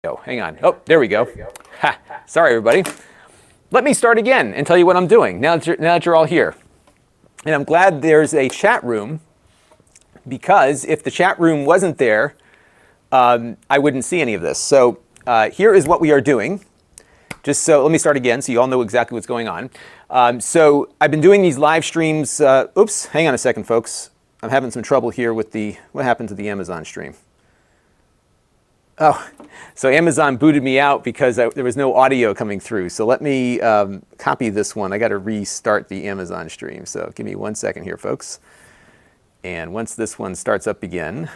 Oh, hang on. Oh, there we go. Ha, sorry, everybody. Let me start again and tell you what I'm doing now that you're all here. And I'm glad there's a chat room, because if the chat room wasn't there, I wouldn't see any of this. So here is what we are doing. Let me start again so you all know exactly what's going on. So I've been doing these live streams. Oops, hang on a second, folks. I'm having some trouble here with what happened to the Amazon stream. Oh, so Amazon booted me out because there was no audio coming through. So let me copy this one. I got to restart the Amazon stream. So give me 1 second here, folks. And once this one starts up again,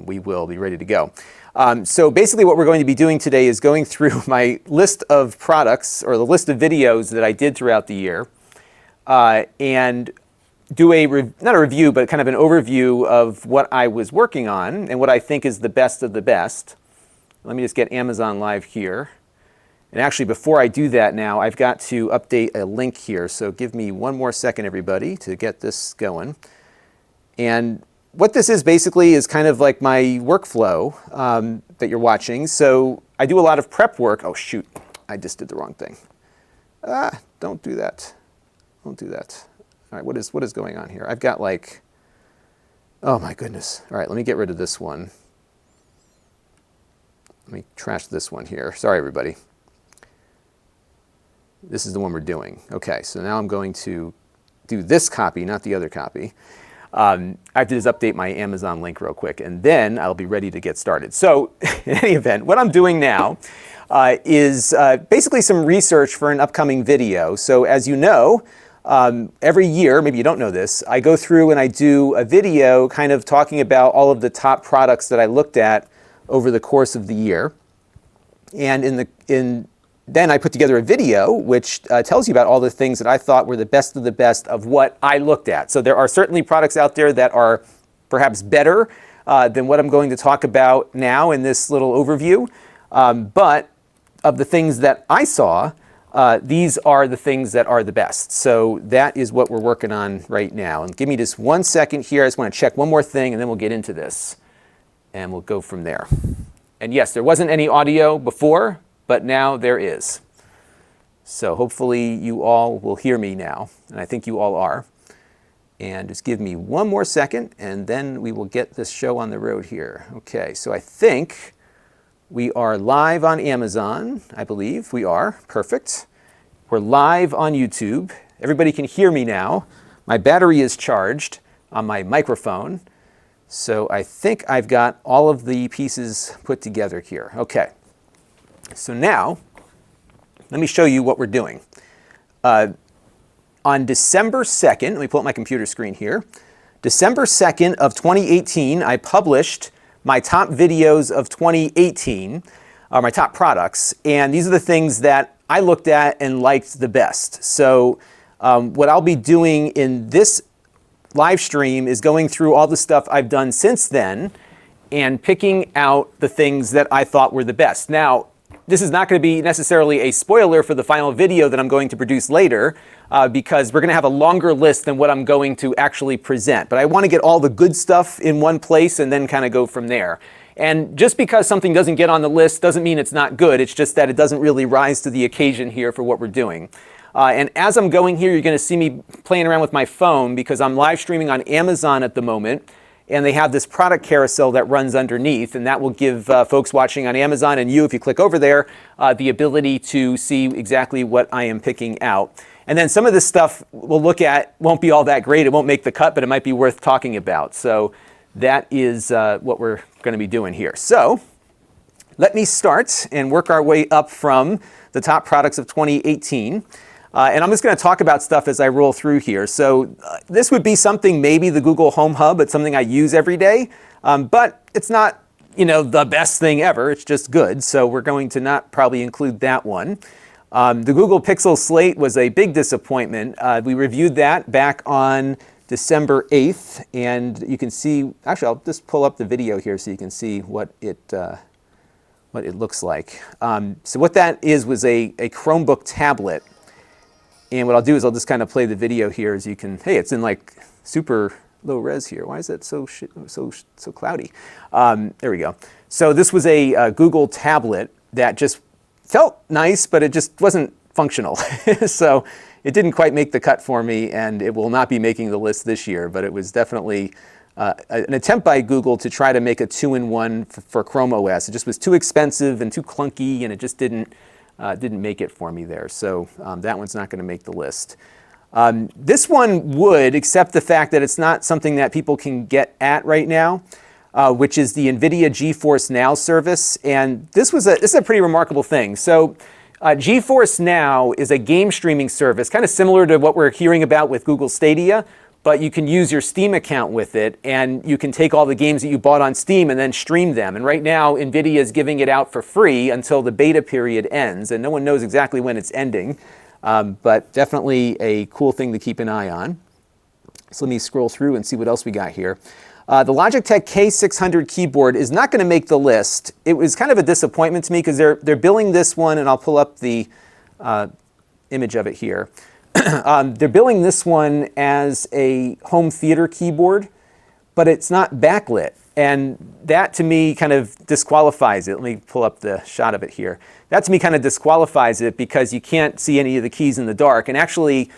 we will be ready to go. So basically what we're going to be doing today is going through my list of products, or the list of videos that I did throughout the year, and do not a review, but kind of an overview of what I was working on and what I think is the best of the best. Let me just get Amazon Live here. And actually, before I do that now, I've got to update a link here. So give me 1 more second, everybody, to get this going. And what this is basically is kind of like my workflow that you're watching. So I do a lot of prep work. Oh, shoot. I just did the wrong thing. Don't do that. Don't do that. All right, what is going on here? I've got like, oh my goodness. All right, let me get rid of this one. Let me trash this one here. Sorry, everybody. This is the one we're doing. Okay, so now I'm going to do this copy, not the other copy. I have to just update my Amazon link real quick, and then I'll be ready to get started. So in any event, what I'm doing now is basically some research for an upcoming video. So as you know, every year, maybe you don't know this, I go through and I do a video kind of talking about all of the top products that I looked at over the course of the year. And then I put together a video which tells you about all the things that I thought were the best of the best of what I looked at. So there are certainly products out there that are perhaps better than what I'm going to talk about now in this little overview. But of the things that I saw, these are the things that are the best. So that is what we're working on right now. And give me just 1 second here. I just want to check one more thing, and then we'll get into this. And we'll go from there. And yes, there wasn't any audio before, but now there is. So hopefully you all will hear me now, and I think you all are. And just give me 1 more second, and then we will get this show on the road here. Okay, so I think we are live on Amazon. I believe we are. Perfect. We're live on YouTube. Everybody can hear me now. My battery is charged on my microphone. So I think I've got all of the pieces put together here. Okay. So now, let me show you what we're doing. On December 2nd, let me pull up my computer screen here. December 2nd of 2018, I published my top videos of 2018, my top products. And these are the things that I looked at and liked the best. So what I'll be doing in this live stream is going through all the stuff I've done since then and picking out the things that I thought were the best. Now, this is not going to be necessarily a spoiler for the final video that I'm going to produce later, because we're going to have a longer list than what I'm going to actually present. But I want to get all the good stuff in one place and then kind of go from there. And just because something doesn't get on the list doesn't mean it's not good. It's just that it doesn't really rise to the occasion here for what we're doing. And as I'm going here, you're going to see me playing around with my phone because I'm live streaming on Amazon at the moment. And they have this product carousel that runs underneath. And that will give folks watching on Amazon and you, if you click over there, the ability to see exactly what I am picking out. And then some of this stuff we'll look at won't be all that great. It won't make the cut, but it might be worth talking about. So that is what we're going to be doing here. So let me start and work our way up from the top products of 2018. And I'm just going to talk about stuff as I roll through here. So this would be something, maybe the Google Home Hub. It's something I use every day, but it's not, the best thing ever. It's just good. So we're going to not probably include that one. The Google Pixel Slate was a big disappointment. We reviewed that back on December 8th, and you can see, actually, I'll just pull up the video here so you can see what it looks like. So what that was a Chromebook tablet. And what I'll do is I'll just kind of play the video here as you can, hey, it's in like super low res here. Why is that so cloudy? There we go. So this was a Google tablet that just felt nice, but it just wasn't functional. So it didn't quite make the cut for me, and it will not be making the list this year, but it was definitely an attempt by Google to try to make a two-in-one for Chrome OS. It just was too expensive and too clunky, and it just didn't make it for me there. So that one's not going to make the list. This one would, except the fact that it's not something that people can get at right now, which is the NVIDIA GeForce Now service. And this is a pretty remarkable thing. So GeForce Now is a game streaming service, kind of similar to what we're hearing about with Google Stadia, but you can use your Steam account with it, and you can take all the games that you bought on Steam and then stream them. And right now, NVIDIA is giving it out for free until the beta period ends, and no one knows exactly when it's ending, but definitely a cool thing to keep an eye on. So let me scroll through and see what else we got here. The Logitech K600 keyboard is not going to make the list. It was kind of a disappointment to me because they're billing this one, and I'll pull up the image of it here. They're billing this one as a home theater keyboard, but it's not backlit. And that to me kind of disqualifies it. Let me pull up the shot of it here. That to me kind of disqualifies it because you can't see any of the keys in the dark. And actually,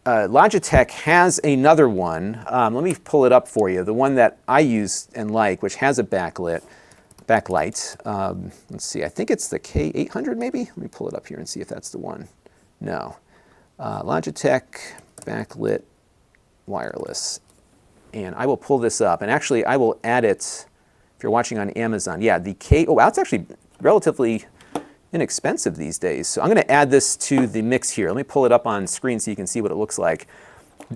Logitech has another one. Let me pull it up for you. The one that I use and like, which has a backlight. Let's see, I think it's the K800 maybe? Let me pull it up here and see if that's the one. No. Logitech backlit wireless. And I will pull this up. And actually, I will add it, if you're watching on Amazon. Yeah, the oh, wow, it's actually relatively inexpensive these days. So I'm going to add this to the mix here. Let me pull it up on screen so you can see what it looks like.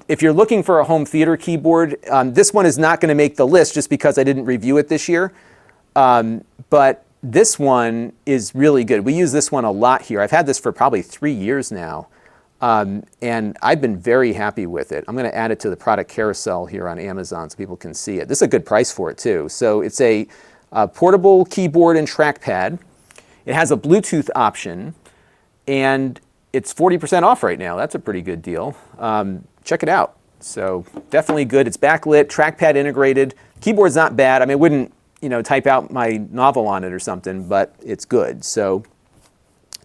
If you're looking for a home theater keyboard, this one is not going to make the list just because I didn't review it this year. But this one is really good. We use this one a lot here. I've had this for probably 3 years now. And I've been very happy with it. I'm going to add it to the product carousel here on Amazon so people can see it. This is a good price for it too. So it's a portable keyboard and trackpad. It has a Bluetooth option, and it's 40% off right now. That's a pretty good deal. Check it out. So definitely good. It's backlit, trackpad integrated. Keyboard's not bad. I mean, I wouldn't, type out my novel on it or something, but it's good. So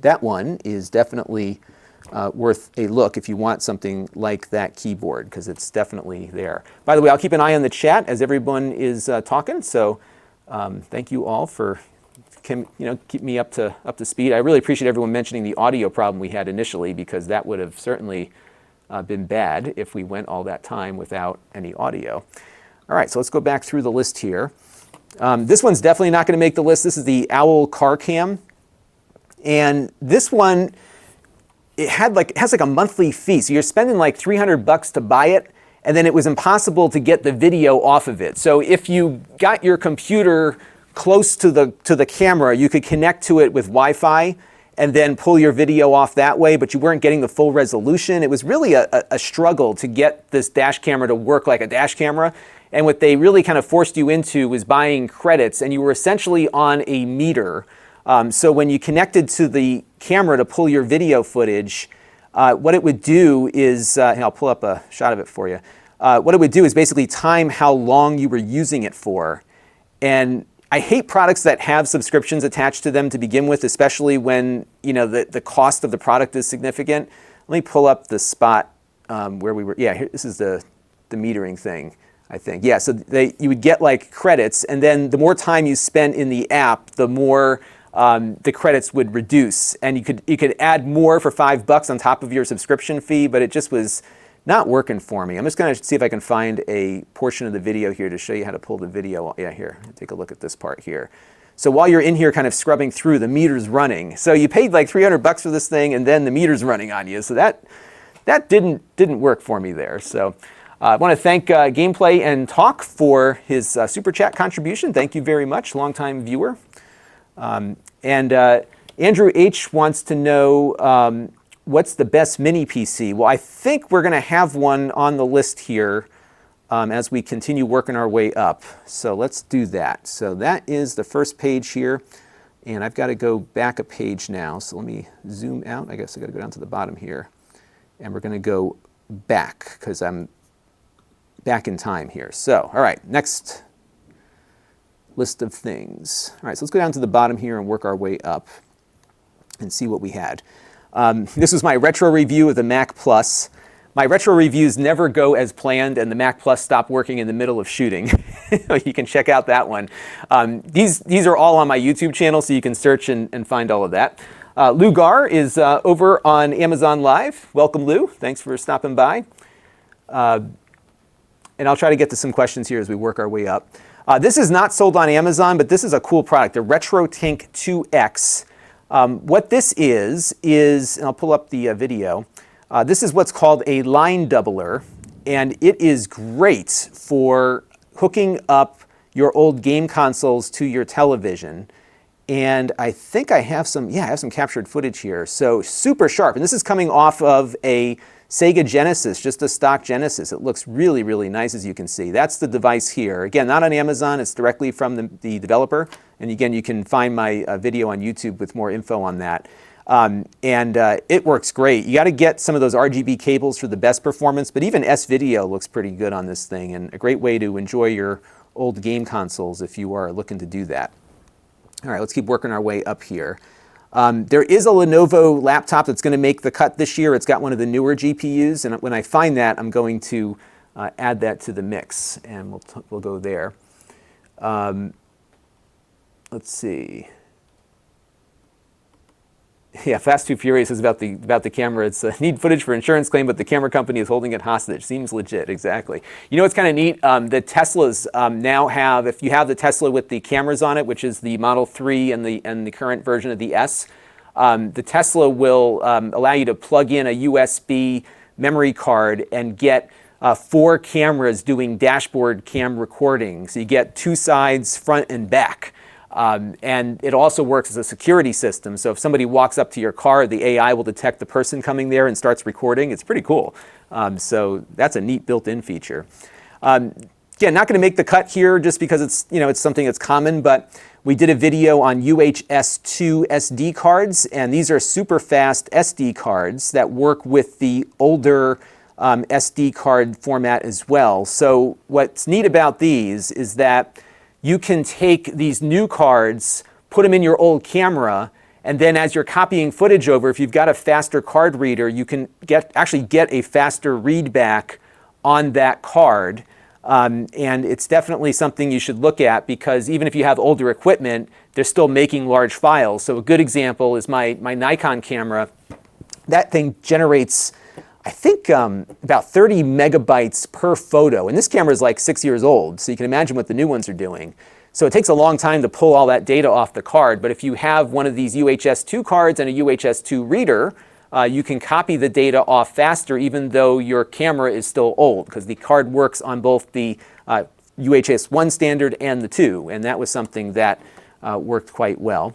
that one is definitely worth a look if you want something like that keyboard, because it's definitely there. By the way, I'll keep an eye on the chat as everyone is talking. So thank you all for keep me up to speed. I really appreciate everyone mentioning the audio problem we had initially, because that would have certainly been bad if we went all that time without any audio. All right, so let's go back through the list here. This one's definitely not going to make the list. This is the Owl Car Cam, and this one, it has like a monthly fee. So you're spending like $300 to buy it, and then it was impossible to get the video off of it. So if you got your computer close to the camera, you could connect to it with Wi-Fi and then pull your video off that way, but you weren't getting the full resolution. It was really a struggle to get this dash camera to work like a dash camera. And what they really kind of forced you into was buying credits, and you were essentially on a meter. So when you connected to the camera to pull your video footage, what it would do is, and I'll pull up a shot of it for you. What it would do is basically time how long you were using it for. And I hate products that have subscriptions attached to them to begin with, especially when the cost of the product is significant. Let me pull up the spot where we were. Yeah, here, this is the metering thing, I think. Yeah, so you would get like credits, and then the more time you spent in the app, the more the credits would reduce, and you could add more for $5 on top of your subscription fee, but it just was not working for me. I'm just going to see if I can find a portion of the video here to show you how to pull the video. Yeah, here, take a look at this part here. So while you're in here kind of scrubbing through, the meter's running. So you paid like $300 for this thing, and then the meter's running on you. So that didn't work for me there. So I want to thank Gameplay and Talk for his Super Chat contribution. Thank you very much, longtime viewer. And Andrew H. wants to know, what's the best mini PC? Well, I think we're going to have one on the list here as we continue working our way up. So let's do that. So that is the first page here, and I've got to go back a page now. So let me zoom out. I guess I got to go down to the bottom here, and we're going to go back because I'm back in time here. So, all right, next list of things. All right, so let's go down to the bottom here and work our way up and see what we had. This was my retro review of the Mac Plus. My retro reviews never go as planned, and the Mac Plus stopped working in the middle of shooting. You can check out that one. These are all on my YouTube channel, so you can search and find all of that. Lou Gar is over on Amazon Live. Welcome, Lou. Thanks for stopping by. And I'll try to get to some questions here as we work our way up. This is not sold on Amazon, but this is a cool product, the RetroTink 2X. What this is, and I'll pull up the video, this is what's called a line doubler, and it is great for hooking up your old game consoles to your television. And I think I have some captured footage here. So super sharp, and this is coming off of a Sega Genesis, just a stock Genesis. It looks really, really nice, as you can see. That's the device here. Again, not on Amazon, it's directly from the developer. And again, you can find my video on YouTube with more info on that. It works great. You got to get some of those RGB cables for the best performance, but even S-Video looks pretty good on this thing, and a great way to enjoy your old game consoles if you are looking to do that. All right, let's keep working our way up here. There is a Lenovo laptop that's going to make the cut this year. It's got one of the newer GPUs, and when I find that, I'm going to add that to the mix, and we'll go there. Let's see. Yeah, Fast Too Furious is about the camera. It's need footage for insurance claim, but the camera company is holding it hostage. Seems legit, exactly. You know what's kind of neat? The Teslas now have, if you have the Tesla with the cameras on it, which is the Model 3 and the current version of the S, the Tesla will allow you to plug in a USB memory card and get 4 cameras doing dashboard cam recording. So you get 2 sides, front and back. And it also works as a security system. So if somebody walks up to your car, the AI will detect the person coming there and starts recording. It's pretty cool. So that's a neat built-in feature. Again, not going to make the cut here just because it's something that's common, but we did a video on UHS-2 SD cards, and these are super fast SD cards that work with the older SD card format as well. So what's neat about these is that you can take these new cards, put them in your old camera, and then as you're copying footage over, if you've got a faster card reader, you can actually get a faster read back on that card. And it's definitely something you should look at, because even if you have older equipment, they're still making large files. So a good example is my Nikon camera. That thing generates, I think, about 30 megabytes per photo. And this camera is like 6 years old, so you can imagine what the new ones are doing. So it takes a long time to pull all that data off the card. But if you have one of these UHS-2 cards and a UHS-2 reader, you can copy the data off faster, even though your camera is still old, because the card works on both the UHS-1 standard and the 2. And that was something that worked quite well.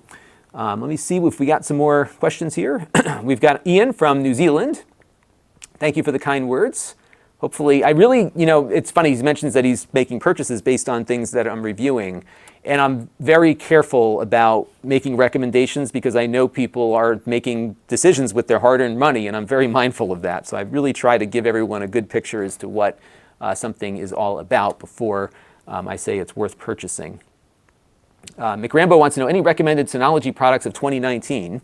Let me see if we got some more questions here. We've got Ian from New Zealand. Thank you for the kind words. Hopefully, it's funny, he mentions that he's making purchases based on things that I'm reviewing. And I'm very careful about making recommendations because I know people are making decisions with their hard-earned money, and I'm very mindful of that. So I really try to give everyone a good picture as to what something is all about before I say it's worth purchasing. McRambo wants to know, any recommended Synology products of 2019?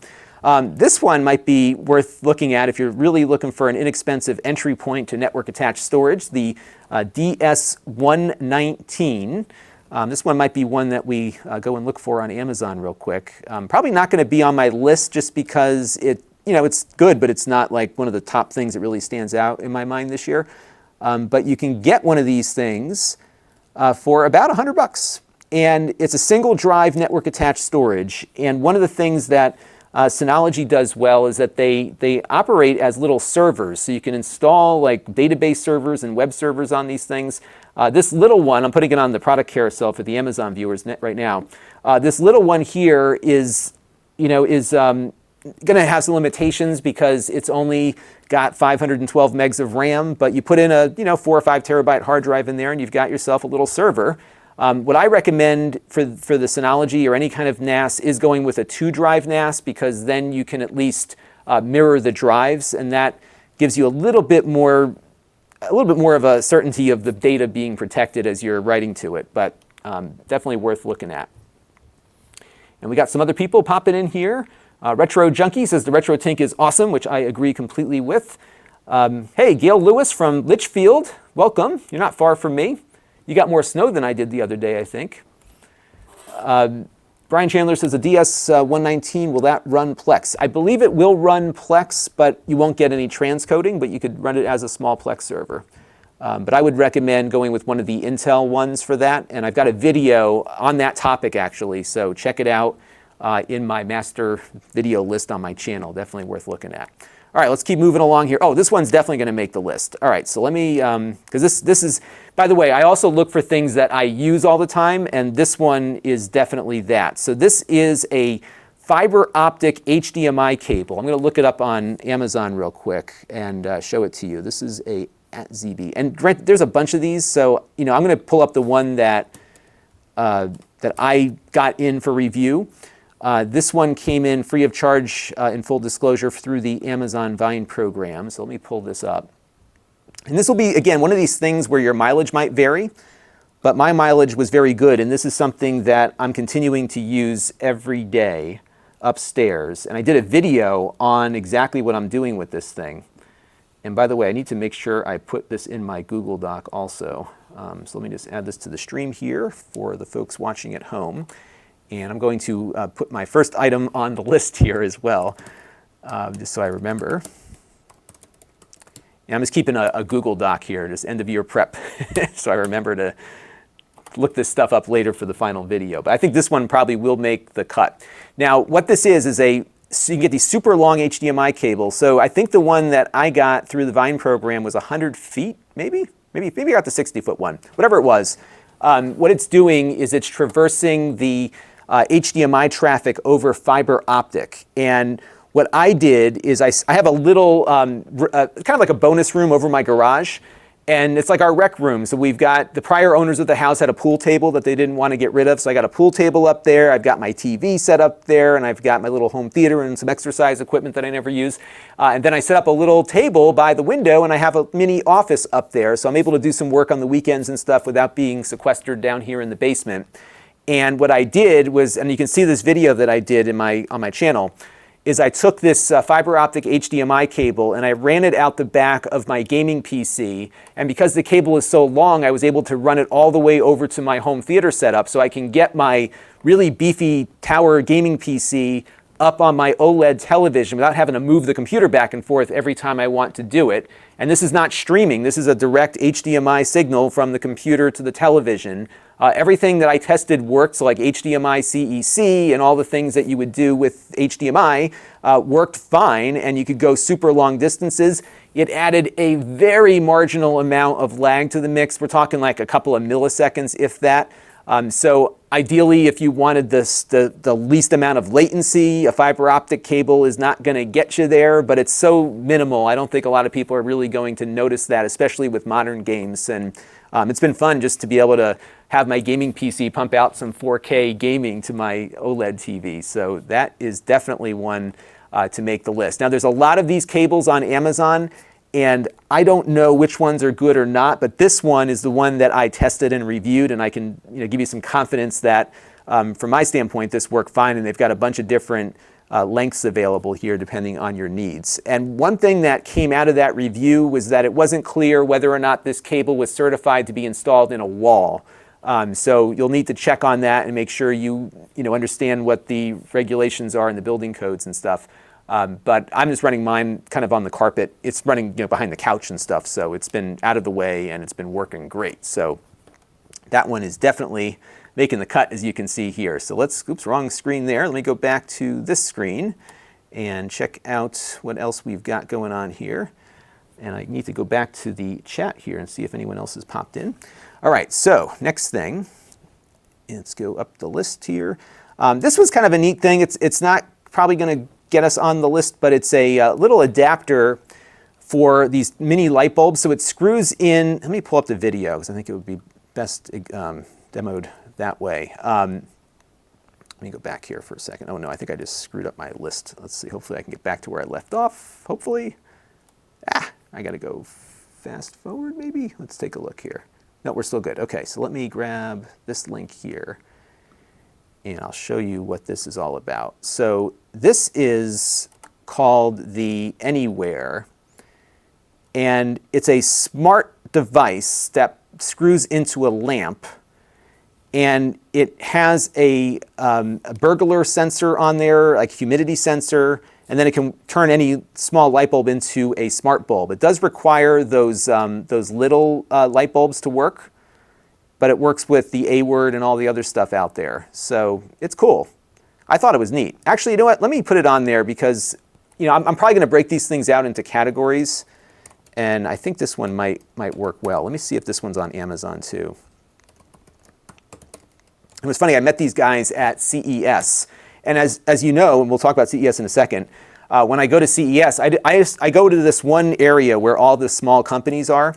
This one might be worth looking at if you're really looking for an inexpensive entry point to network-attached storage, the DS119. This one might be one that we go and look for on Amazon real quick. Probably not going to be on my list just because it's good, but it's not like one of the top things that really stands out in my mind this year. But you can get one of these things for about $100. And it's a single drive network-attached storage. And one of the things that Synology does well is that they operate as little servers, so you can install like database servers and web servers on these things. This little one, I'm putting it on the product carousel for the Amazon viewers right now. This little one here is going to have some limitations because it's only got 512 megs of RAM, but you put in a 4 or 5 terabyte hard drive in there, and you've got yourself a little server. What I recommend for the Synology or any kind of NAS is going with a 2-drive NAS, because then you can at least mirror the drives, and that gives you a little bit more a little bit more of a certainty of the data being protected as you're writing to it, but definitely worth looking at. And we got some other people popping in here. Retro Junkie says the Retro Tink is awesome, which I agree completely with. Hey, Gail Lewis from Litchfield, welcome. You're not far from me. You got more snow than I did the other day, I think. Brian Chandler says the DS119, will that run Plex? I believe it will run Plex, but you won't get any transcoding, but you could run it as a small Plex server. But I would recommend going with one of the Intel ones for that, and I've got a video on that topic actually, so check it out in my master video list on my channel. Definitely worth looking at. All right, let's keep moving along here. Oh, this one's definitely going to make the list. All right, so let me, because this is, by the way, I also look for things that I use all the time, and this one is definitely that. So this is a fiber optic HDMI cable. I'm going to look it up on Amazon real quick and show it to you. This is a @ZB, and there's a bunch of these. So I'm going to pull up the one that that I got in for review. This one came in free of charge in full disclosure through the Amazon Vine program. So let me pull this up. And this will be, again, one of these things where your mileage might vary, but my mileage was very good. And this is something that I'm continuing to use every day upstairs. And I did a video on exactly what I'm doing with this thing. And by the way, I need to make sure I put this in my Google Doc also. So let me just add this to the stream here for the folks watching at home. And I'm going to put my first item on the list here as well, just so I remember. And I'm just keeping a Google Doc here, just end of year prep, so I remember to look this stuff up later for the final video. But I think this one probably will make the cut. Now, what this is so you can get these super long HDMI cables. So I think the one that I got through the Vine program was 100 feet, maybe I got the 60-foot one, whatever it was. What it's doing is it's traversing the HDMI traffic over fiber optic. And what I did is I have a little, kind of like a bonus room over my garage. And it's like our rec room. So we've got, the prior owners of the house had a pool table that they didn't want to get rid of. So I got a pool table up there. I've got my TV set up there. And I've got my little home theater and some exercise equipment that I never use. And then I set up a little table by the window and I have a mini office up there. So I'm able to do some work on the weekends and stuff without being sequestered down here in the basement. And what I did was, and you can see this video that I did on my channel, is I took this fiber optic HDMI cable and I ran it out the back of my gaming PC. And because the cable is so long, I was able to run it all the way over to my home theater setup so I can get my really beefy tower gaming PC up on my OLED television without having to move the computer back and forth every time I want to do it. And this is not streaming. This is a direct HDMI signal from the computer to the television. Everything that I tested worked, so like HDMI CEC and all the things that you would do with HDMI worked fine, and you could go super long distances. It added a very marginal amount of lag to the mix. We're talking like a couple of milliseconds, if that. So ideally, if you wanted the least amount of latency, a fiber optic cable is not going to get you there, but it's so minimal. I don't think a lot of people are really going to notice that, especially with modern games. And it's been fun just to be able to have my gaming PC pump out some 4K gaming to my OLED TV. So that is definitely one to make the list. Now, there's a lot of these cables on Amazon, and I don't know which ones are good or not, but this one is the one that I tested and reviewed, and I can give you some confidence that, from my standpoint, this worked fine, and they've got a bunch of different lengths available here depending on your needs. And one thing that came out of that review was that it wasn't clear whether or not this cable was certified to be installed in a wall. So you'll need to check on that and make sure you understand what the regulations are in the building codes and stuff. But I'm just running mine kind of on the carpet. It's running behind the couch and stuff, so it's been out of the way and it's been working great. So that one is definitely making the cut, as you can see here. So oops, wrong screen there. Let me go back to this screen and check out what else we've got going on here. And I need to go back to the chat here and see if anyone else has popped in. All right, so next thing, let's go up the list here. This was kind of a neat thing. It's not probably going to get us on the list, but it's a little adapter for these mini light bulbs. So it screws in, let me pull up the video because I think it would be best demoed that way. Let me go back here for a second. Oh no, I think I just screwed up my list. Let's see, hopefully I can get back to where I left off, hopefully. I gotta go fast forward maybe? Let's take a look here. No, we're still good. Okay, so let me grab this link here and I'll show you what this is all about. So this is called the Anywhere, and it's a smart device that screws into a lamp, and it has a burglar sensor on there, like humidity sensor, and then it can turn any small light bulb into a smart bulb. It does require those little light bulbs to work, but it works with the A-word and all the other stuff out there. So it's cool. I thought it was neat. Actually, you know what? Let me put it on there because, you know, I'm probably going to break these things out into categories, and I think this one might work well. Let me see if this one's on Amazon too. It was funny, I met these guys at CES, and as you know, and we'll talk about CES in a second, when I go to CES, I go to this one area where all the small companies are,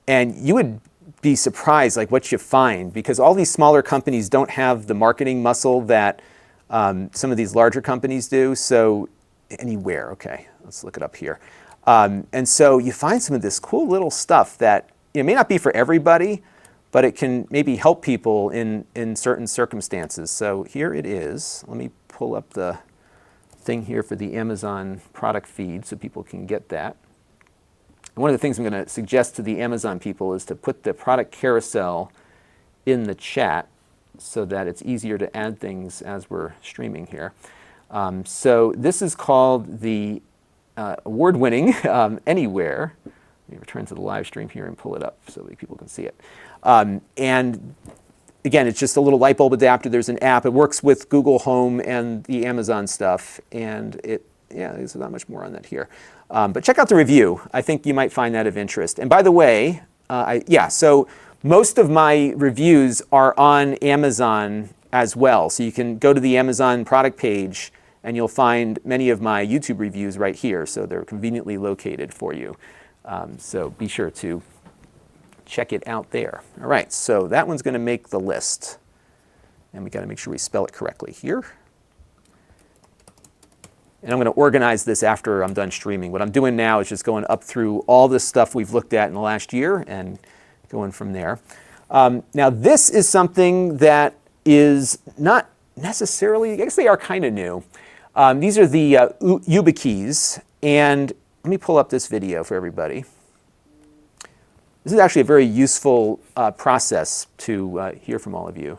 and you would be surprised like what you find, because all these smaller companies don't have the marketing muscle that some of these larger companies do. So Anywhere, okay, let's look it up here. And so you find some of this cool little stuff that it may not be for everybody, but it can maybe help people in certain circumstances. So here it is. Let me pull up the thing here for the Amazon product feed so people can get that. And one of the things I'm going to suggest to the Amazon people is to put the product carousel in the chat so that it's easier to add things as we're streaming here. So this is called the award-winning Anywhere. Let me return to the live stream here and pull it up so that people can see it. And again, it's just a little light bulb adapter. There's an app. It works with Google Home and the Amazon stuff. And there's not much more on that here. But check out the review. I think you might find that of interest. And by the way, so most of my reviews are on Amazon as well. So you can go to the Amazon product page and you'll find many of my YouTube reviews right here. So they're conveniently located for you. So be sure to check it out there. All right, so that one's going to make the list. And we got to make sure we spell it correctly here. And I'm going to organize this after I'm done streaming. What I'm doing now is just going up through all this stuff we've looked at in the last year and going from there. Now this is something that is not necessarily, I guess they are kind of new. These are the YubiKeys, and let me pull up this video for everybody. This is actually a very useful process to hear from all of you.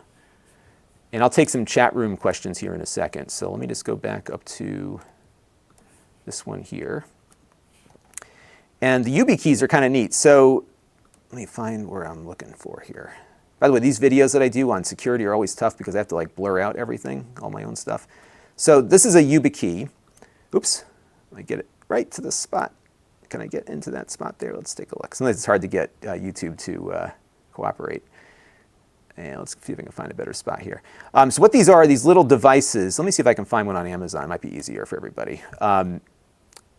And I'll take some chat room questions here in a second. So let me just go back up to this one here. And the YubiKeys are kind of neat. So let me find where I'm looking for here. By the way, these videos that I do on security are always tough because I have to like blur out everything, all my own stuff. So this is a YubiKey. Oops, let me get it right to the spot. Can I get into that spot there? Let's take a look. Sometimes it's hard to get YouTube to cooperate. And let's see if I can find a better spot here. So what these are these little devices. Let me see if I can find one on Amazon. It might be easier for everybody.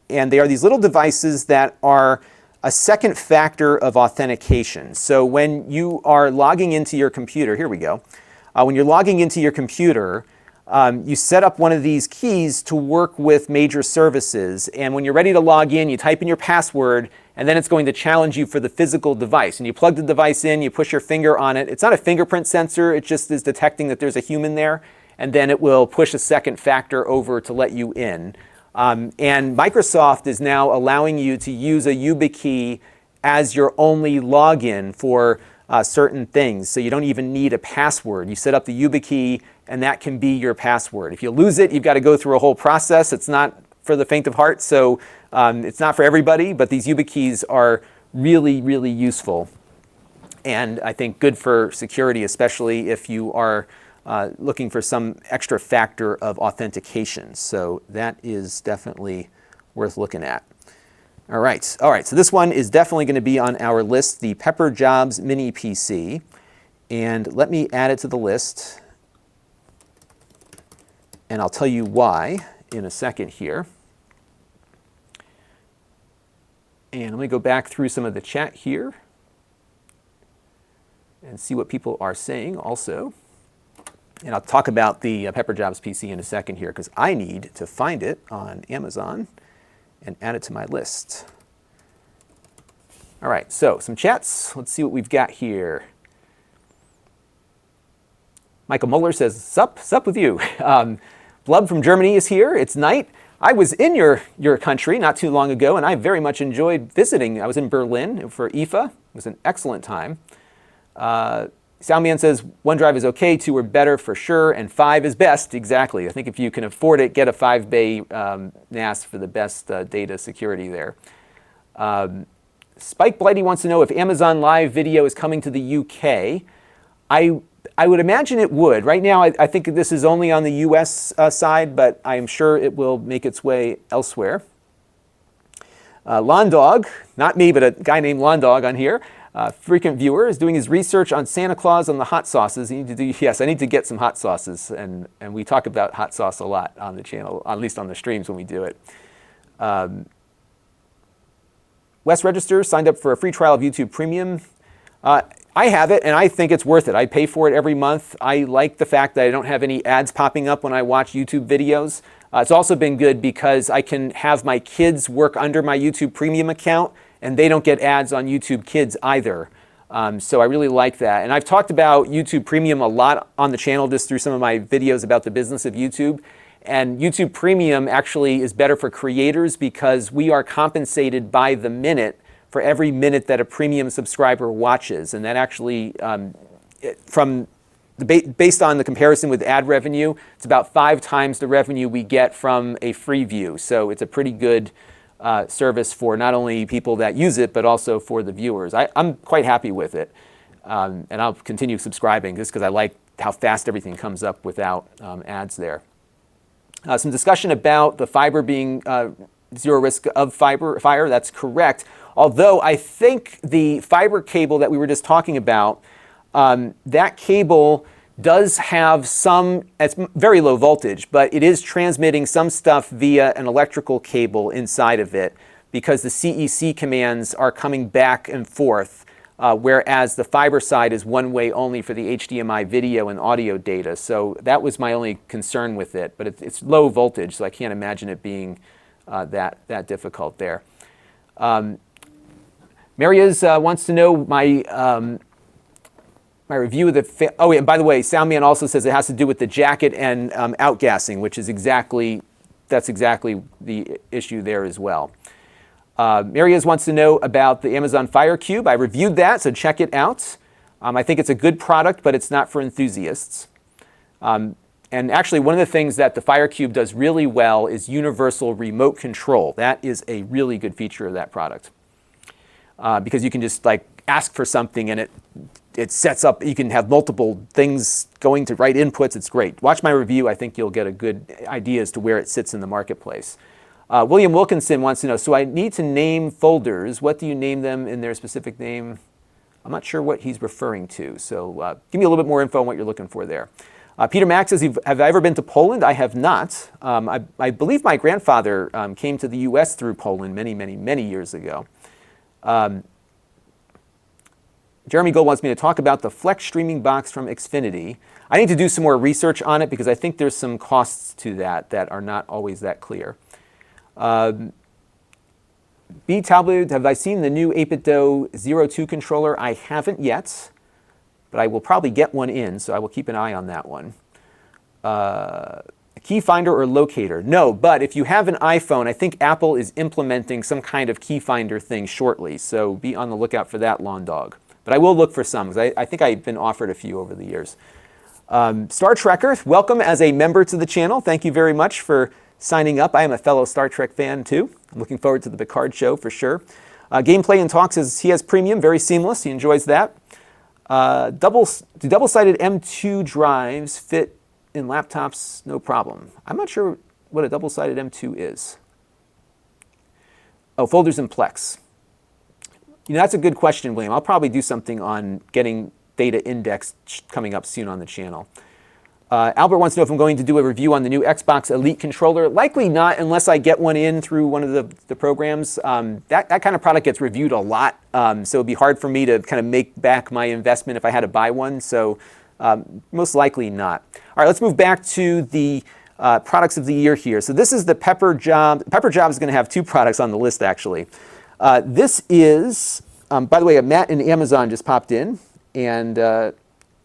And they are these little devices that are a second factor of authentication. So when you are logging into your computer, here we go. When you're logging into your computer, you set up one of these keys to work with major services. And when you're ready to log in, you type in your password, and then it's going to challenge you for the physical device. And you plug the device in, you push your finger on it. It's not a fingerprint sensor, it just is detecting that there's a human there. And then it will push a second factor over to let you in. And Microsoft is now allowing you to use a YubiKey as your only login for certain things. So you don't even need a password. You set up the YubiKey, and that can be your password. If you lose it, you've got to go through a whole process. It's not for the faint of heart, so it's not for everybody, but these YubiKeys are really, really useful. And I think good for security, especially if you are looking for some extra factor of authentication. So that is definitely worth looking at. All right, so this one is definitely going to be on our list, the Pepper Jobs Mini PC. And let me add it to the list. And I'll tell you why in a second here. And let me go back through some of the chat here and see what people are saying also. And I'll talk about the Pepper Jobs PC in a second here because I need to find it on Amazon and add it to my list. All right, so some chats. Let's see what we've got here. Michael Muller says, sup with you. Blub from Germany is here. It's night. I was in your country not too long ago, and I very much enjoyed visiting. I was in Berlin for IFA. It was an excellent time. Soundman says, OneDrive is okay, 2 are better for sure, and 5 is best. Exactly. I think if you can afford it, get a 5-bay NAS for the best data security there. Spike Blighty wants to know if Amazon Live Video is coming to the UK. I would imagine it would. Right now, I think this is only on the US side, but I'm sure it will make its way elsewhere. Londog, not me, but a guy named Londog on here, frequent viewer, is doing his research on Santa Claus on the hot sauces. Yes, I need to get some hot sauces, and we talk about hot sauce a lot on the channel, at least on the streams when we do it. Wes Register signed up for a free trial of YouTube Premium. I have it, and I think it's worth it. I pay for it every month. I like the fact that I don't have any ads popping up when I watch YouTube videos. It's also been good because I can have my kids work under my YouTube Premium account, and they don't get ads on YouTube Kids either. So I really like that. And I've talked about YouTube Premium a lot on the channel just through some of my videos about the business of YouTube. And YouTube Premium actually is better for creators because we are compensated by the minute for every minute that a premium subscriber watches. And that actually, based on the comparison with ad revenue, it's about 5 times the revenue we get from a free view. So it's a pretty good service for not only people that use it, but also for the viewers. I'm quite happy with it. And I'll continue subscribing just because I like how fast everything comes up without ads there. Some discussion about the fiber being zero risk of fire. That's correct. Although I think the fiber cable that we were just talking about, that cable does have some, it's very low voltage, but it is transmitting some stuff via an electrical cable inside of it because the CEC commands are coming back and forth, whereas the fiber side is one way only for the HDMI video and audio data. So that was my only concern with it, but it's low voltage, so I can't imagine it being that difficult there. Maria's wants to know my review of the... Oh, yeah, and by the way, Soundman also says it has to do with the jacket and outgassing, which is that's exactly the issue there as well. Maria's wants to know about the Amazon Fire Cube. I reviewed that, so check it out. I think it's a good product, but it's not for enthusiasts. And actually, one of the things that the Fire Cube does really well is universal remote control. That is a really good feature of that product. Because you can just ask for something and it sets up, you can have multiple things going to right inputs. It's great. Watch my review. I think you'll get a good idea as to where it sits in the marketplace. William Wilkinson wants to know, so I need to name folders. What do you name them in their specific name? I'm not sure what he's referring to. So give me a little bit more info on what you're looking for there. Peter Max says, have I ever been to Poland? I have not. I believe my grandfather came to the US through Poland many years ago. Jeremy Gold wants me to talk about the Flex streaming box from Xfinity. I need to do some more research on it because I think there's some costs to that are not always that clear. B. Talbot, have I seen the new 8BitDo 02 controller? I haven't yet, but I will probably get one in, so I will keep an eye on that one. Key finder or locator? No, but if you have an iPhone, I think Apple is implementing some kind of key finder thing shortly, so be on the lookout for that, Lawn Dog. But I will look for some, because I think I've been offered a few over the years. Star Trekker, welcome as a member to the channel. Thank you very much for signing up. I am a fellow Star Trek fan, too. I'm looking forward to the Picard show, for sure. Gameplay and Talk says he has premium, very seamless. He enjoys that. Do double-sided M2 drives fit in laptops? No problem. I'm not sure what a double-sided M2 is. Oh, folders and Plex. That's a good question, William. I'll probably do something on getting data indexed coming up soon on the channel. Albert wants to know if I'm going to do a review on the new Xbox Elite controller. Likely not unless I get one in through one of the programs. That kind of product gets reviewed a lot, so it'd be hard for me to kind of make back my investment if I had to buy one, so most likely not. All right, let's move back to the products of the year here. So this is the Pepper Job. Pepper Job is going to have 2 products on the list, actually. This is By the way, Matt in Amazon just popped in and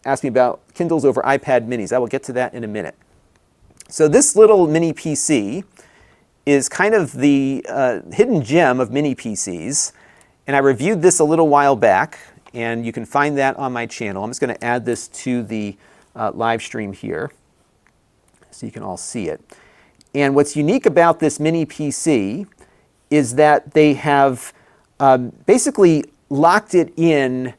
asked me about Kindles over iPad minis. I will get to that in a minute. So this little mini PC is kind of the hidden gem of mini PCs. And I reviewed this a little while back, and you can find that on my channel. I'm just going to add this to the live stream here so you can all see it. And what's unique about this mini PC is that they have basically locked it in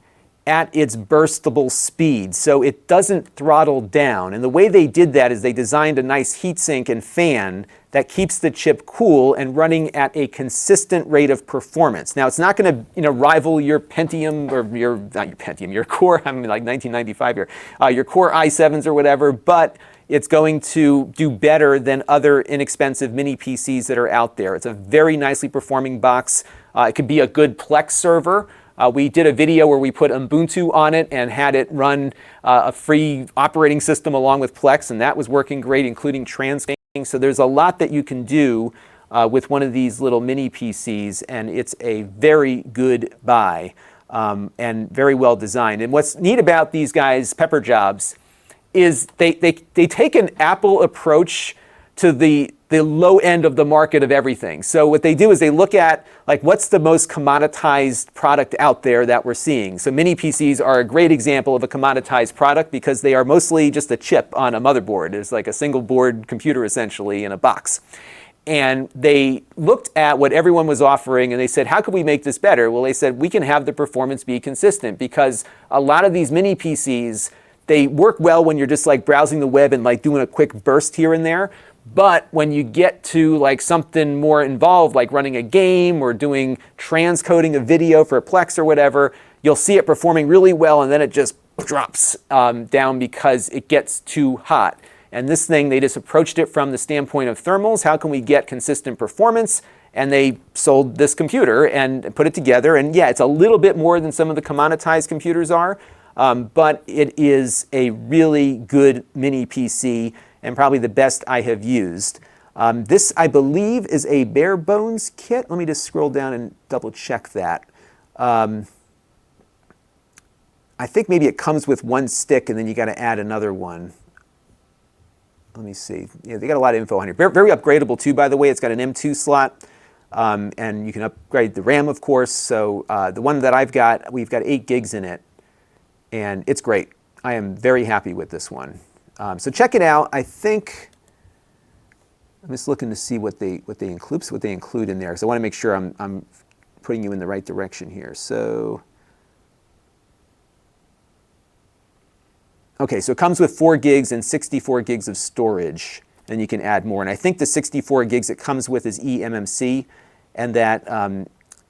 at its burstable speed, so it doesn't throttle down. And the way they did that is they designed a nice heatsink and fan that keeps the chip cool and running at a consistent rate of performance. Now, it's not going to, rival your Pentium or your Core. I'm like 1995 here, your Core i7s or whatever, but it's going to do better than other inexpensive mini PCs that are out there. It's a very nicely performing box. It could be a good Plex server. We did a video where we put Ubuntu on it and had it run a free operating system along with Plex, and that was working great, including translating. So there's a lot that you can do with one of these little mini PCs, and it's a very good buy and very well designed. And what's neat about these guys, Pepper Jobs, is they take an Apple approach to the low end of the market of everything. So what they do is they look at what's the most commoditized product out there that we're seeing. So mini PCs are a great example of a commoditized product because they are mostly just a chip on a motherboard. It's like a single board computer essentially in a box. And they looked at what everyone was offering and they said, how could we make this better? Well, they said, we can have the performance be consistent because a lot of these mini PCs, they work well when you're just browsing the web and doing a quick burst here and there. But when you get to something more involved, like running a game or doing transcoding a video for a Plex or whatever, you'll see it performing really well and then it just drops down because it gets too hot. And this thing, they just approached it from the standpoint of thermals. How can we get consistent performance? And they sold this computer and put it together. And yeah, it's a little bit more than some of the commoditized computers are, but it is a really good mini PC and probably the best I have used. This, I believe, is a bare bones kit. Let me just scroll down and double check that. I think maybe it comes with one stick and then you got to add another one. Let me see. Yeah, they got a lot of info on here. Very upgradable too, by the way. It's got an M2 slot, and you can upgrade the RAM, of course. So the one that I've got, we've got 8 gigs in it, and it's great. I am very happy with this one. So check it out. I think I'm just looking to see what they include in there, because I want to make sure I'm putting you in the right direction here. So. Okay, so it comes with 4 gigs and 64 gigs of storage, and you can add more. And I think the 64 gigs it comes with is eMMC, and that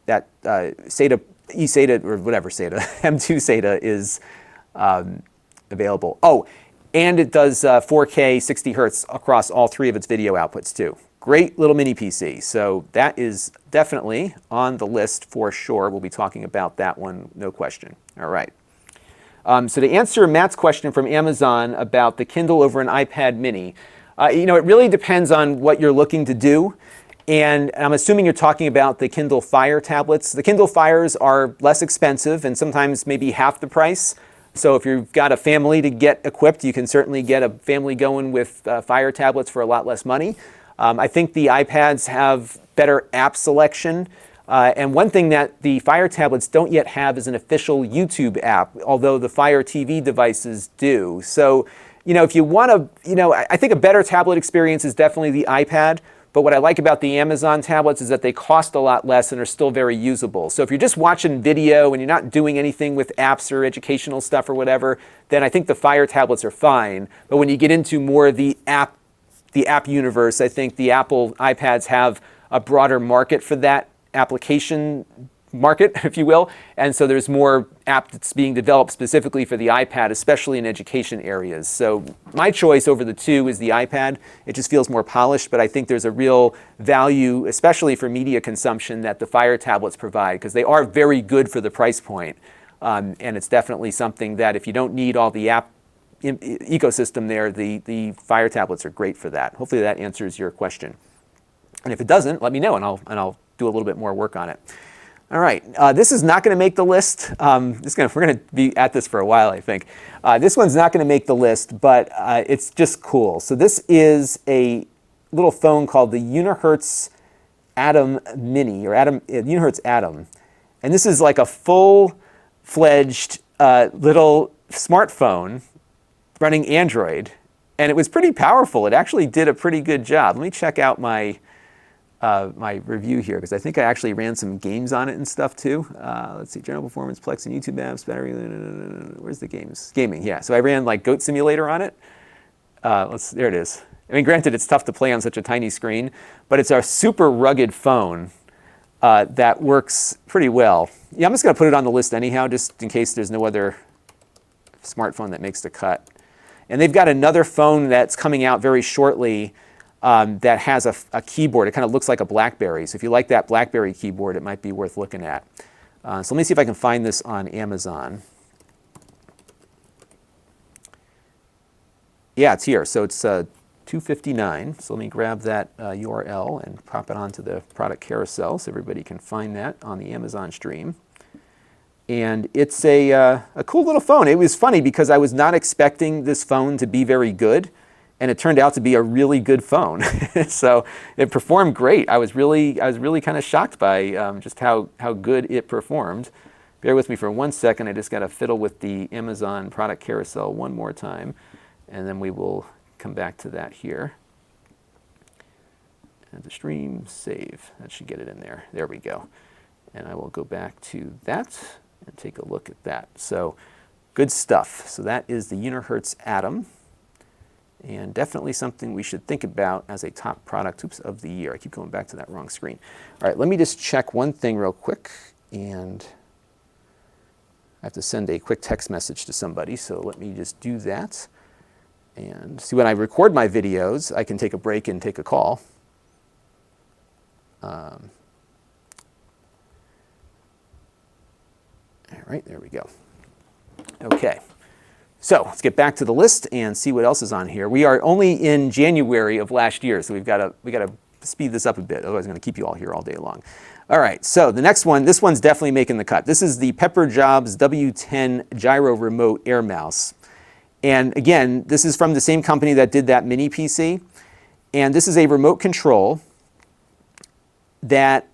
SATA, eSATA, or whatever SATA, M2 SATA is available. Oh, and it does 4K 60 hertz across all 3 of its video outputs too. Great little mini PC. So that is definitely on the list for sure. We'll be talking about that one, no question. All right. So to answer Matt's question from Amazon about the Kindle over an iPad mini, it really depends on what you're looking to do. And I'm assuming you're talking about the Kindle Fire tablets. The Kindle Fires are less expensive and sometimes maybe half the price. So if you've got a family to get equipped, you can certainly get a family going with Fire tablets for a lot less money. I think the iPads have better app selection. And one thing that the Fire tablets don't yet have is an official YouTube app, although the Fire TV devices do. So, if you want to, I think a better tablet experience is definitely the iPad. But what I like about the Amazon tablets is that they cost a lot less and are still very usable. So if you're just watching video and you're not doing anything with apps or educational stuff or whatever, then I think the Fire tablets are fine. But when you get into more of the app universe, I think the Apple iPads have a broader market for that application market, if you will. And so there's more app that's being developed specifically for the iPad, especially in education areas. So my choice over the two is the iPad. It just feels more polished, but I think there's a real value, especially for media consumption, that the Fire tablets provide, because they are very good for the price point. And it's definitely something that if you don't need all the app ecosystem there, the Fire tablets are great for that. Hopefully that answers your question. And if it doesn't, let me know and I'll do a little bit more work on it. All right, this is not going to make the list. We're going to be at this for a while, I think. This one's not going to make the list, but it's just cool. So this is a little phone called the Unihertz Atom Mini, or Unihertz Atom. And this is like a full-fledged little smartphone running Android. And it was pretty powerful. It actually did a pretty good job. Let me check out my review here, because I think I actually ran some games on it and stuff too. Let's see, general performance, Plex and YouTube apps, battery, where's the games? Gaming, yeah. So I ran like Goat Simulator on it. There it is. I mean, granted, it's tough to play on such a tiny screen, but it's a super rugged phone that works pretty well. Yeah, I'm just going to put it on the list anyhow, just in case there's no other smartphone that makes the cut. And they've got another phone that's coming out very shortly that has a keyboard. It kind of looks like a BlackBerry. So if you like that BlackBerry keyboard, it might be worth looking at. So let me see if I can find this on Amazon. Yeah, it's here. So it's $259. So let me grab that URL and pop it onto the product carousel so everybody can find that on the Amazon stream. And it's a cool little phone. It was funny because I was not expecting this phone to be very good, and it turned out to be a really good phone. So it performed great. I was really kind of shocked by just how good it performed. Bear with me for 1 second. I just got to fiddle with the Amazon product carousel one more time, and then we will come back to that here. And the stream, save. That should get it in there. There we go. And I will go back to that and take a look at that. So good stuff. So that is the Unihertz Atom, and definitely something we should think about as a top product of the year. I keep going back to that wrong screen. All right, let me just check one thing real quick, and I have to send a quick text message to somebody, so let me just do that. And see, when I record my videos, I can take a break and take a call. All right, there we go. Okay, so let's get back to the list and see what else is on here. We are only in January of last year, so we got to speed this up a bit. Otherwise, I'm going to keep you all here all day long. All right, so the next one, this one's definitely making the cut. This is the Pepper Jobs W10 Gyro Remote Air Mouse. And again, this is from the same company that did that mini PC. And this is a remote control that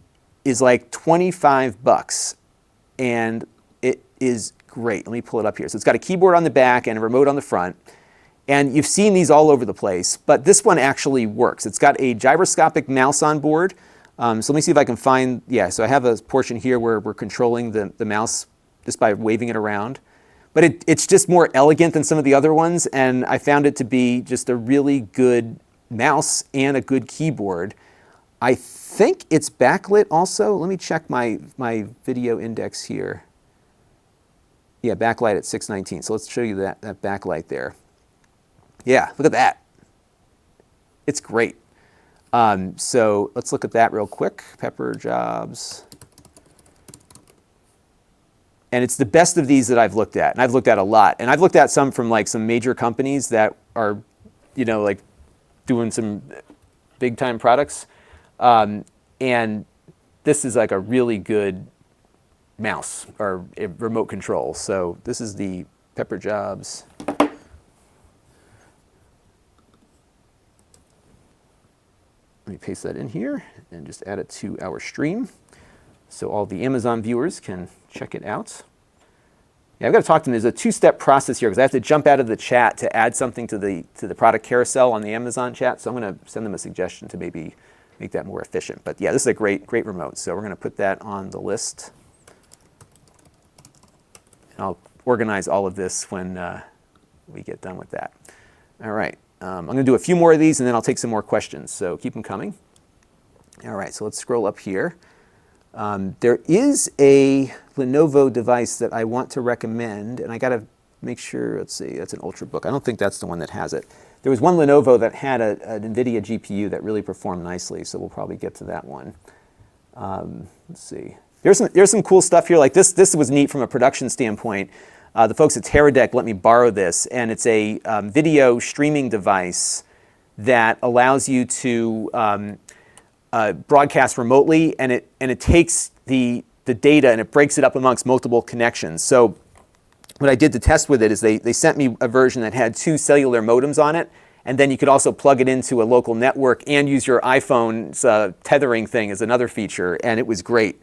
is like 25 bucks. And it is great. Let me pull it up here. So it's got a keyboard on the back and a remote on the front. And you've seen these all over the place, but this one actually works. It's got a gyroscopic mouse on board. So let me see if I can find, yeah, so I have a portion here where we're controlling the mouse just by waving it around. But it's just more elegant than some of the other ones, and I found it to be just a really good mouse and a good keyboard. I think it's backlit also. Let me check my video index here. Yeah, backlight at 619. So let's show you that backlight there. Yeah, look at that. It's great. So let's look at that real quick. Pepper Jobs. And it's the best of these that I've looked at. And I've looked at a lot. And I've looked at some from like some major companies that are, you know, like doing some big time products. And this is like a really good mouse or a remote control. So this is the Pepper Jobs. Let me paste that in here and just add it to our stream so all the Amazon viewers can check it out. Yeah, I've got to talk to them. There's a two-step process here because I have to jump out of the chat to add something to the product carousel on the Amazon chat. So I'm going to send them a suggestion to maybe make that more efficient. But yeah, this is a great remote. So we're going to put that on the list. And I'll organize all of this when we get done with that. All right. I'm going to do a few more of these and then I'll take some more questions. So keep them coming. All right, so let's scroll up here. There is a Lenovo device that I want to recommend, and I got to make sure, let's see, that's an Ultrabook. I don't think that's the one that has it. There was one Lenovo that had an NVIDIA GPU that really performed nicely, so we'll probably get to that one. Let's see. There's some cool stuff here. Like this was neat from a production standpoint. The folks at Teradek let me borrow this, and it's a video streaming device that allows you to broadcast remotely, and it takes the the data and it breaks it up amongst multiple connections. So what I did to test with it is they sent me a version that had 2 cellular modems on it, and then you could also plug it into a local network and use your iPhone's tethering thing as another feature, and it was great.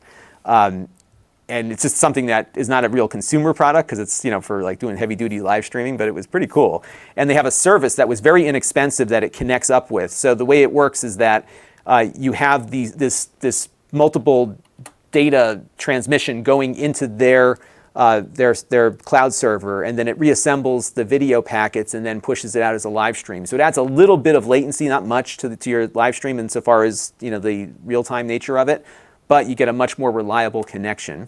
And it's just something that is not a real consumer product because it's, you know, for like doing heavy duty live streaming, but it was pretty cool. And they have a service that was very inexpensive that it connects up with. So the way it works is that you have this multiple data transmission going into their cloud server, and then it reassembles the video packets and then pushes it out as a live stream. So it adds a little bit of latency, not much, to your live stream insofar as, you know, the real-time nature of it, but you get a much more reliable connection.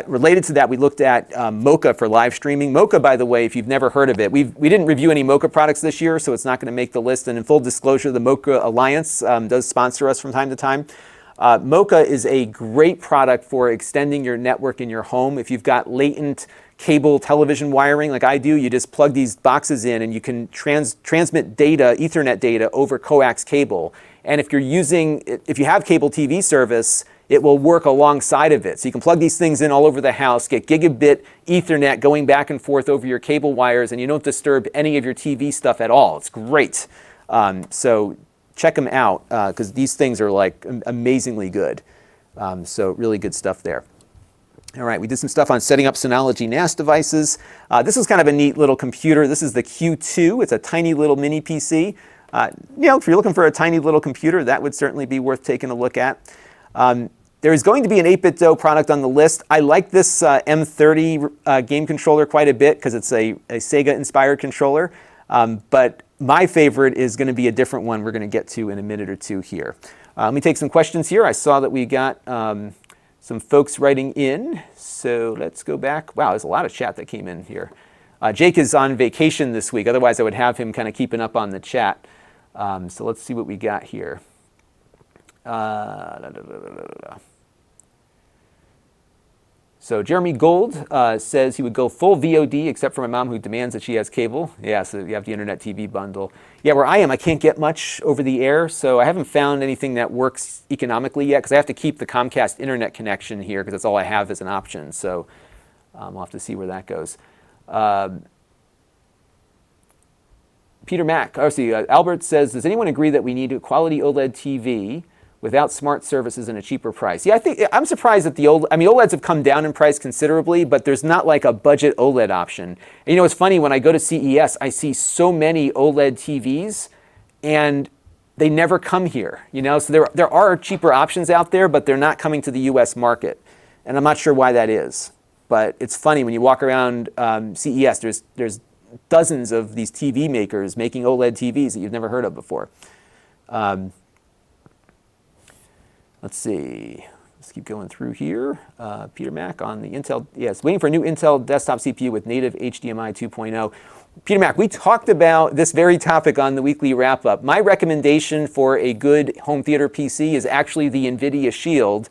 Related to that, we looked at Mocha for live streaming. Mocha, by the way, if you've never heard of it, we didn't review any Mocha products this year, so it's not going to make the list. And in full disclosure, the Mocha Alliance does sponsor us from time to time. Mocha is a great product for extending your network in your home. If you've got latent cable television wiring like I do, you just plug these boxes in and you can transmit data, Ethernet data, over coax cable. And if you have cable TV service, it will work alongside of it. So you can plug these things in all over the house, get gigabit Ethernet going back and forth over your cable wires, and you don't disturb any of your TV stuff at all. It's great. So check them out because these things are like amazingly good. So really good stuff there. All right, we did some stuff on setting up Synology NAS devices. This is kind of a neat little computer. This is the Q2. It's a tiny little mini PC. You know, if you're looking for a tiny little computer, that would certainly be worth taking a look at. There is going to be an 8BitDo product on the list. I like this M30 game controller quite a bit because it's a Sega-inspired controller. But my favorite is going to be a different one we're going to get to in a minute or two here. Let me take some questions here. I saw that we got some folks writing in. So let's go back. Wow, there's a lot of chat that came in here. Jake is on vacation this week. Otherwise, I would have him kind of keeping up on the chat. So let's see what we got here. So Jeremy Gold says he would go full VOD except for my mom who demands that she has cable. Yeah, so you have the Internet TV bundle. Yeah, where I am, I can't get much over the air, so I haven't found anything that works economically yet because I have to keep the Comcast Internet connection here because that's all I have as an option. So we'll have to see where that goes. Peter Mack, Albert says, does anyone agree that we need a quality OLED TV without smart services and a cheaper price? Yeah, I'm surprised that OLEDs have come down in price considerably, but there's not like a budget OLED option. And you know, it's funny, when I go to CES, I see so many OLED TVs and they never come here, you know? So there are cheaper options out there, but they're not coming to the US market. And I'm not sure why that is. But it's funny, when you walk around CES, there's dozens of these TV makers making OLED TVs that you've never heard of before. Let's see. Let's keep going through here. Peter Mack on the Intel. Yes, waiting for a new Intel desktop CPU with native HDMI 2.0. Peter Mack, we talked about this very topic on the weekly wrap-up. My recommendation for a good home theater PC is actually the NVIDIA Shield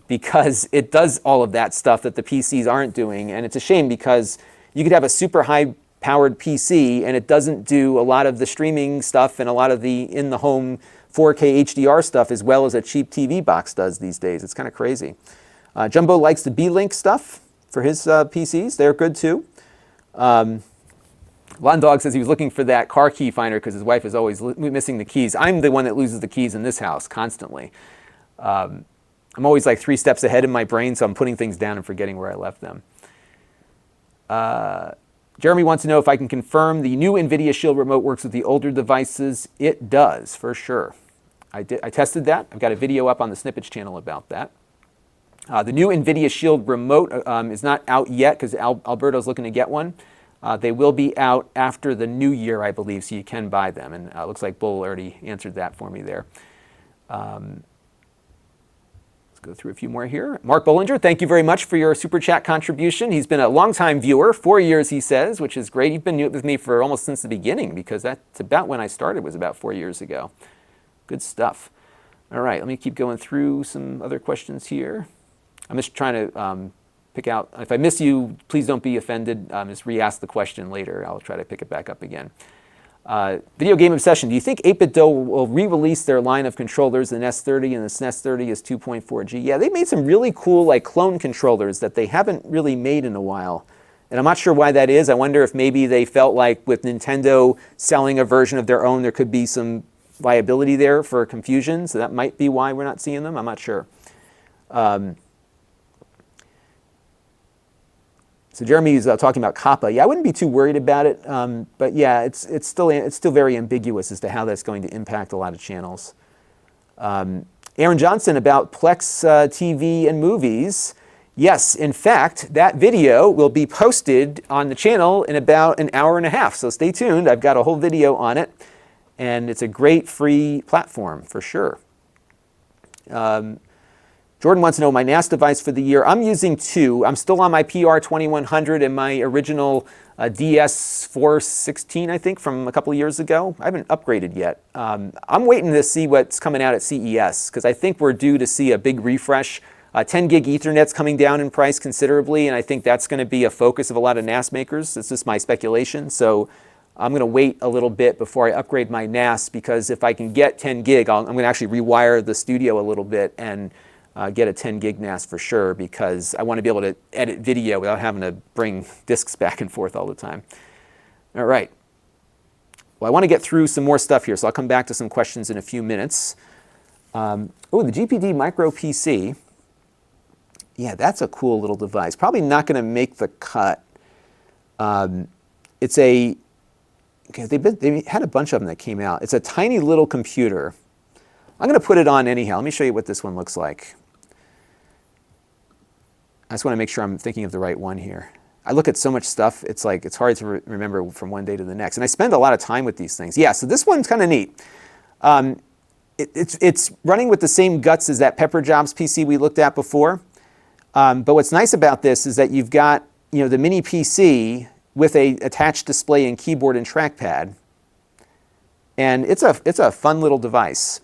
because it does all of that stuff that the PCs aren't doing. And it's a shame because you could have a super high-powered PC and it doesn't do a lot of the streaming stuff and a lot of the in-the-home 4K HDR stuff as well as a cheap TV box does these days. It's kind of crazy. Jumbo likes the B-Link stuff for his PCs. They're good too. Lon Dog says he was looking for that car key finder because his wife is always missing the keys. I'm the one that loses the keys in this house constantly. I'm always like 3 steps ahead in my brain, so I'm putting things down and forgetting where I left them. Jeremy wants to know if I can confirm the new NVIDIA Shield remote works with the older devices. It does, for sure. I tested that. I've got a video up on the Snippets channel about that. The new NVIDIA Shield remote is not out yet because Alberto's looking to get one. They will be out after the new year, I believe, so you can buy them. And it looks like Bull already answered that for me there. Let's go through a few more here. Mark Bollinger, thank you very much for your Super Chat contribution. He's been a longtime viewer, 4 years, he says, which is great. You've been with me for almost since the beginning because that's about when I started, was about 4 years ago. Good stuff. All right, let me keep going through some other questions here. I'm just trying to pick out, if I miss you, please don't be offended. Just re-ask the question later. I'll try to pick it back up again. Video Game Obsession, do you think 8BitDo will re-release their line of controllers, the NES30 and the SNES30 is 2.4G? Yeah, they made some really cool like clone controllers that they haven't really made in a while. And I'm not sure why that is. I wonder if maybe they felt like with Nintendo selling a version of their own, there could be some viability there for confusion. So that might be why we're not seeing them. I'm not sure. So Jeremy's talking about Kappa. Yeah, I wouldn't be too worried about it. But yeah, it's still very ambiguous as to how that's going to impact a lot of channels. Aaron Johnson about Plex TV and movies. Yes, in fact, that video will be posted on the channel in about an hour and a half. So stay tuned. I've got a whole video on it. And it's a great free platform for sure. Jordan wants to know my NAS device for the year. I'm using two. I'm still on my PR2100 and my original DS416, I think, from a couple of years ago. I haven't upgraded yet. I'm waiting to see what's coming out at CES because I think we're due to see a big refresh. 10 gig Ethernet's coming down in price considerably, and I think that's going to be a focus of a lot of NAS makers. It's just my speculation. So I'm going to wait a little bit before I upgrade my NAS because if I can get 10 gig, I'm going to actually rewire the studio a little bit and get a 10 gig NAS for sure because I want to be able to edit video without having to bring disks back and forth all the time. All right. Well, I want to get through some more stuff here, so I'll come back to some questions in a few minutes. Oh, the GPD Micro PC. Yeah, that's a cool little device. Probably not going to make the cut. It's a, okay, they had a bunch of them that came out. It's a tiny little computer. I'm going to put it on anyhow. Let me show you what this one looks like. I just want to make sure I'm thinking of the right one here. I look at so much stuff, it's like it's hard to remember from one day to the next. And I spend a lot of time with these things. Yeah, so this one's kind of neat. It's running with the same guts as that Pepper Jobs PC we looked at before. But what's nice about this is that you've got, you know, the mini PC with a attached display and keyboard and trackpad. And it's a fun little device.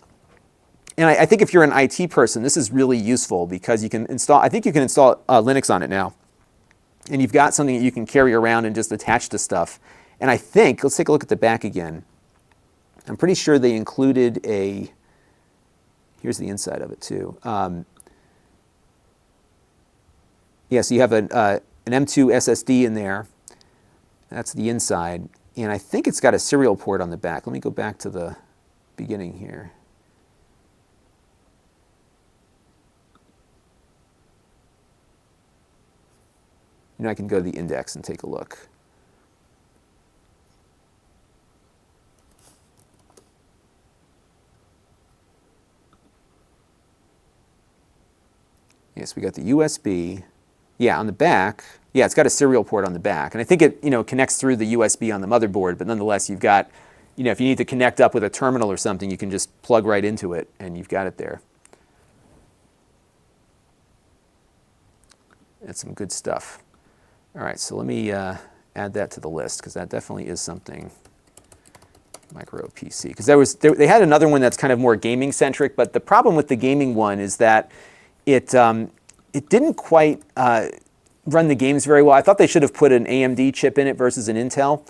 And I think if you're an IT person, this is really useful because you can install, I think you can install Linux on it now. And you've got something that you can carry around and just attach to stuff. And I think, let's take a look at the back again. I'm pretty sure they included a, here's the inside of it too. Yeah, so you have an M2 SSD in there. That's the inside. And I think it's got a serial port on the back. Let me go back to the beginning here. You know, I can go to the index and take a look. Yes, we got the USB. Yeah, on the back. Yeah, it's got a serial port on the back. And I think it, you know, connects through the USB on the motherboard, but nonetheless, you've got, you know, if you need to connect up with a terminal or something, you can just plug right into it and you've got it there. That's some good stuff. All right, so let me add that to the list because that definitely is something. Micro PC, because they had another one that's kind of more gaming centric, but the problem with the gaming one is that it didn't quite run the games very well. I thought they should have put an AMD chip in it versus an Intel,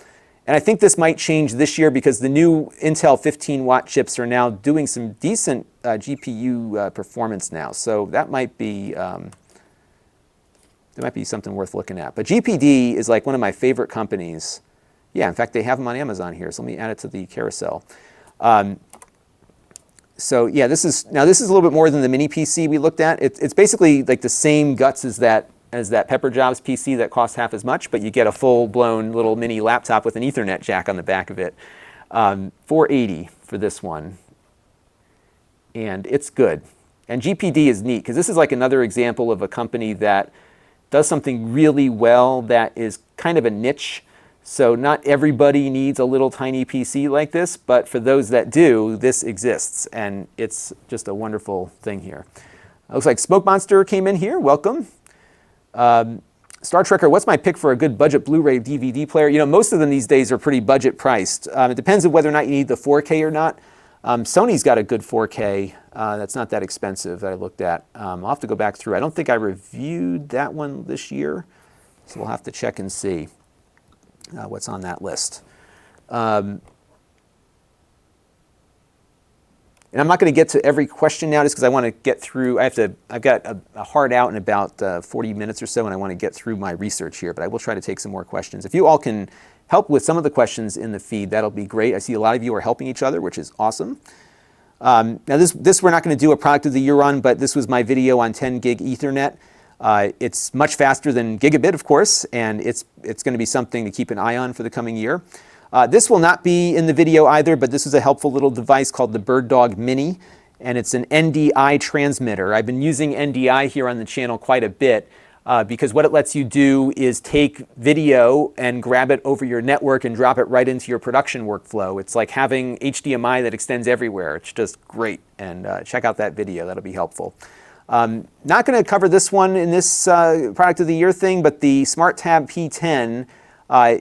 and I think this might change this year because the new Intel 15-watt chips are now doing some decent GPU performance now. So that might be something worth looking at. But GPD is like one of my favorite companies. Yeah, in fact, they have them on Amazon here. So let me add it to the carousel. So yeah, this is a little bit more than the mini PC we looked at. It's basically like the same guts as that Pepper Jobs PC that costs half as much, but you get a full-blown little mini laptop with an Ethernet jack on the back of it. $480 for this one, and it's good. And GPD is neat because this is like another example of a company that does something really well that is kind of a niche. So not everybody needs a little tiny PC like this, but for those that do, this exists, and it's just a wonderful thing here. It looks like Smoke Monster came in here. Welcome. Star Trekker, what's my pick for a good budget Blu-ray DVD player? You know, most of them these days are pretty budget priced. It depends on whether or not you need the 4K or not. Sony's got a good 4K that's not that expensive that I looked at. I'll have to go back through. I don't think I reviewed that one this year, so we'll have to check and see what's on that list. And I'm not going to get to every question now just because I want to get through. I've got a hard out in about 40 minutes or so, and I want to get through my research here, but I will try to take some more questions. If you all can help with some of the questions in the feed, that'll be great. I see a lot of you are helping each other, which is awesome. Now this we're not going to do a product of the year on, but this was my video on 10 gig Ethernet. It's much faster than gigabit, of course, and it's going to be something to keep an eye on for the coming year. This will not be in the video either, but this is a helpful little device called the BirdDog Mini, and it's an NDI transmitter. I've been using NDI here on the channel quite a bit because what it lets you do is take video and grab it over your network and drop it right into your production workflow. It's like having HDMI that extends everywhere. It's just great, and check out that video. That'll be helpful. Not going to cover this one in this product of the year thing, but the SmartTab P10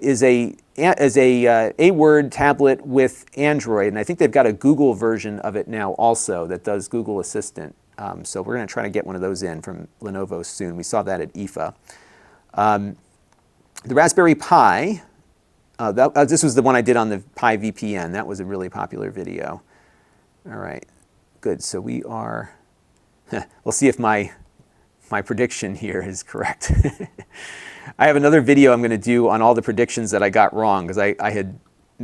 is a word tablet with Android, and I think they've got a Google version of it now also that does Google Assistant. So we're going to try to get one of those in from Lenovo soon. We saw that at IFA. The Raspberry Pi, this was the one I did on the Pi VPN. That was a really popular video. All right, good. So we are, we'll see if my prediction here is correct. I have another video I'm going to do on all the predictions that I got wrong, because I had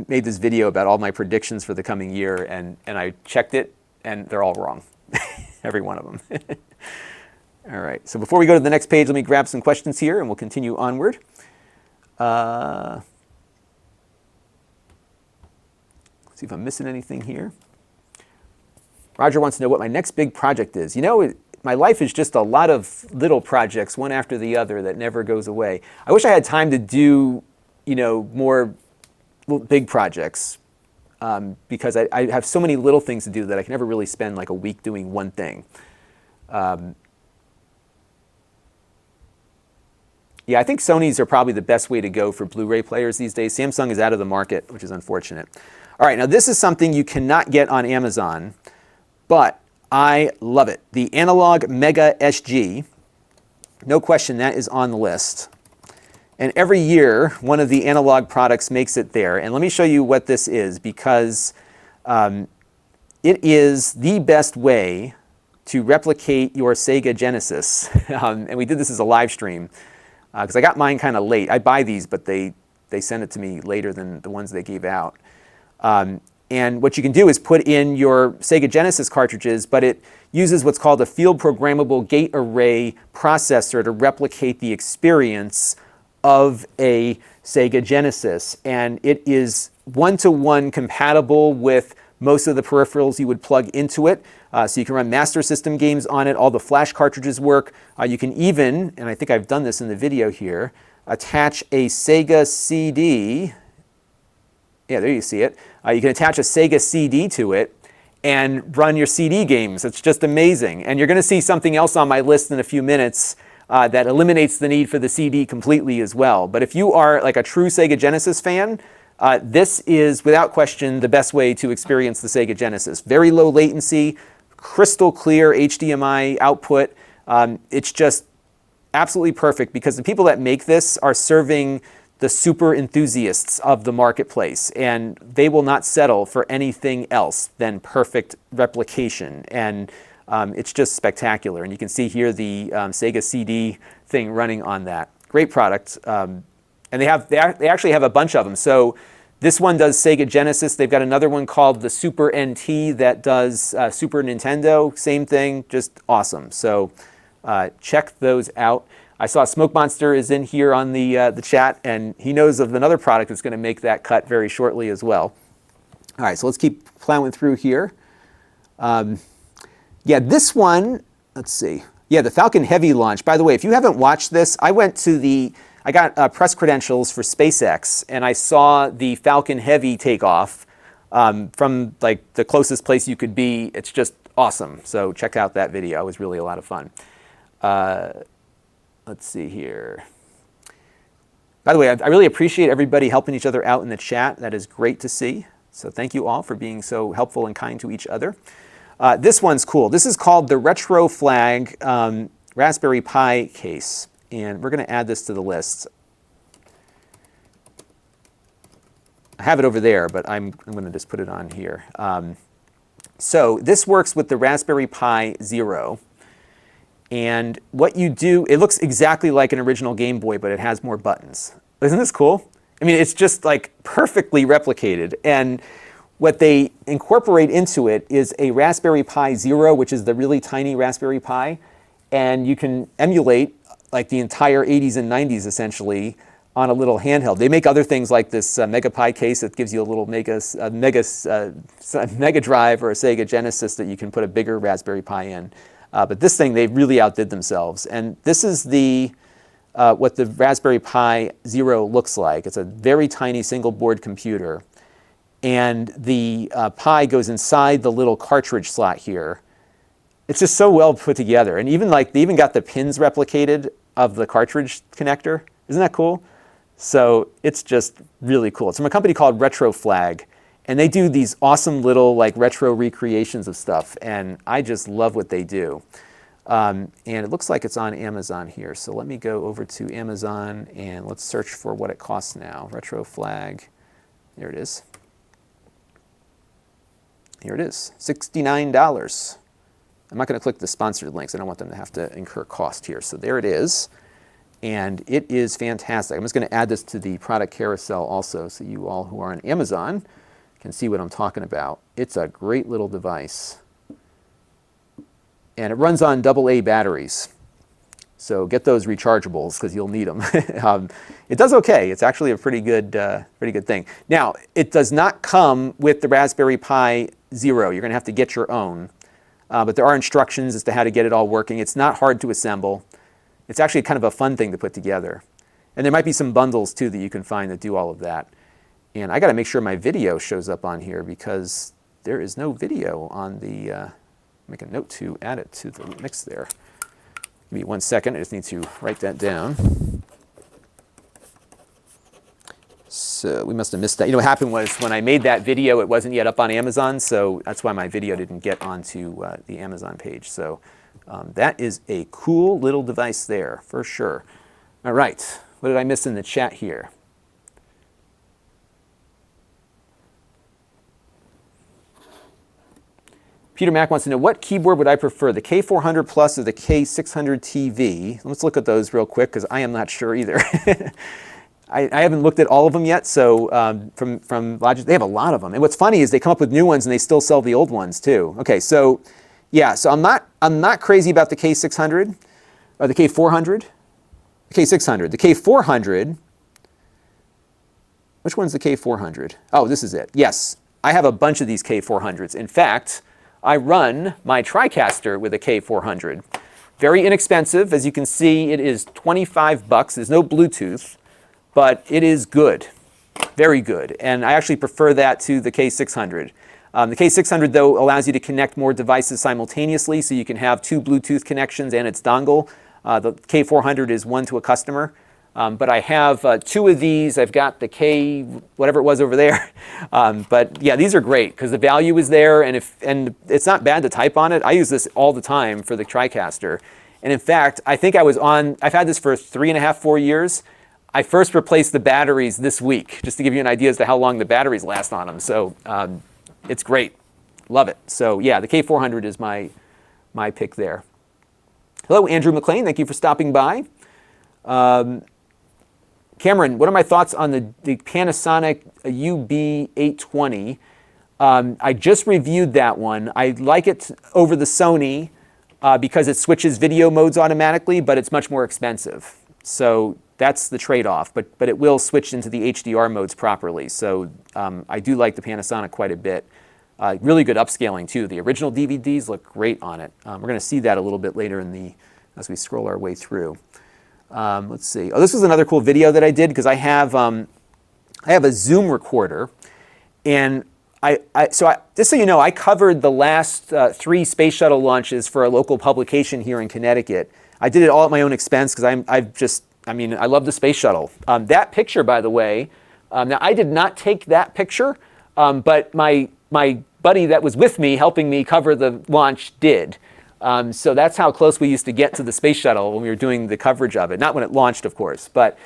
made this video about all my predictions for the coming year, and I checked it, and they're all wrong. Every one of them. All right, so before we go to the next page, let me grab some questions here, and we'll continue onward. Let's see if I'm missing anything here. Roger wants to know what my next big project is. You know, my life is just a lot of little projects, one after the other, that never goes away. I wish I had time to do, you know, more big projects because I have so many little things to do that I can never really spend like a week doing one thing. Yeah, I think Sony's are probably the best way to go for Blu-ray players these days. Samsung is out of the market, which is unfortunate. All right, now this is something you cannot get on Amazon, but I love it. The Analog Mega SG. No question, that is on the list. And every year, one of the Analog products makes it there. And let me show you what this is, because it is the best way to replicate your Sega Genesis. And we did this as a live stream, because I got mine kind of late. I buy these, but they send it to me later than the ones they gave out. And what you can do is put in your Sega Genesis cartridges, but it uses what's called a field programmable gate array processor to replicate the experience of a Sega Genesis. And it is one-to-one compatible with most of the peripherals you would plug into it. So you can run Master System games on it. All the flash cartridges work. You can even, and I think I've done this in the video here, attach a Sega CD. Yeah, there you see it. You can attach a Sega CD to it and run your CD games. It's just amazing. And you're going to see something else on my list in a few minutes that eliminates the need for the CD completely as well. But if you are like a true Sega Genesis fan, this is without question the best way to experience the Sega Genesis. Very low latency, crystal clear HDMI output. It's just absolutely perfect because the people that make this are serving the super enthusiasts of the marketplace, and they will not settle for anything else than perfect replication. And it's just spectacular. And you can see here the Sega CD thing running on that. Great product. And they actually have a bunch of them. So this one does Sega Genesis. They've got another one called the Super NT that does Super Nintendo. Same thing, just awesome. So check those out. I saw Smoke Monster is in here on the chat, and he knows of another product that's going to make that cut very shortly as well. All right, so let's keep plowing through here. Yeah, this one, let's see. Yeah, the Falcon Heavy launch. By the way, if you haven't watched this, I got press credentials for SpaceX, and I saw the Falcon Heavy takeoff from like the closest place you could be. It's just awesome. So check out that video. It was really a lot of fun. Let's see here. By the way, I really appreciate everybody helping each other out in the chat. That is great to see. So thank you all for being so helpful and kind to each other. This one's cool. This is called the Retro Flag Raspberry Pi case. And we're going to add this to the list. I have it over there, but I'm going to just put it on here. So this works with the Raspberry Pi Zero. And what you do, it looks exactly like an original Game Boy, but it has more buttons. Isn't this cool? I mean, it's just like perfectly replicated. And what they incorporate into it is a Raspberry Pi Zero, which is the really tiny Raspberry Pi. And you can emulate like the entire 80s and 90s essentially on a little handheld. They make other things like this Mega Pi case that gives you a little Mega Drive or a Sega Genesis that you can put a bigger Raspberry Pi in. But this thing, they really outdid themselves. And this is the what the Raspberry Pi Zero looks like. It's a very tiny single board computer. And the Pi goes inside the little cartridge slot here. It's just so well put together. And even like, they even got the pins replicated of the cartridge connector. Isn't that cool? So it's just really cool. It's from a company called Retro Flag. And they do these awesome little like retro recreations of stuff. And I just love what they do. And it looks like it's on Amazon here. So let me go over to Amazon and let's search for what it costs now. Retro Flag. There it is. Here it is, $69. I'm not going to click the sponsored links. I don't want them to have to incur cost here. So there it is. And it is fantastic. I'm just going to add this to the product carousel also so you all who are on Amazon can see what I'm talking about. It's a great little device. And it runs on AA batteries. So get those rechargeables because you'll need them. It does okay. It's actually a pretty good thing. Now, it does not come with the Raspberry Pi Zero. You're going to have to get your own. But there are instructions as to how to get it all working. It's not hard to assemble. It's actually kind of a fun thing to put together. And there might be some bundles too that you can find that do all of that. And I got to make sure my video shows up on here because there is no video on the, make a note to add it to the mix there. Give me 1 second, I just need to write that down. So we must have missed that. You know, what happened was when I made that video, it wasn't yet up on Amazon, so that's why my video didn't get onto the Amazon page. So that is a cool little device there, for sure. All right, what did I miss in the chat here? Peter Mack wants to know, what keyboard would I prefer, the K400 Plus or the K600 TV? Let's look at those real quick because I am not sure either. I haven't looked at all of them yet, so from Logitech, they have a lot of them. And what's funny is they come up with new ones and they still sell the old ones too. Okay, so yeah, so I'm not crazy about the K600 or the K400. The K600, the K400. Which one's the K400? Oh, this is it. Yes, I have a bunch of these K400s. In fact, I run my TriCaster with a K400. Very inexpensive. As you can see, it is $25. There's no Bluetooth, but it is good. Very good. And I actually prefer that to the K600. The K600, though, allows you to connect more devices simultaneously, so you can have 2 Bluetooth connections and its dongle. The K400 is one to a customer. But I have 2 of these. I've got the K, whatever it was over there. But yeah, these are great because the value is there, and it's not bad to type on it. I use this all the time for the TriCaster. And in fact, I think I've had this for 3.5, 4 years. I first replaced the batteries this week, just to give you an idea as to how long the batteries last on them. So it's great. Love it. So yeah, the K400 is my pick there. Hello, Andrew McLean. Thank you for stopping by. Cameron, what are my thoughts on the Panasonic UB820? I just reviewed that one. I like it over the Sony because it switches video modes automatically, but it's much more expensive. So that's the trade-off, but it will switch into the HDR modes properly. So I do like the Panasonic quite a bit. Really good upscaling too. The original DVDs look great on it. We're going to see that a little bit later as we scroll our way through. Let's see. Oh, this was another cool video that I did because I have a Zoom recorder, and just so you know, I covered the last 3 space shuttle launches for a local publication here in Connecticut. I did it all at my own expense because I love the space shuttle. That picture, by the way, now I did not take that picture, but my buddy that was with me helping me cover the launch did. So that's how close we used to get to the space shuttle when we were doing the coverage of it. Not when it launched, of course, but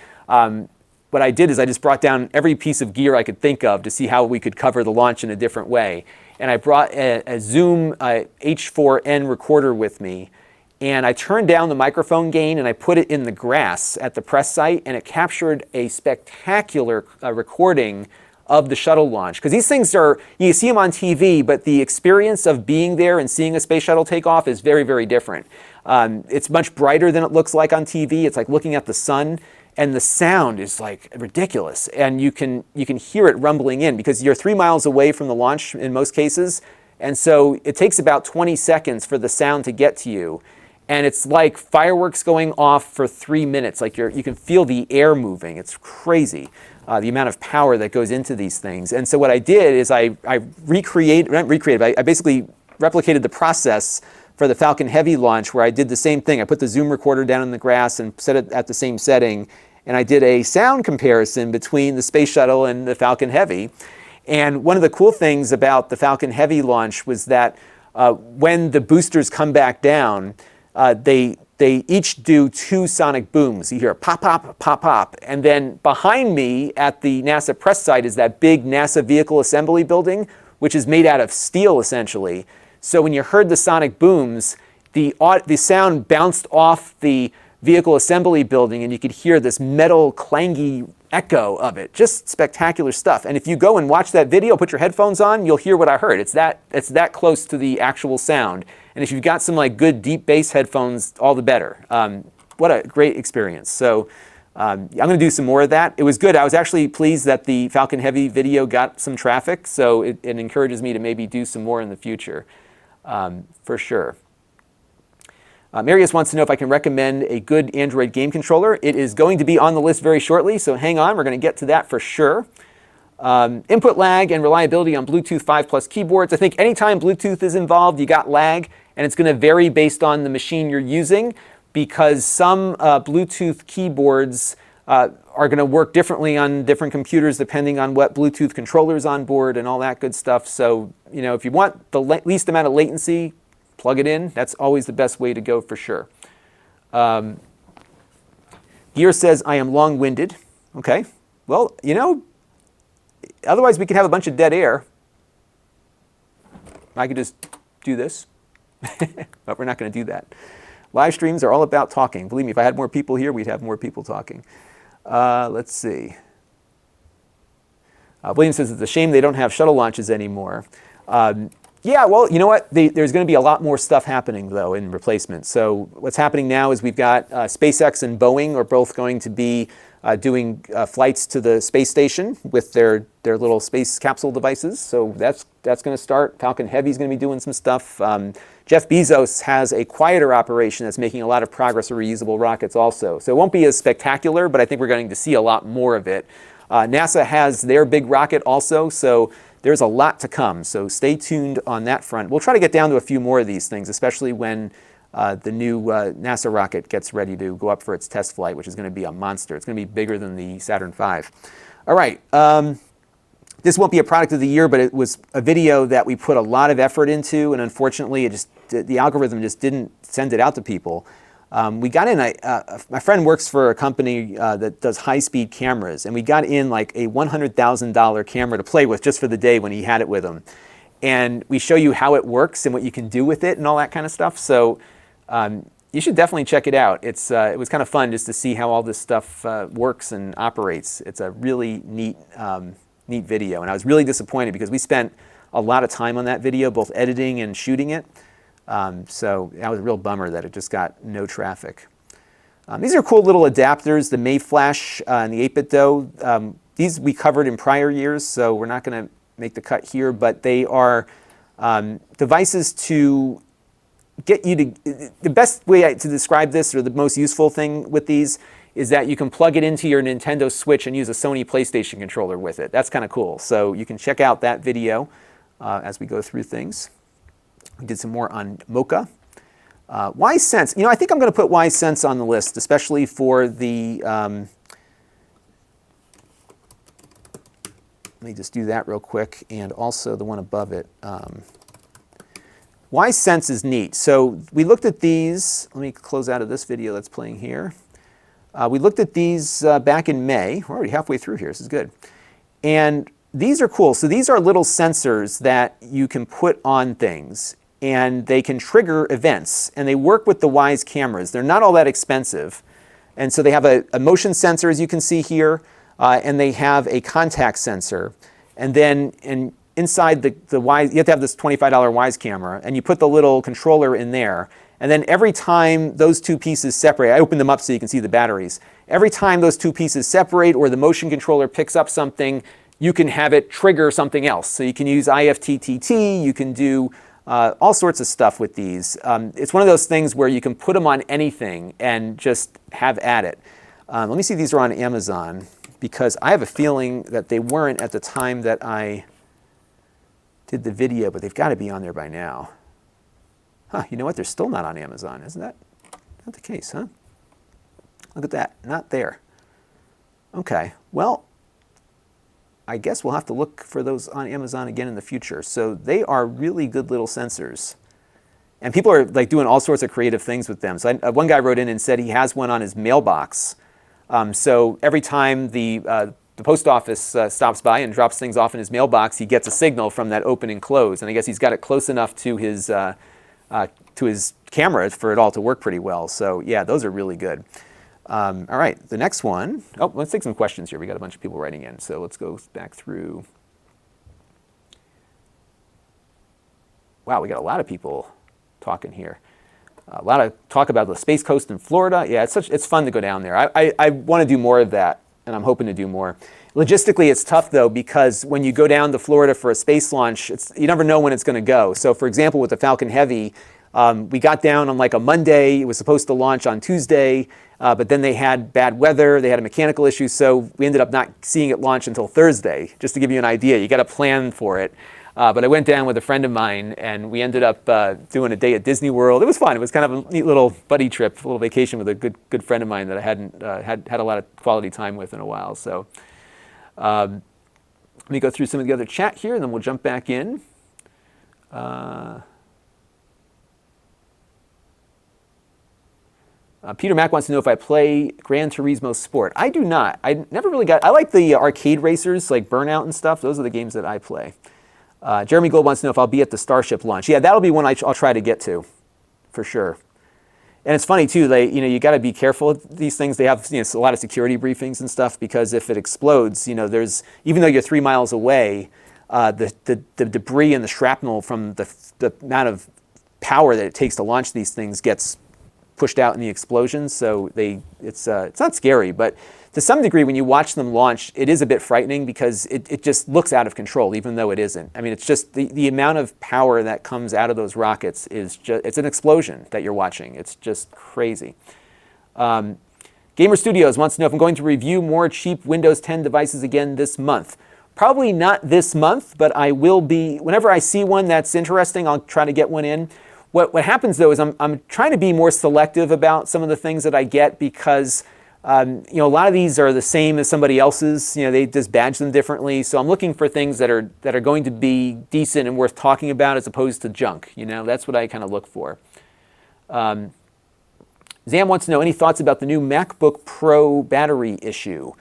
what I did is I just brought down every piece of gear I could think of to see how we could cover the launch in a different way. And I brought a Zoom H4n recorder with me, and I turned down the microphone gain and I put it in the grass at the press site, and it captured a spectacular recording of the shuttle launch. Because these things are, you see them on TV, but the experience of being there and seeing a space shuttle take off is very, very different. It's much brighter than it looks like on TV. It's like looking at the sun, and the sound is like ridiculous. And you can hear it rumbling in because you're 3 miles away from the launch in most cases. And so it takes about 20 seconds for the sound to get to you. And it's like fireworks going off for 3 minutes. Like you can feel the air moving. It's crazy, the amount of power that goes into these things. And so what I did is I basically replicated the process for the Falcon Heavy launch, where I did the same thing. I put the Zoom recorder down in the grass and set it at the same setting. And I did a sound comparison between the Space Shuttle and the Falcon Heavy. And one of the cool things about the Falcon Heavy launch was that when the boosters come back down, they each do 2 sonic booms. You hear a pop, pop, pop, pop. And then behind me at the NASA press site is that big NASA vehicle assembly building, which is made out of steel, essentially. So when you heard the sonic booms, the sound bounced off the vehicle assembly building, and you could hear this metal clangy echo of it. Just spectacular stuff. And if you go and watch that video, put your headphones on, you'll hear what I heard. It's that close to the actual sound. And if you've got some like good deep bass headphones, all the better. What a great experience. So I'm going to do some more of that. It was good. I was actually pleased that the Falcon Heavy video got some traffic, so it encourages me to maybe do some more in the future, for sure. Marius wants to know if I can recommend a good Android game controller. It is going to be on the list very shortly, so hang on. We're going to get to that for sure. Input lag and reliability on Bluetooth 5+ keyboards. I think anytime Bluetooth is involved, you got lag, and it's going to vary based on the machine you're using, because some Bluetooth keyboards are going to work differently on different computers depending on what Bluetooth controller is on board and all that good stuff. So, if you want the least amount of latency, plug it in. That's always the best way to go for sure. Gear says, I am long-winded. Okay. Well, otherwise we could have a bunch of dead air. I could just do this, but we're not going to do that. Live streams are all about talking. Believe me, if I had more people here, we'd have more people talking. Let's see. William says it's a shame they don't have shuttle launches anymore. Yeah, well, you know what? There's going to be a lot more stuff happening, though, in replacement. So what's happening now is we've got SpaceX and Boeing are both going to be doing flights to the space station with their little space capsule devices. So that's going to start. Falcon Heavy is going to be doing some stuff. Jeff Bezos has a quieter operation that's making a lot of progress with reusable rockets also. So it won't be as spectacular, but I think we're going to see a lot more of it. NASA has their big rocket also, so there's a lot to come. So stay tuned on that front. We'll try to get down to a few more of these things, especially when the new NASA rocket gets ready to go up for its test flight, which is going to be a monster. It's going to be bigger than the Saturn V. All right. This won't be a product of the year, but it was a video that we put a lot of effort into, and unfortunately, the algorithm just didn't send it out to people. We got in, my friend works for a company that does high-speed cameras, and we got in like a $100,000 camera to play with just for the day when he had it with him. And we show you how it works and what you can do with it and all that kind of stuff. So you should definitely check it out. It was kind of fun just to see how all this stuff works and operates. It's a really neat video, and I was really disappointed because we spent a lot of time on that video, both editing and shooting it. So that was a real bummer that it just got no traffic. These are cool little adapters, the Mayflash and the 8-bit dough. These we covered in prior years, so we're not going to make the cut here, but they are devices to get you to, the best way to describe this, or the most useful thing with these, is that you can plug it into your Nintendo Switch and use a Sony PlayStation controller with it. That's kind of cool. So you can check out that video as we go through things. We did some more on Mocha. Wise Sense. I think I'm going to put Wise Sense on the list, especially for the... let me just do that real quick, and also the one above it. Wise Sense is neat. So we looked at these. Let me close out of this video that's playing here. We looked at these back in May. We're already halfway through here. This is good. And these are cool. So these are little sensors that you can put on things, and they can trigger events, and they work with the Wyze cameras. They're not all that expensive. And so they have a motion sensor, as you can see here, and they have a contact sensor. And then inside the Wyze, you have to have this $25 Wyze camera, and you put the little controller in there. And then every time those two pieces separate, I opened them up so you can see the batteries. Every time those two pieces separate or the motion controller picks up something, you can have it trigger something else. So you can use IFTTT, you can do all sorts of stuff with these. It's one of those things where you can put them on anything and just have at it. Let me see if these are on Amazon, because I have a feeling that they weren't at the time that I did the video, but they've got to be on there by now. Huh, you know what? They're still not on Amazon. Isn't that not the case, huh? Look at that. Not there. Okay. Well, I guess we'll have to look for those on Amazon again in the future. So they are really good little sensors. And people are like doing all sorts of creative things with them. So one guy wrote in and said he has one on his mailbox. So every time the post office stops by and drops things off in his mailbox, he gets a signal from that open and close. And I guess he's got it close enough to his camera for it all to work pretty well. So yeah, those are really good. All right, the next one. Oh, let's take some questions here. We got a bunch of people writing in, so let's go back through. Wow, we got a lot of people talking here. A lot of talk about the Space Coast in Florida. Yeah, it's fun to go down there. I want to do more of that, and I'm hoping to do more. Logistically, it's tough, though, because when you go down to Florida for a space launch, you never know when it's going to go. So, for example, with the Falcon Heavy, we got down on like a Monday. It was supposed to launch on Tuesday, but then they had bad weather. They had a mechanical issue, so we ended up not seeing it launch until Thursday. Just to give you an idea, you got to plan for it. But I went down with a friend of mine, and we ended up doing a day at Disney World. It was fun. It was kind of a neat little buddy trip, a little vacation with a good friend of mine that I hadn't had a lot of quality time with in a while. So let me go through some of the other chat here, and then we'll jump back in. Peter Mack wants to know if I play Gran Turismo Sport. I do not. I never really got. I like the arcade racers like Burnout and stuff. Those are the games that I play. Jeremy Gold wants to know if I'll be at the Starship launch. Yeah, that'll be one I'll try to get to, for sure. And it's funny too. You got to be careful with these things. They have a lot of security briefings and stuff, because if it explodes, there's, even though you're 3 miles away, the debris and the shrapnel from the amount of power that it takes to launch these things gets pushed out in the explosions. So it's not scary, but to some degree, when you watch them launch, it is a bit frightening, because it just looks out of control, even though it isn't. I mean, it's just the amount of power that comes out of those rockets it's an explosion that you're watching. It's just crazy. Gamer Studios wants to know if I'm going to review more cheap Windows 10 devices again this month. Probably not this month, but I will be. Whenever I see one that's interesting, I'll try to get one in. What happens, though, is I'm trying to be more selective about some of the things that I get, because a lot of these are the same as somebody else's. They just badge them differently. So I'm looking for things that are going to be decent and worth talking about, as opposed to junk. That's what I kind of look for. Zam wants to know any thoughts about the new MacBook Pro battery issue.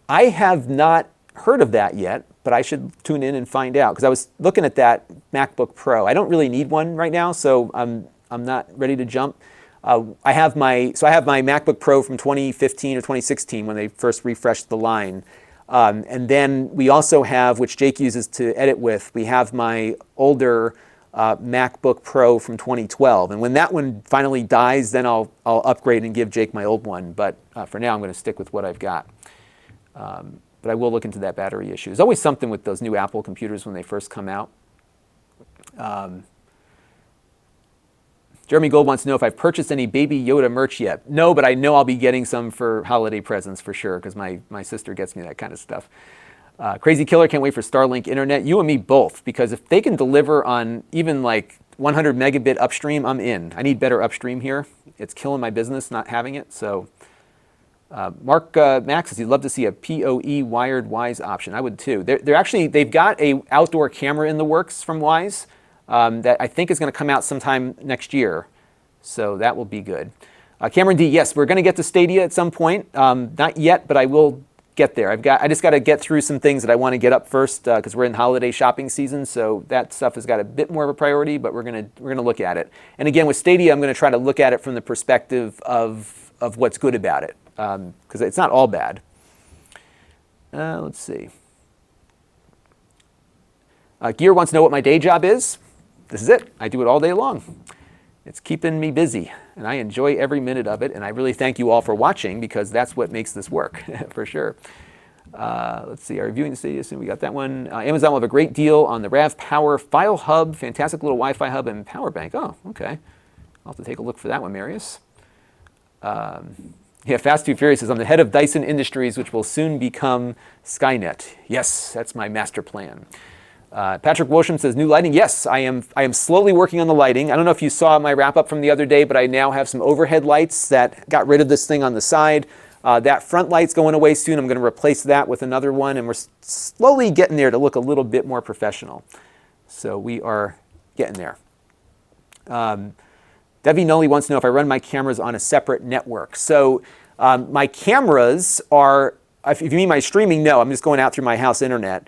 I have not heard of that yet, but I should tune in and find out, because I was looking at that MacBook Pro. I don't really need one right now, so I'm not ready to jump. I have my MacBook Pro from 2015 or 2016 when they first refreshed the line. And then we also have, which Jake uses to edit with, we have my older MacBook Pro from 2012. And when that one finally dies, then I'll upgrade and give Jake my old one. But for now, I'm going to stick with what I've got. But I will look into that battery issue. There's always something with those new Apple computers when they first come out. Jeremy Gold wants to know if I've purchased any Baby Yoda merch yet. No, but I know I'll be getting some for holiday presents for sure, because my sister gets me that kind of stuff. Crazy Killer can't wait for Starlink Internet. You and me both, because if they can deliver on even like 100 megabit upstream, I'm in. I need better upstream here. It's killing my business not having it. So Mark Max says he'd love to see a PoE wired Wyze option. I would too. They've got a outdoor camera in the works from Wyze that I think is going to come out sometime next year. So that will be good. Cameron D, yes, we're going to get to Stadia at some point. Not yet, but I will get there. I just got to get through some things that I want to get up first because we're in holiday shopping season, so that stuff has got a bit more of a priority. But we're gonna look at it. And again, with Stadia, I'm going to try to look at it from the perspective of what's good about it, because it's not all bad. Let's see. Gear wants to know what my day job is. This is it. I do it all day long. It's keeping me busy, and I enjoy every minute of it, and I really thank you all for watching because that's what makes this work, for sure. Let's see, our reviewing the Stadia, so we got that one. Amazon will have a great deal on the RAV Power File Hub, fantastic little Wi-Fi hub and power bank. Oh, okay. I'll have to take a look for that one, Marius. Yeah, Fast Too Furious says, I'm the head of Dyson Industries, which will soon become Skynet. Yes, that's my master plan. Patrick Wolsham says, new lighting. Yes, I am slowly working on the lighting. I don't know if you saw my wrap-up from the other day, but I now have some overhead lights that got rid of this thing on the side. That front light's going away soon. I'm going to replace that with another one, and we're slowly getting there to look a little bit more professional. So we are getting there. Debbie Nolly wants to know if I run my cameras on a separate network. So my cameras are, if you mean my streaming, no, I'm just going out through my house internet.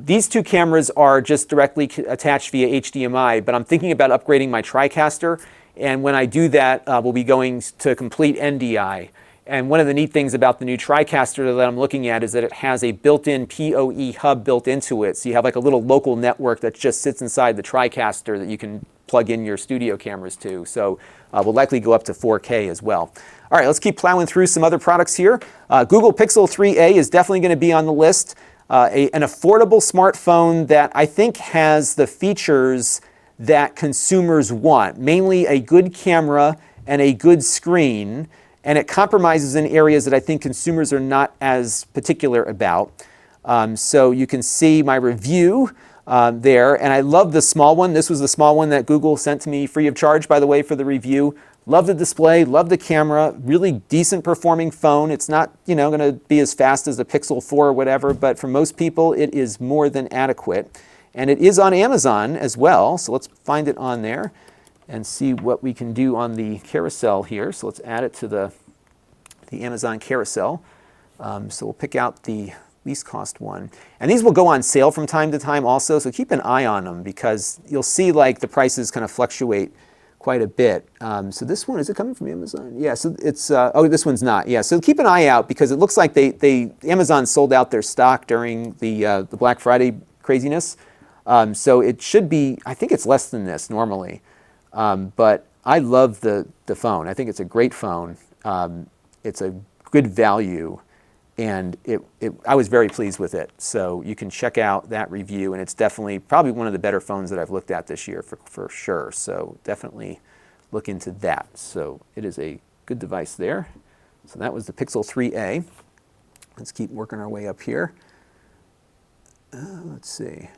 These two cameras are just directly attached via HDMI, but I'm thinking about upgrading my TriCaster, and when I do that, we'll be going to complete NDI. And one of the neat things about the new TriCaster that I'm looking at is that it has a built-in PoE hub built into it, so you have like a little local network that just sits inside the TriCaster that you can plug in your studio cameras to. So we'll likely go up to 4K as well. All right, let's keep plowing through some other products here. Google Pixel 3a is definitely going to be on the list. An affordable smartphone that I think has the features that consumers want, mainly a good camera and a good screen, and it compromises in areas that I think consumers are not as particular about. So you can see my review there, and I love the small one. This was the small one that Google sent to me free of charge, by the way, for the review. Love the display, love the camera, really decent performing phone. It's not, going to be as fast as the Pixel 4 or whatever, but for most people, it is more than adequate. And it is on Amazon as well, so let's find it on there and see what we can do on the carousel here. So let's add it to the Amazon carousel. So we'll pick out the least cost one. And these will go on sale from time to time also, so keep an eye on them because you'll see like the prices kind of fluctuate quite a bit. So this one, is it coming from Amazon? Yeah, so it's, oh, this one's not. Yeah, so keep an eye out because it looks like Amazon sold out their stock during the Black Friday craziness. So it should be, I think it's less than this normally. But I love the phone. I think it's a great phone. It's a good value. And I was very pleased with it. So you can check out that review, and it's definitely probably one of the better phones that I've looked at this year for sure. So definitely look into that. So it is a good device there. So that was the Pixel 3a. Let's keep working our way up here. Let's see.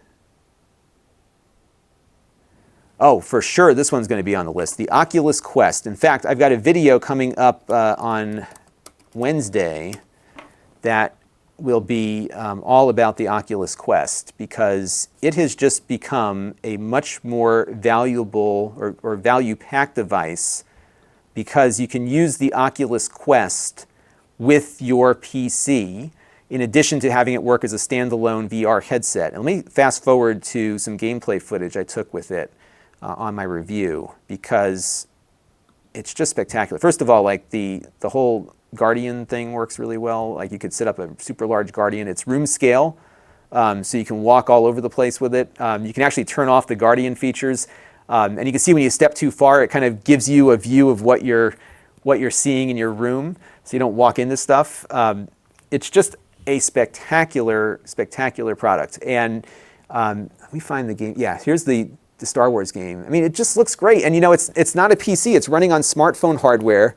Oh, for sure, this one's going to be on the list. The Oculus Quest. In fact, I've got a video coming up on Wednesday that will be all about the Oculus Quest because it has just become a much more valuable or value-packed device because you can use the Oculus Quest with your PC in addition to having it work as a standalone VR headset. And let me fast forward to some gameplay footage I took with it on my review because it's just spectacular. First of all, like the whole Guardian thing works really well. Like you could set up a super large Guardian. It's room scale, so you can walk all over the place with it. You can actually turn off the Guardian features, and you can see when you step too far, it kind of gives you a view of what you're seeing in your room, so you don't walk into stuff. It's just a spectacular product. And let me find the game. Yeah, here's the Star Wars game. I mean, it just looks great. And it's not a PC. It's running on smartphone hardware.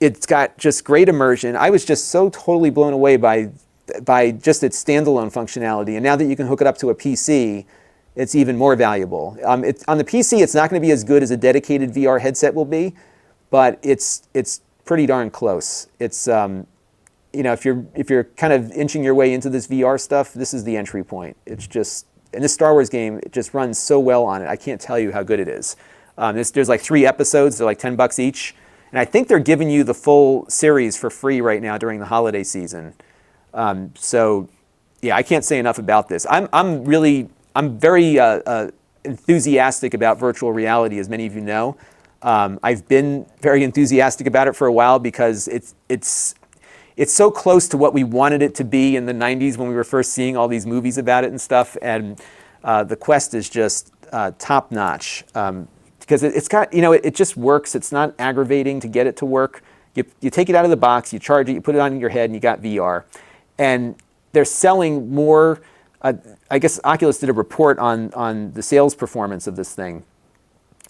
It's got just great immersion. I was just so totally blown away by just its standalone functionality. And now that you can hook it up to a PC, it's even more valuable. On the PC, it's not going to be as good as a dedicated VR headset will be, but it's pretty darn close. It's if you're kind of inching your way into this VR stuff, this is the entry point. It's just, and this Star Wars game, it just runs so well on it. I can't tell you how good it is. There's like 3 episodes. They're like $10 each. And I think they're giving you the full series for free right now during the holiday season. So yeah, I can't say enough about this. I'm very enthusiastic about virtual reality, as many of you know. I've been very enthusiastic about it for a while because it's so close to what we wanted it to be in the 90s when we were first seeing all these movies about it and stuff. And the Quest is just top notch because it's got, it just works. It's not aggravating to get it to work. You take it out of the box, you charge it, you put it on your head, and you got VR. And they're selling more. I guess Oculus did a report on the sales performance of this thing.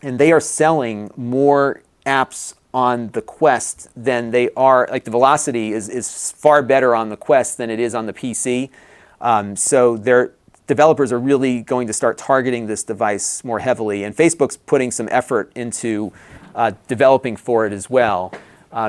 And they are selling more apps on the Quest than they are, like the velocity is far better on the Quest than it is on the PC. So their developers are really going to start targeting this device more heavily. And Facebook's putting some effort into developing for it as well.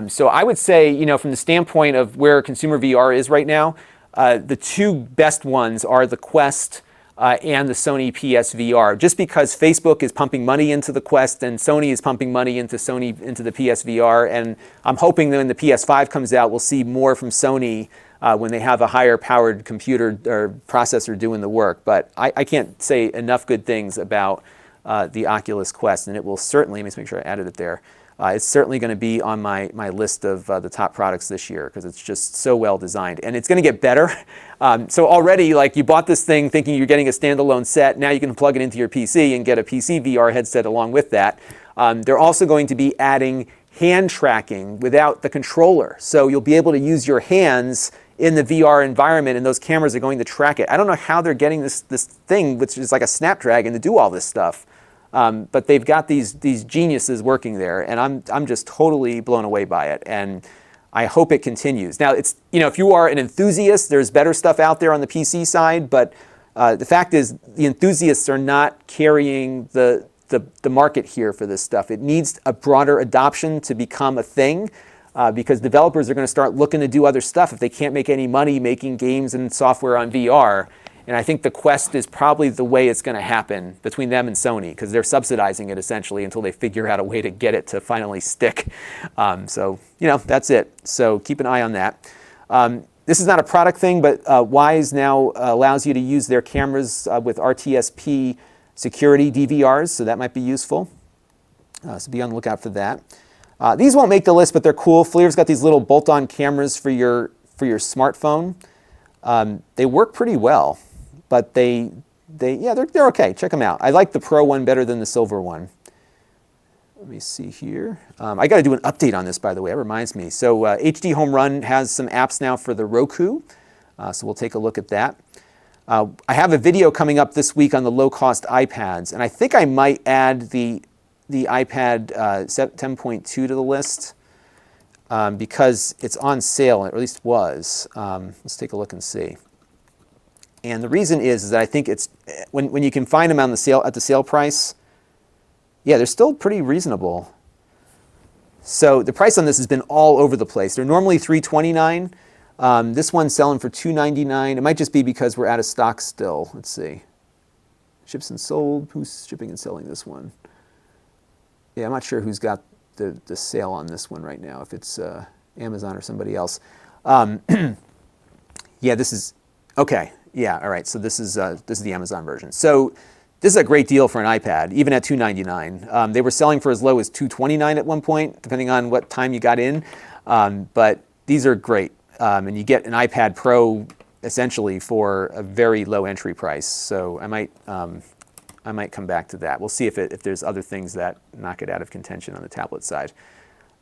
So I would say, from the standpoint of where consumer VR is right now, the two best ones are the Quest and the Sony PSVR, just because Facebook is pumping money into the Quest and Sony is pumping money into the PSVR. And I'm hoping that when the PS5 comes out, we'll see more from Sony when they have a higher powered computer or processor doing the work. But I can't say enough good things about the Oculus Quest, and it will certainly, let me just make sure I added it there. It's certainly going to be on my list of the top products this year because it's just so well designed. And it's going to get better. So already, like, you bought this thing thinking you're getting a standalone set. Now you can plug it into your PC and get a PC VR headset along with that. They're also going to be adding hand tracking without the controller. So you'll be able to use your hands in the VR environment, and those cameras are going to track it. I don't know how they're getting this thing, which is like a Snapdragon, to do all this stuff. But they've got these geniuses working there, and I'm just totally blown away by it, and I hope it continues. Now, it's, if you are an enthusiast, there's better stuff out there on the PC side, but the fact is the enthusiasts are not carrying the market here for this stuff. It needs a broader adoption to become a thing, because developers are going to start looking to do other stuff if they can't make any money making games and software on VR. And I think the Quest is probably the way it's going to happen between them and Sony, because they're subsidizing it essentially until they figure out a way to get it to finally stick. So, that's it. So keep an eye on that. This is not a product thing, but Wyze now allows you to use their cameras with RTSP security DVRs, so that might be useful. So be on the lookout for that. These won't make the list, but they're cool. FLIR's got these little bolt-on cameras for your smartphone. They work pretty well. But they're okay. Check them out. I like the Pro one better than the Silver one. Let me see here. I got to do an update on this, by the way. That reminds me. So HD Home Run has some apps now for the Roku. So we'll take a look at that. I have a video coming up this week on the low-cost iPads, and I think I might add the iPad 10.2 to the list because it's on sale, or at least was. Let's take a look and see. And the reason is that I think it's when you can find them on the sale at the sale price, yeah, they're still pretty reasonable. So the price on this has been all over the place. They're normally $329. This one's selling for $299. It might just be because we're out of stock still. Let's see. Ships and sold. Who's shipping and selling this one? Yeah, I'm not sure who's got the sale on this one right now, if it's Amazon or somebody else. Yeah, this is okay. Yeah, all right. So this is the Amazon version. So this is a great deal for an iPad, even at $299. They were selling for as low as $229 at one point, depending on what time you got in. But these are great, and you get an iPad Pro essentially for a very low entry price. So I might come back to that. We'll see if there's other things that knock it out of contention on the tablet side.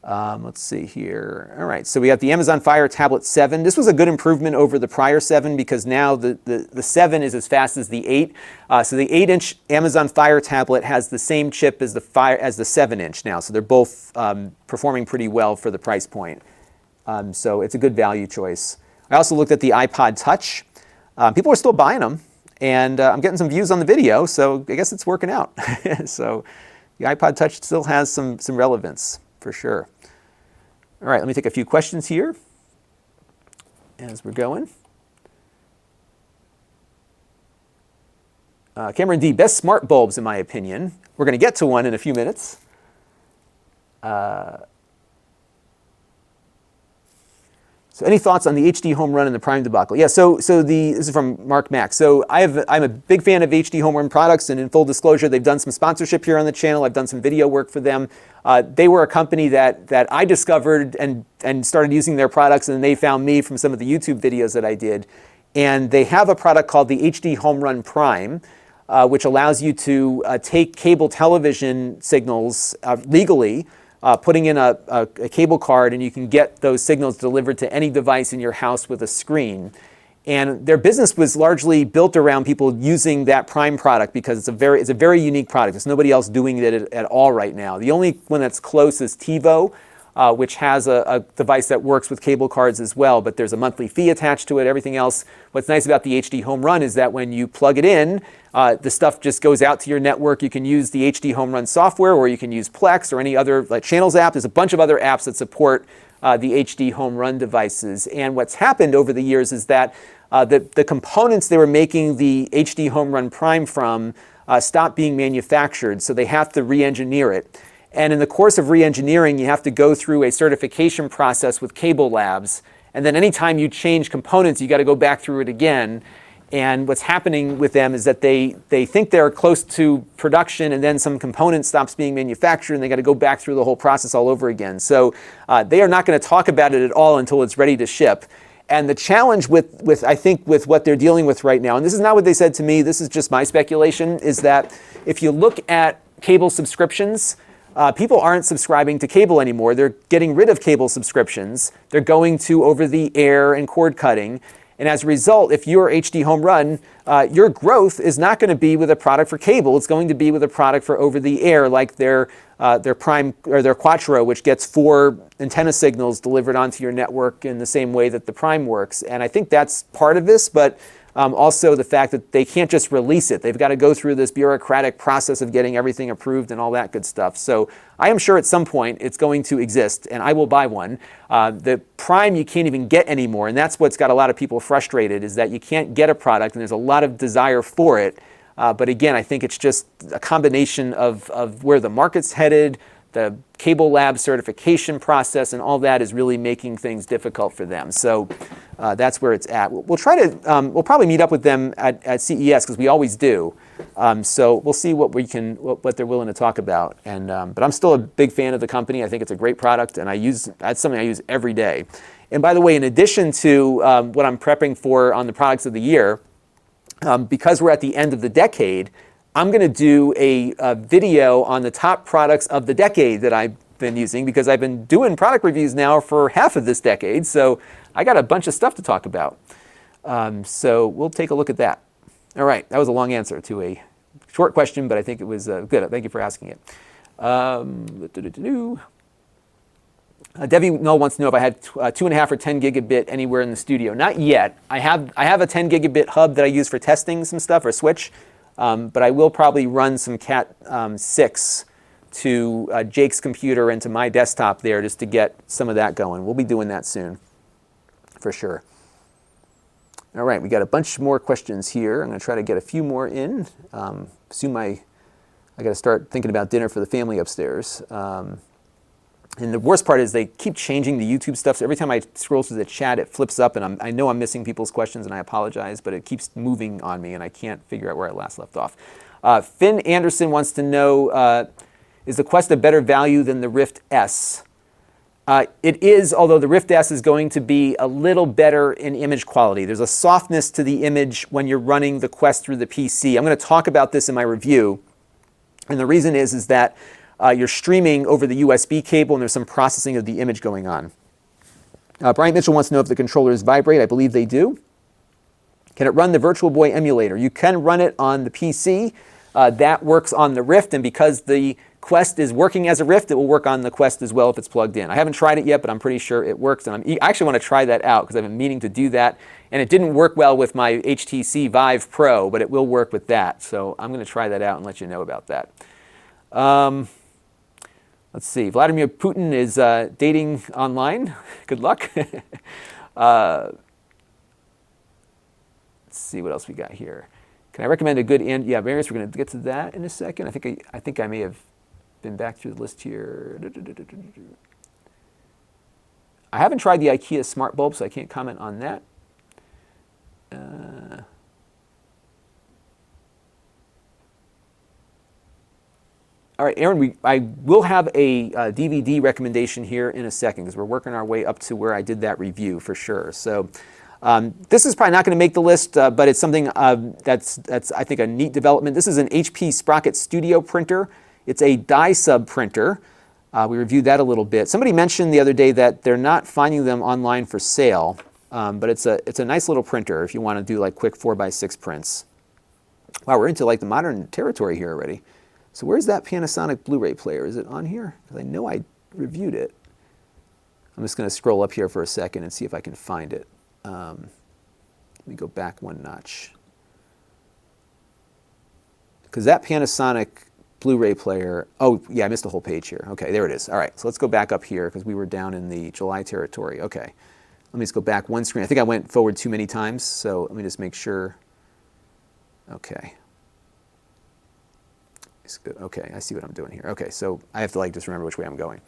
Let's see here. All right, so we got the Amazon Fire Tablet 7. This was a good improvement over the prior 7 because now the 7 is as fast as the 8. So the 8-inch Amazon Fire Tablet has the same chip as the 7-inch now. So they're both performing pretty well for the price point. So it's a good value choice. I also looked at the iPod Touch. People are still buying them, and I'm getting some views on the video, so I guess it's working out. So the iPod Touch still has some relevance for sure. All right, let me take a few questions here as we're going. Cameron D, best smart bulbs in my opinion. We're going to get to one in a few minutes. So any thoughts on the HD home run and the Prime debacle? Yeah, this is from Mark Mack. So I'm a big fan of HD home run products, and in full disclosure, they've done some sponsorship here on the channel. I've done some video work for them. They were a company that I discovered and started using their products, and they found me from some of the YouTube videos that I did. And they have a product called the HD Home Run Prime, which allows you to take cable television signals legally, putting in a cable card, and you can get those signals delivered to any device in your house with a screen. And their business was largely built around people using that Prime product because it's a very unique product. There's nobody else doing it at all right now. The only one that's close is TiVo, which has a device that works with cable cards as well, but there's a monthly fee attached to it, everything else. What's nice about the HD Home Run is that when you plug it in, the stuff just goes out to your network. You can use the HD Home Run software, or you can use Plex or any other like Channels app. There's a bunch of other apps that support the HD Home Run devices. And what's happened over the years is that the components they were making the HD Home Run Prime from stopped being manufactured, so they have to re-engineer it. And in the course of re-engineering, you have to go through a certification process with Cable Labs. And then anytime you change components, you got to go back through it again. And what's happening with them is that they think they're close to production, and then some component stops being manufactured, and they got to go back through the whole process all over again. So they are not going to talk about it at all until it's ready to ship. And the challenge with I think with what they're dealing with right now, and this is not what they said to me, this is just my speculation, is that if you look at cable subscriptions, people aren't subscribing to cable anymore. They're getting rid of cable subscriptions. They're going to over-the-air and cord cutting. And as a result, if you're HD Home Run, your growth is not going to be with a product for cable. It's going to be with a product for over-the-air, like their Prime or their Quattro, which gets 4 antenna signals delivered onto your network in the same way that the Prime works. And I think that's part of this, but also the fact that they can't just release it. They've got to go through this bureaucratic process of getting everything approved and all that good stuff. So I am sure at some point it's going to exist, and I will buy one. The Prime you can't even get anymore, and that's what's got a lot of people frustrated, is that you can't get a product, and there's a lot of desire for it. But again, I think it's just a combination of where the market's headed, the Cable Lab certification process, and all that is really making things difficult for them. So that's where it's at. We'll try to, we'll probably meet up with them at CES, because we always do. So we'll see what they're willing to talk about. And but I'm still a big fan of the company. I think it's a great product, and that's something I use every day. And by the way, in addition to what I'm prepping for on the products of the year, because we're at the end of the decade, I'm going to do a video on the top products of the decade that I've been using, because I've been doing product reviews now for half of this decade. So I got a bunch of stuff to talk about. So we'll take a look at that. All right, that was a long answer to a short question, but I think it was good. Thank you for asking it. Debbie Null wants to know if I had 2.5 or 10 gigabit anywhere in the studio. Not yet. I have a 10 gigabit hub that I use for testing some stuff, or switch. But I will probably run some Cat 6 to Jake's computer and to my desktop there, just to get some of that going. We'll be doing that soon, for sure. All right, we got a bunch more questions here. I'm going to try to get a few more in. Assume I got to start thinking about dinner for the family upstairs. And the worst part is they keep changing the YouTube stuff. So every time I scroll through the chat, it flips up, and I know I'm missing people's questions, and I apologize, but it keeps moving on me, and I can't figure out where I last left off. Finn Anderson wants to know, is the Quest a better value than the Rift S? It is, although the Rift S is going to be a little better in image quality. There's a softness to the image when you're running the Quest through the PC. I'm going to talk about this in my review, and the reason is that you're streaming over the USB cable, and there's some processing of the image going on. Brian Mitchell wants to know if the controllers vibrate. I believe they do. Can it run the Virtual Boy emulator? You can run it on the PC. That works on the Rift, and because the Quest is working as a Rift, it will work on the Quest as well if it's plugged in. I haven't tried it yet, but I'm pretty sure it works, and I actually want to try that out, because I've been meaning to do that, and it didn't work well with my HTC Vive Pro, but it will work with that. So I'm going to try that out and let you know about that. Let's see. Vladimir Putin is dating online. Good luck. Let's see what else we got here. Can I recommend a good various? We're going to get to that in a second. I think I may have been back through the list here. I haven't tried the IKEA smart bulb, so I can't comment on that. All right, Aaron, I will have a DVD recommendation here in a second because we're working our way up to where I did that review for sure. So this is probably not going to make the list, but it's something that's I think a neat development. This is an HP Sprocket Studio printer. It's a die sub printer. We reviewed that a little bit. Somebody mentioned the other day that they're not finding them online for sale, but it's a nice little printer if you want to do like quick 4x6 prints. Wow, we're into like the modern territory here already. So where's that Panasonic Blu-ray player? Is it on here? Because I know I reviewed it. I'm just going to scroll up here for a second and see if I can find it. Let me go back one notch. Because that Panasonic Blu-ray player, oh yeah, I missed a whole page here. Okay, there it is. All right, so let's go back up here because we were down in the July territory. Okay, let me just go back one screen. I think I went forward too many times, so let me just make sure. Okay. Okay, I see what I'm doing here. Okay, so I have to like just remember which way I'm going.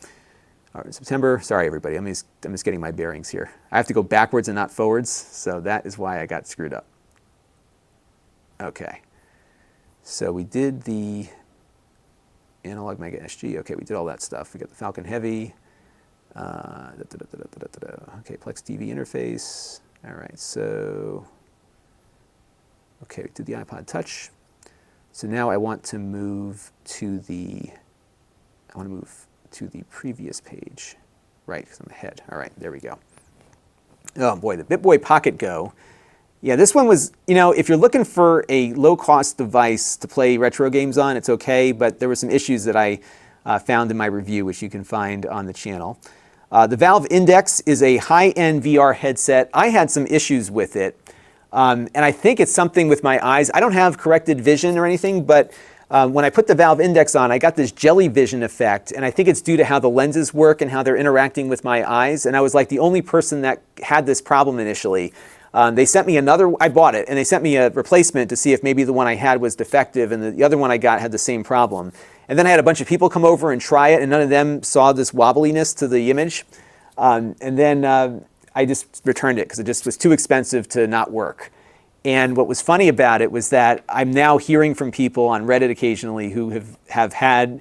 All right, September, sorry everybody, I'm just getting my bearings here. I have to go backwards and not forwards, so that is why I got screwed up. Okay, so we did the analog Mega SG. Okay, we did all that stuff. We got the Falcon Heavy. Okay, Plex TV interface. All right, so, okay, we did the iPod Touch. So now I want to move to the previous page, right, because I'm ahead. All right, there we go. Oh boy, the BitBoy Pocket Go. Yeah, this one was, you know, if you're looking for a low-cost device to play retro games on, it's okay, but there were some issues that I found in my review, which you can find on the channel. The Valve Index is a high-end VR headset. I had some issues with it. And I think it's something with my eyes. I don't have corrected vision or anything, but when I put the Valve Index on, I got this jelly vision effect, and I think it's due to how the lenses work and how they're interacting with my eyes. And I was like the only person that had this problem initially. They sent me another, I bought it, and they sent me a replacement to see if maybe the one I had was defective, and the other one I got had the same problem. And then I had a bunch of people come over and try it, and none of them saw this wobbliness to the image. And then I just returned it because it just was too expensive to not work. And what was funny about it was that I'm now hearing from people on Reddit occasionally who have had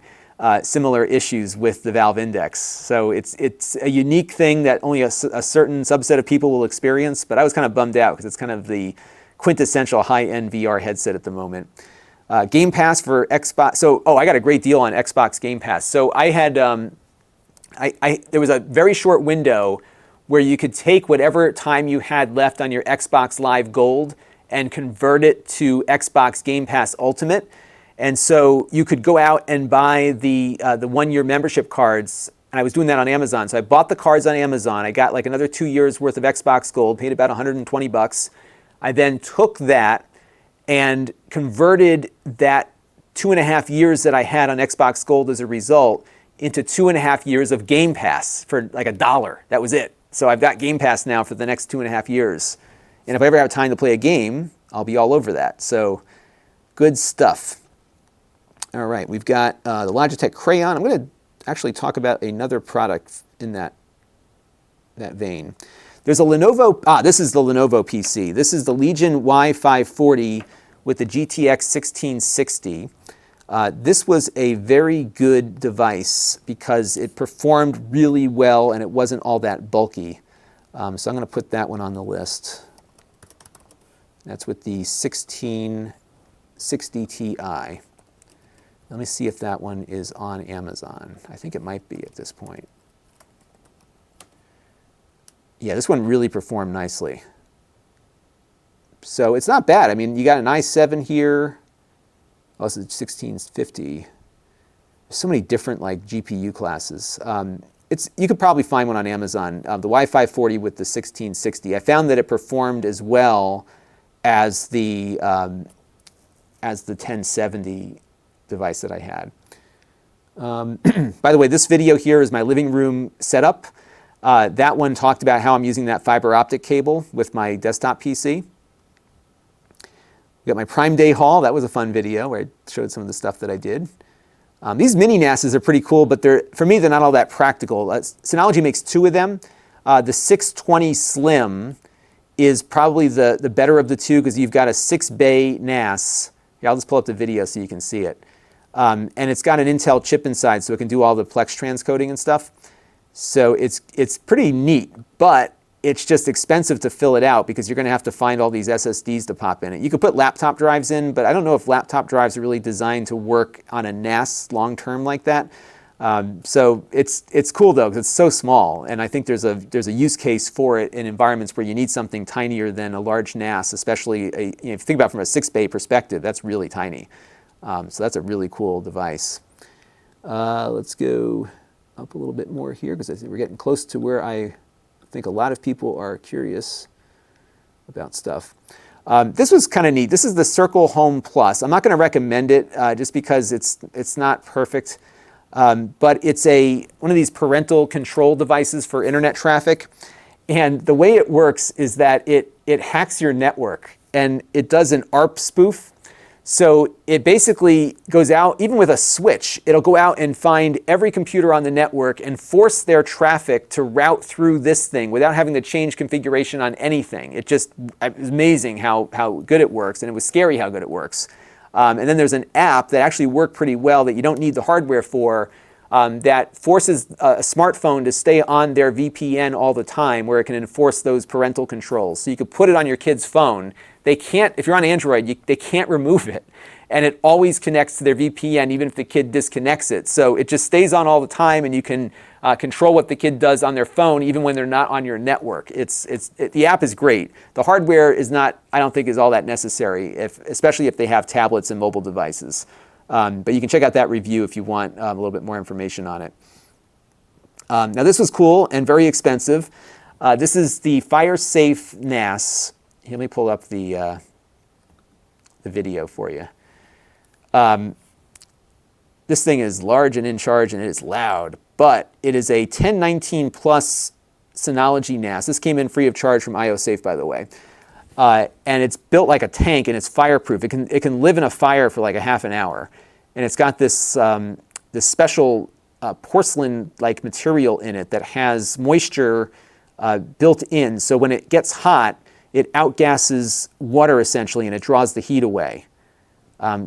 similar issues with the Valve Index. So it's a unique thing that only a certain subset of people will experience, but I was kind of bummed out because it's kind of the quintessential high-end VR headset at the moment. Game Pass for Xbox. So, I got a great deal on Xbox Game Pass. So I had, there was a very short window where you could take whatever time you had left on your Xbox Live Gold and convert it to Xbox Game Pass Ultimate. And so you could go out and buy the one-year membership cards, and I was doing that on Amazon. So I bought the cards on Amazon. I got like another 2 years worth of Xbox Gold, paid about $120. I then took that and converted that 2.5 years that I had on Xbox Gold as a result into 2.5 years of Game Pass for like $1. That was it. So I've got Game Pass now for the next 2.5 years. And if I ever have time to play a game, I'll be all over that. So good stuff. All right, we've got the Logitech Crayon. I'm going to actually talk about another product in that vein. There's a Lenovo, this is the Lenovo PC. This is the Legion Y540 with the GTX 1660. This was a very good device because it performed really well and it wasn't all that bulky. So I'm going to put that one on the list. That's with the 1660 Ti. Let me see if that one is on Amazon. I think it might be at this point. Yeah, this one really performed nicely. So it's not bad. I mean, you got an i7 here. Oh, this is 1650. There's so many different like GPU classes. You could probably find one on Amazon. The Y540 with the 1660. I found that it performed as well as the 1070 device that I had. By the way, this video here is my living room setup. That one talked about how I'm using that fiber optic cable with my desktop PC. We got my Prime Day haul. That was a fun video where I showed some of the stuff that I did. These mini NASs are pretty cool, but for me, they're not all that practical. Synology makes 2 of them. The 620 Slim is probably the better of the two because you've got a 6-bay NAS. Here, I'll just pull up the video so you can see it. And it's got an Intel chip inside, so it can do all the Plex transcoding and stuff. So it's pretty neat, but it's just expensive to fill it out because you're going to have to find all these SSDs to pop in it. You could put laptop drives in, but I don't know if laptop drives are really designed to work on a NAS long term like that. So it's cool though because it's so small, and I think there's a use case for it in environments where you need something tinier than a large NAS, especially if you think about it from a 6-bay perspective, that's really tiny. So that's a really cool device. Let's go up a little bit more here because we're getting close to where I think a lot of people are curious about stuff. This was kind of neat. This is the Circle Home Plus. I'm not going to recommend it just because it's not perfect. But it's one of these parental control devices for internet traffic. And the way it works is that it hacks your network, and it does an ARP spoof. So it basically goes out, even with a switch, it'll go out and find every computer on the network and force their traffic to route through this thing without having to change configuration on anything. It was amazing how good it works, and it was scary how good it works. And then there's an app that actually worked pretty well that you don't need the hardware for, that forces a smartphone to stay on their VPN all the time, where it can enforce those parental controls. So you could put it on your kid's phone. They can't, if you're on Android, they can't remove it. And it always connects to their VPN even if the kid disconnects it. So it just stays on all the time, and you can control what the kid does on their phone even when they're not on your network. The app is great. The hardware is not, I don't think, is all that necessary, especially if they have tablets and mobile devices. But you can check out that review if you want a little bit more information on it. Now this was cool and very expensive. This is the FireSafe NAS. Let me pull up the video for you. This thing is large and in charge, and it is loud, but it is a 1019 Plus Synology NAS. This came in free of charge from IOSafe, by the way. And it's built like a tank, and it's fireproof. It can live in a fire for like a half an hour. And it's got this special porcelain-like material in it that has moisture built in. So when it gets hot, it outgasses water essentially, and it draws the heat away.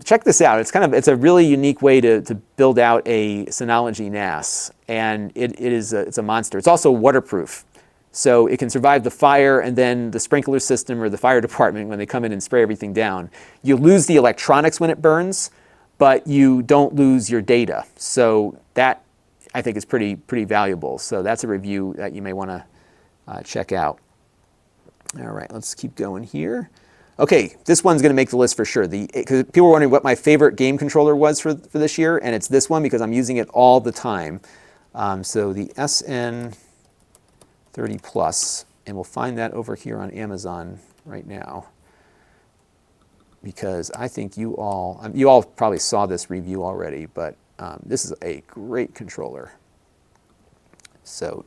Check this out. It's a really unique way to build out a Synology NAS, and it's a monster. It's also waterproof. So it can survive the fire and then the sprinkler system or the fire department when they come in and spray everything down. You lose the electronics when it burns, but you don't lose your data. So that, I think, is pretty valuable. So that's a review that you may want to check out. All right, let's keep going here. Okay, this one's going to make the list for sure. Because people were wondering what my favorite game controller was for this year, and it's this one because I'm using it all the time. So the SN30 Plus, and we'll find that over here on Amazon right now, because I think you all probably saw this review already, but this is a great controller. So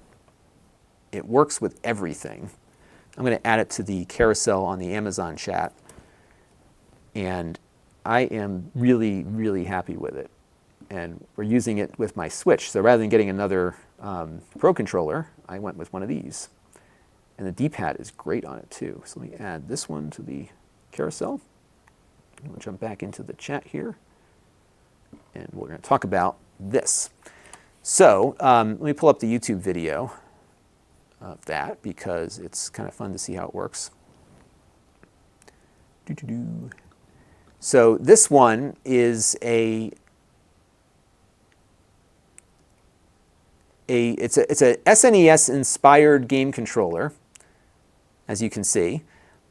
it works with everything. I'm going to add it to the carousel on the Amazon chat, and I am really, really happy with it. And we're using it with my Switch. So rather than getting another Pro controller, I went with one of these. And the D-pad is great on it too. So let me add this one to the carousel. We'll jump back into the chat here, and we're going to talk about this. So let me pull up the YouTube video of that because it's kind of fun to see how it works. So this one is it's a SNES inspired game controller, as you can see,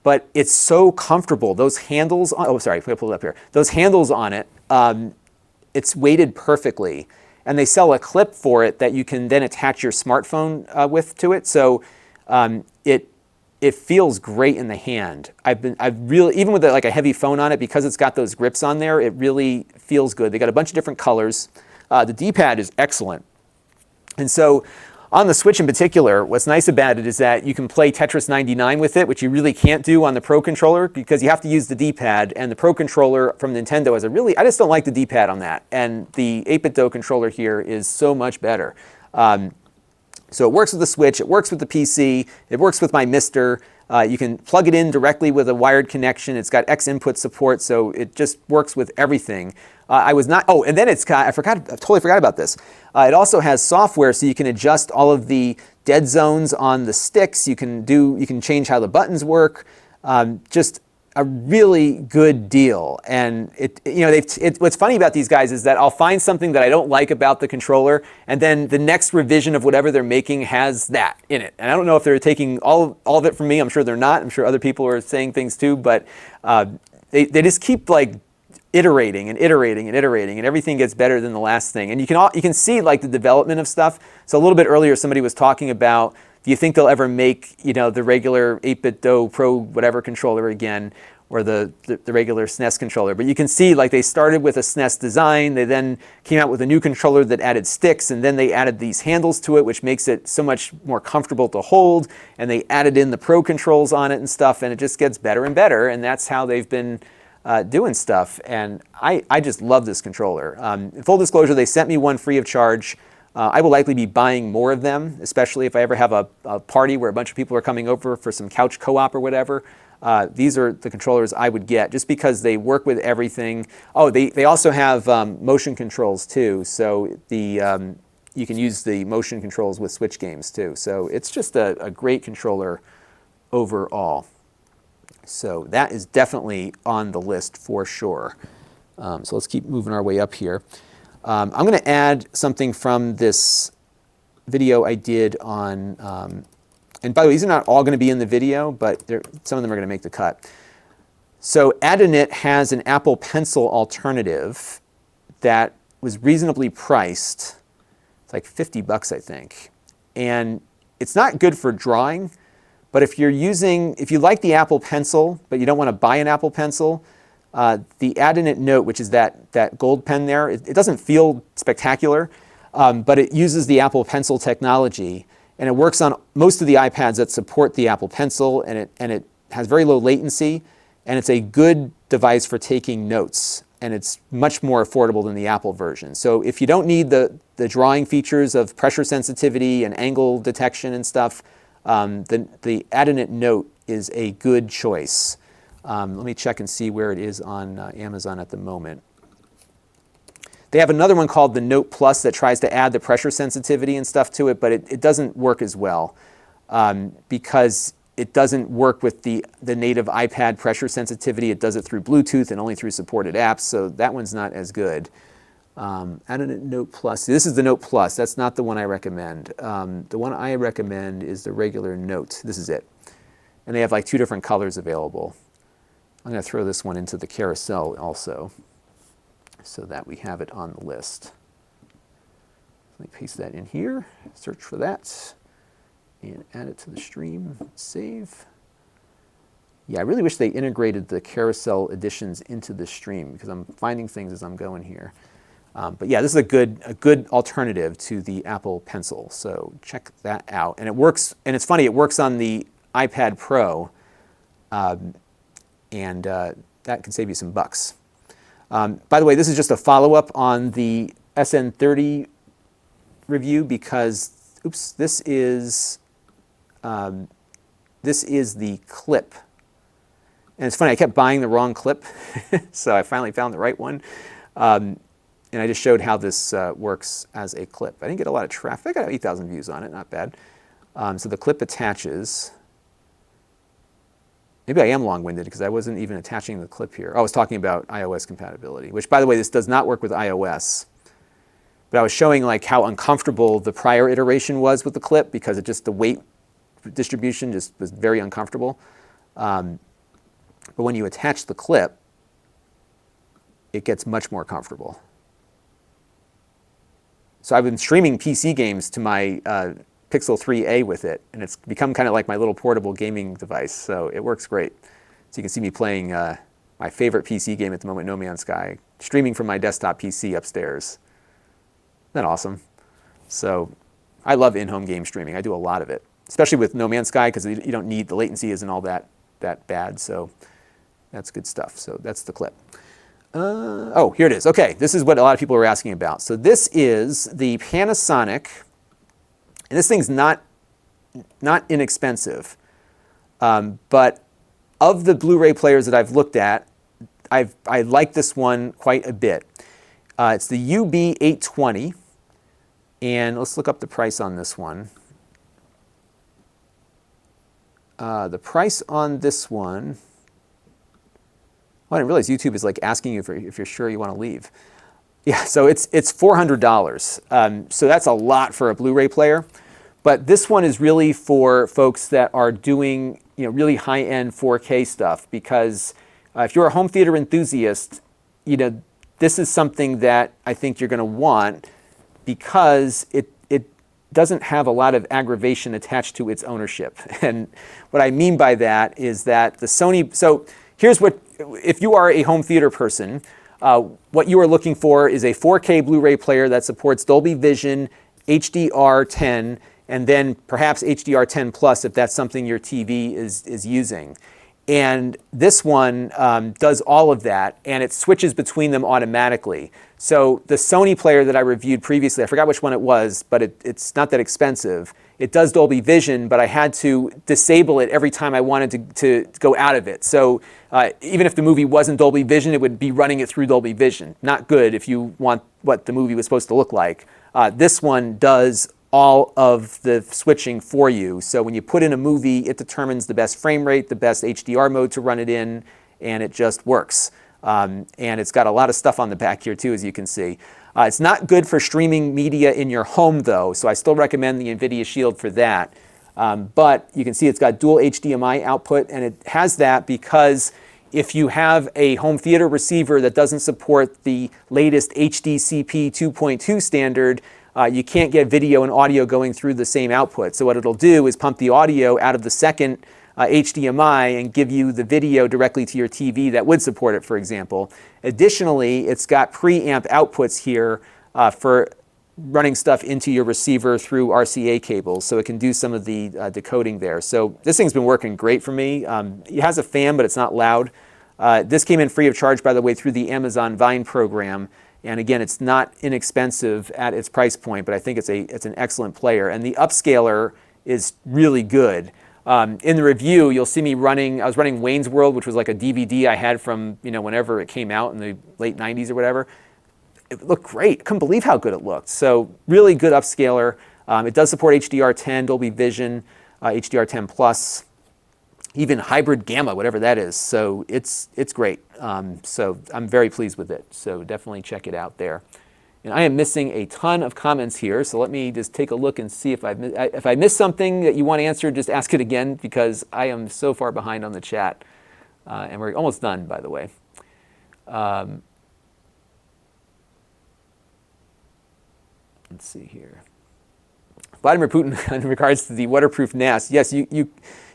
but it's so comfortable. Those handles on, oh sorry, if I pull it up here. Those handles on it, it's weighted perfectly. And they sell a clip for it that you can then attach your smartphone to it. So it feels great in the hand. I've really, even with like a heavy phone on it, because it's got those grips on there, it really feels good. They got a bunch of different colors. The D-pad is excellent. And so on the Switch in particular, what's nice about it is that you can play Tetris 99 with it, which you really can't do on the Pro controller because you have to use the D-pad, and the Pro controller from Nintendo has I just don't like the D-pad on that. And the 8-bit Do controller here is so much better. So it works with the Switch, it works with the PC, it works with my Mister. You can plug it in directly with a wired connection. It's got X input support, so it just works with everything. I was not, oh, and then it's got, I totally forgot about this. It also has software, so you can adjust all of the dead zones on the sticks. You can change how the buttons work. Just a really good deal. And what's funny about these guys is that I'll find something that I don't like about the controller, and then the next revision of whatever they're making has that in it. And I don't know if they're taking all of it from me. I'm sure they're not. I'm sure other people are saying things too, but they just keep like iterating and iterating and iterating, and everything gets better than the last thing. And you can see like the development of stuff. So a little bit earlier, somebody was talking about, do you think they'll ever make, the regular 8-bit DOE Pro whatever controller again, or the regular SNES controller? But you can see like they started with a SNES design, they then came out with a new controller that added sticks, and then they added these handles to it, which makes it so much more comfortable to hold, and they added in the Pro controls on it and stuff, and it just gets better and better, and that's how they've been doing stuff. And I just love this controller. In full disclosure, they sent me one free of charge. I will likely be buying more of them, especially if I ever have a party where a bunch of people are coming over for some couch co-op or whatever. These are the controllers I would get just because they work with everything. Oh, they also have motion controls too, so you can use the motion controls with Switch games too. So it's just a great controller overall. So that is definitely on the list for sure. So let's keep moving our way up here. I'm going to add something from this video I did on, and by the way, these are not all going to be in the video, but some of them are going to make the cut. So Adonit has an Apple Pencil alternative that was reasonably priced. It's like $50, I think. And it's not good for drawing, but if you like the Apple Pencil, but you don't want to buy an Apple Pencil, the Adonit Note, which is that gold pen there, it doesn't feel spectacular, but it uses the Apple Pencil technology, and it works on most of the iPads that support the Apple Pencil, and it has very low latency, and it's a good device for taking notes, and it's much more affordable than the Apple version. So if you don't need the drawing features of pressure sensitivity and angle detection and stuff, the Adonit Note is a good choice. Let me check and see where it is on Amazon at the moment. They have another one called the Note Plus that tries to add the pressure sensitivity and stuff to it, but it doesn't work as well because it doesn't work with the native iPad pressure sensitivity. It does it through Bluetooth and only through supported apps, so that one's not as good. Adonit Note Plus. This is the Note Plus. That's not the one I recommend. The one I recommend is the regular Note. This is it. And they have like 2 different colors available. I'm going to throw this one into the carousel also so that we have it on the list. Let me paste that in here, search for that, and add it to the stream, save. Yeah, I really wish they integrated the carousel editions into the stream because I'm finding things as I'm going here. But yeah, this is a good alternative to the Apple Pencil, so check that out. And it works, and it's funny, it works on the iPad Pro, and that can save you some bucks. By the way, this is just a follow-up on the SN30 review because, oops, this is the clip. And it's funny, I kept buying the wrong clip, so I finally found the right one. And I just showed how this works as a clip. I didn't get a lot of traffic. I got 8,000 views on it, not bad. So the clip attaches. Maybe I am long-winded because I wasn't even attaching the clip here. Oh, I was talking about iOS compatibility, which, by the way, this does not work with iOS. But I was showing like how uncomfortable the prior iteration was with the clip because the weight distribution just was very uncomfortable. But when you attach the clip, it gets much more comfortable. So I've been streaming PC games to my Pixel 3a with it, and it's become kind of like my little portable gaming device, so it works great. So you can see me playing my favorite PC game at the moment, No Man's Sky, streaming from my desktop PC upstairs. Isn't that awesome? So I love in-home game streaming. I do a lot of it, especially with No Man's Sky because you don't need, the latency isn't all that bad, so that's good stuff. So that's the clip. Oh, here it is. Okay, this is what a lot of people are asking about. So this is the Panasonic And this thing's not inexpensive, but of the Blu-ray players that I've looked at, I like this one quite a bit. It's the UB820, and let's look up the price on this one. The price on this one, well, I didn't realize YouTube is like asking you if you're sure you want to leave. Yeah, so it's $400. So that's a lot for a Blu-ray player. But this one is really for folks that are doing really high-end 4K stuff, because if you're a home theater enthusiast, this is something that I think you're going to want, because it doesn't have a lot of aggravation attached to its ownership. And what I mean by that is that the Sony, so here's what, if you are a home theater person, what you are looking for is a 4K Blu-ray player that supports Dolby Vision, HDR10, and then perhaps HDR10 Plus if that's something your TV is using. And this one does all of that, and it switches between them automatically. So the Sony player that I reviewed previously, I forgot which one it was, but it's not that expensive. It does Dolby Vision, but I had to disable it every time I wanted to go out of it. So even if the movie wasn't Dolby Vision, it would be running it through Dolby Vision. Not good if you want what the movie was supposed to look like. This one does all of the switching for you. So when you put in a movie, it determines the best frame rate, the best HDR mode to run it in, and it just works. And it's got a lot of stuff on the back here too, as you can see. It's not good for streaming media in your home though, so I still recommend the NVIDIA Shield for that. But you can see it's got dual HDMI output, and it has that because if you have a home theater receiver that doesn't support the latest HDCP 2.2 standard, you can't get video and audio going through the same output. So what it'll do is pump the audio out of the second HDMI and give you the video directly to your TV that would support it, for example. Additionally, it's got preamp outputs here for running stuff into your receiver through RCA cables, so it can do some of the decoding there. So this thing's been working great for me. It has a fan, but it's not loud. This came in free of charge, by the way, through the Amazon Vine program. And again, it's not inexpensive at its price point, but I think it's an excellent player. And the upscaler is really good. In the review, you'll see me I was running Wayne's World, which was like a DVD I had from whenever it came out in the late 90s or whatever. It looked great. I couldn't believe how good it looked. So really good upscaler. It does support HDR10, Dolby Vision, HDR10 Plus, even hybrid gamma, whatever that is. So it's great. So I'm very pleased with it. So definitely check it out there. And I am missing a ton of comments here, so let me just take a look and see if I missed something that you want answered. Just ask it again, because I am so far behind on the chat. And we're almost done, by the way. Let's see here. Vladimir Putin, in regards to the waterproof NAS, yes, can you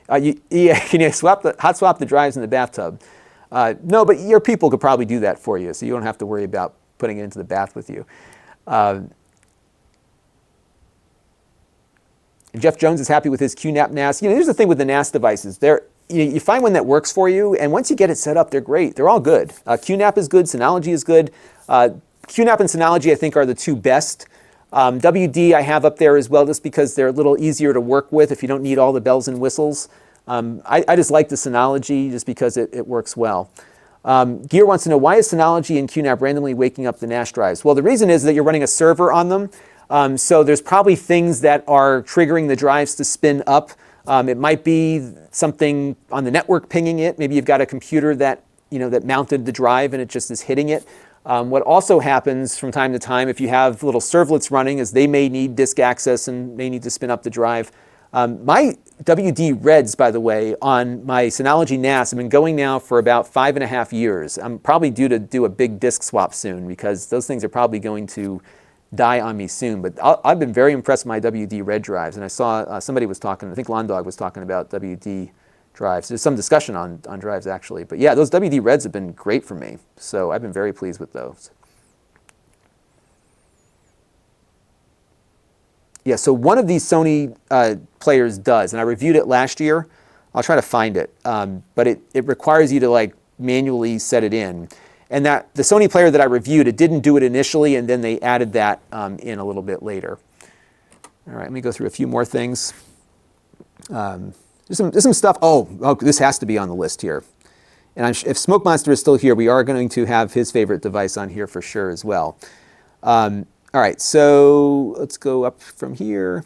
hot swap the drives in the bathtub? No, but your people could probably do that for you, so you don't have to worry about putting it into the bath with you. Jeff Jones is happy with his QNAP NAS. Here's the thing with the NAS devices. You find one that works for you, and once you get it set up, they're great. They're all good. QNAP is good. Synology is good. QNAP and Synology, I think, are the two best. WD I have up there as well, just because they're a little easier to work with if you don't need all the bells and whistles. I just like the Synology just because it works well. Gear wants to know, why is Synology and QNAP randomly waking up the NAS drives? Well, the reason is that you're running a server on them. So there's probably things that are triggering the drives to spin up. It might be something on the network pinging it. Maybe you've got a computer that mounted the drive and it just is hitting it. What also happens from time to time, if you have little servlets running, is they may need disk access and may need to spin up the drive. My WD Reds, by the way, on my Synology NAS have been going now for about 5.5 years. I'm probably due to do a big disk swap soon, because those things are probably going to die on me soon. But I've been very impressed with my WD Red drives, and I saw somebody was talking, I think Lon.TV was talking about WD drives. There's some discussion on drives actually, but yeah, those WD Reds have been great for me. So I've been very pleased with those. Yeah, so one of these Sony players does, and I reviewed it last year. I'll try to find it, but it requires you to manually set it in. And that the Sony player that I reviewed, it didn't do it initially, and then they added that in a little bit later. All right, let me go through a few more things. There's some stuff. Oh, this has to be on the list here. And if Smoke Monster is still here, we are going to have his favorite device on here for sure as well. All right, so let's go up from here.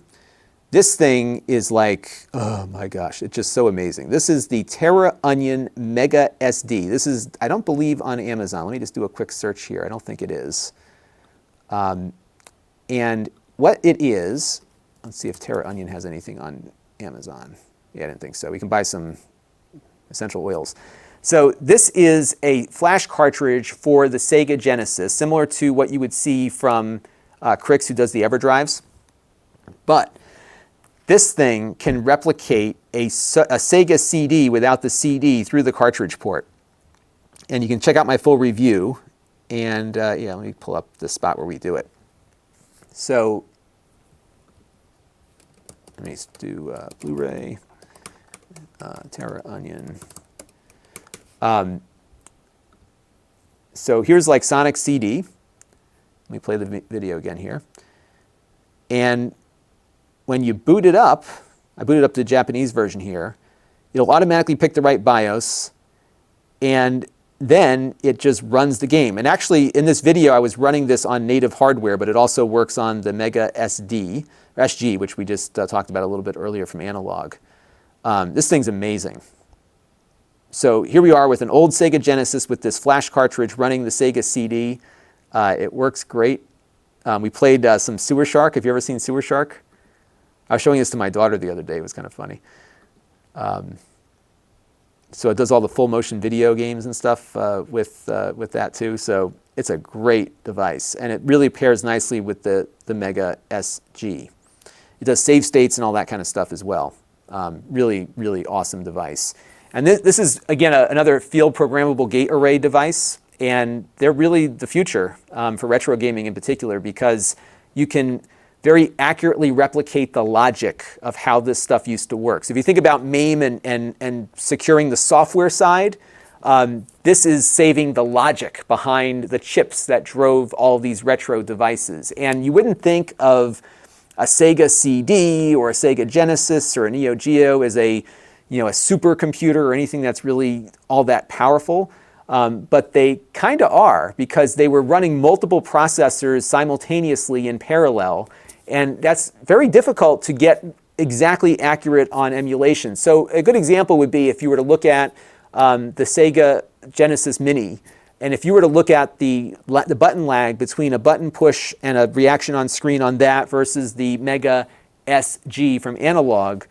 This thing is like, oh my gosh, it's just so amazing. This is the Terra Onion Mega SD. This is, I don't believe, on Amazon. Let me just do a quick search here. I don't think it is. And what it is, let's see if Terra Onion has anything on Amazon. Yeah, I didn't think so. We can buy some essential oils. So this is a flash cartridge for the Sega Genesis, similar to what you would see from Crix, who does the EverDrives. But this thing can replicate a Sega CD without the CD through the cartridge port. And you can check out my full review. And yeah, let me pull up the spot where we do it. So let me do Blu-ray, Terra Onion. So here's like Sonic CD. Let me play the video again here. And when you boot it up, I booted up the Japanese version here, it'll automatically pick the right BIOS, and then it just runs the game. And actually, in this video, I was running this on native hardware, but it also works on the Mega SD, or SG, which we just talked about a little bit earlier from Analog. This thing's amazing. So here we are with an old Sega Genesis with this flash cartridge running the Sega CD. It works great. We played some Sewer Shark. Have you ever seen Sewer Shark? I was showing this to my daughter the other day. It was kind of funny. So it does all the full motion video games and stuff with that too. So it's a great device, and it really pairs nicely with the Mega SG. It does save states and all that kind of stuff as well. Really, really awesome device. And this is, again, another field programmable gate array device, and they're really the future for retro gaming in particular, because you can very accurately replicate the logic of how this stuff used to work. So if you think about MAME and securing the software side, this is saving the logic behind the chips that drove all these retro devices. And you wouldn't think of a Sega CD or a Sega Genesis or a Neo Geo as a supercomputer or anything that's really all that powerful. But they kind of are, because they were running multiple processors simultaneously in parallel. And that's very difficult to get exactly accurate on emulation. So a good example would be if you were to look at the Sega Genesis Mini, and if you were to look at the button lag between a button push and a reaction on screen on that versus the Mega SG from Analog,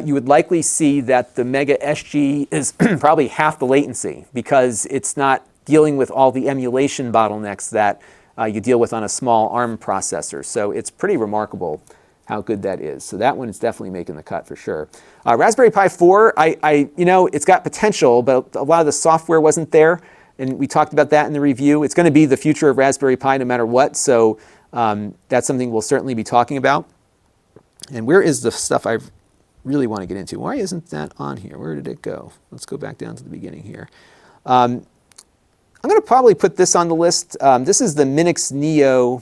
you would likely see that the Mega SG is probably half the latency, because it's not dealing with all the emulation bottlenecks that you deal with on a small ARM processor. So it's pretty remarkable how good that is. So that one is definitely making the cut for sure. Raspberry Pi 4, it's got potential, but a lot of the software wasn't there, and we talked about that in the review. It's going to be the future of Raspberry Pi no matter what, so that's something we'll certainly be talking about. And where is the stuff I really want to get into? Why isn't that on here? Where did it go? Let's go back down to the beginning here. I'm going to probably put this on the list. This is the Minix Neo.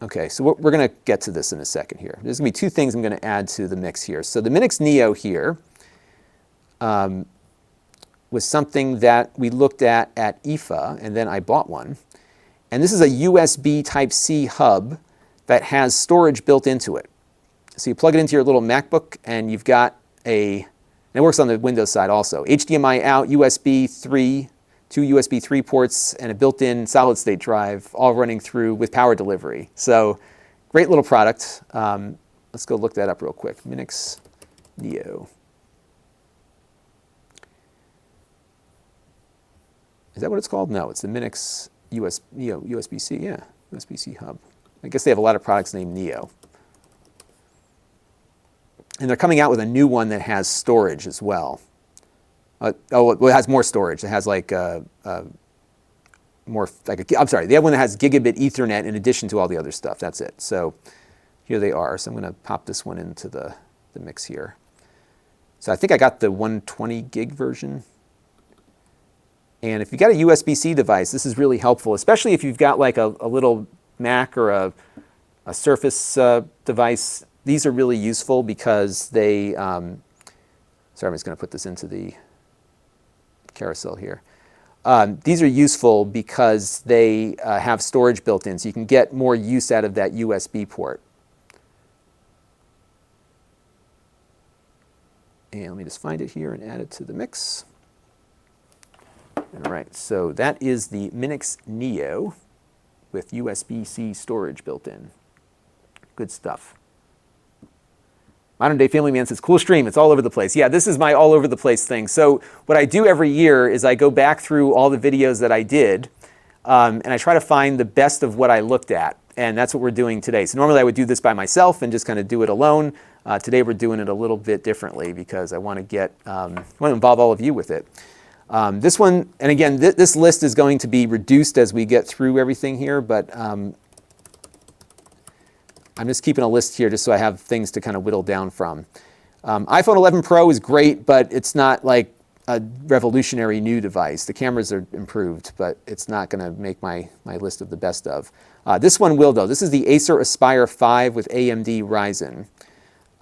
Okay, so we're going to get to this in a second here. There's going to be two things I'm going to add to the mix here. So the Minix Neo here was something that we looked at IFA, and then I bought one. And this is a USB Type-C hub that has storage built into it. So you plug it into your little MacBook, and you've got and it works on the Windows side also. HDMI out, USB 3, two USB 3 ports, and a built-in solid-state drive, all running through with power delivery. So great little product. Let's go look that up real quick. Minix Neo. Is that what it's called? No, it's the Minix USB-C. Yeah, USB-C hub. I guess they have a lot of products named Neo. And they're coming out with a new one that has storage as well. It has more storage. It has I'm sorry, they have one that has gigabit Ethernet in addition to all the other stuff. That's it. So here they are. So I'm going to pop this one into the mix here. So I think I got the 120 gig version. And if you've got a USB-C device, this is really helpful, especially if you've got like a little Mac or a a Surface device. These are really useful because they, sorry, I'm just going to put this into the carousel here. These are useful because they have storage built in, so you can get more use out of that USB port. And let me just find it here and add it to the mix. All right, so that is the Minix Neo with USB-C storage built in. Good stuff. Modern Day Family Man says, cool stream, it's all over the place. Yeah, this is my all over the place thing. So what I do every year is I go back through all the videos that I did, and I try to find the best of what I looked at. And that's what we're doing today. So normally I would do this by myself and just kind of do it alone. Today we're doing it a little bit differently because I want to get, I want to involve all of you with it. This one, and again, this list is going to be reduced as we get through everything here, but I'm just keeping a list here just so I have things to kind of whittle down from. iPhone 11 Pro is great, but it's not like a revolutionary new device. The cameras are improved, but it's not going to make my list of the best of. This one will, though. This is the Acer Aspire 5 with AMD Ryzen.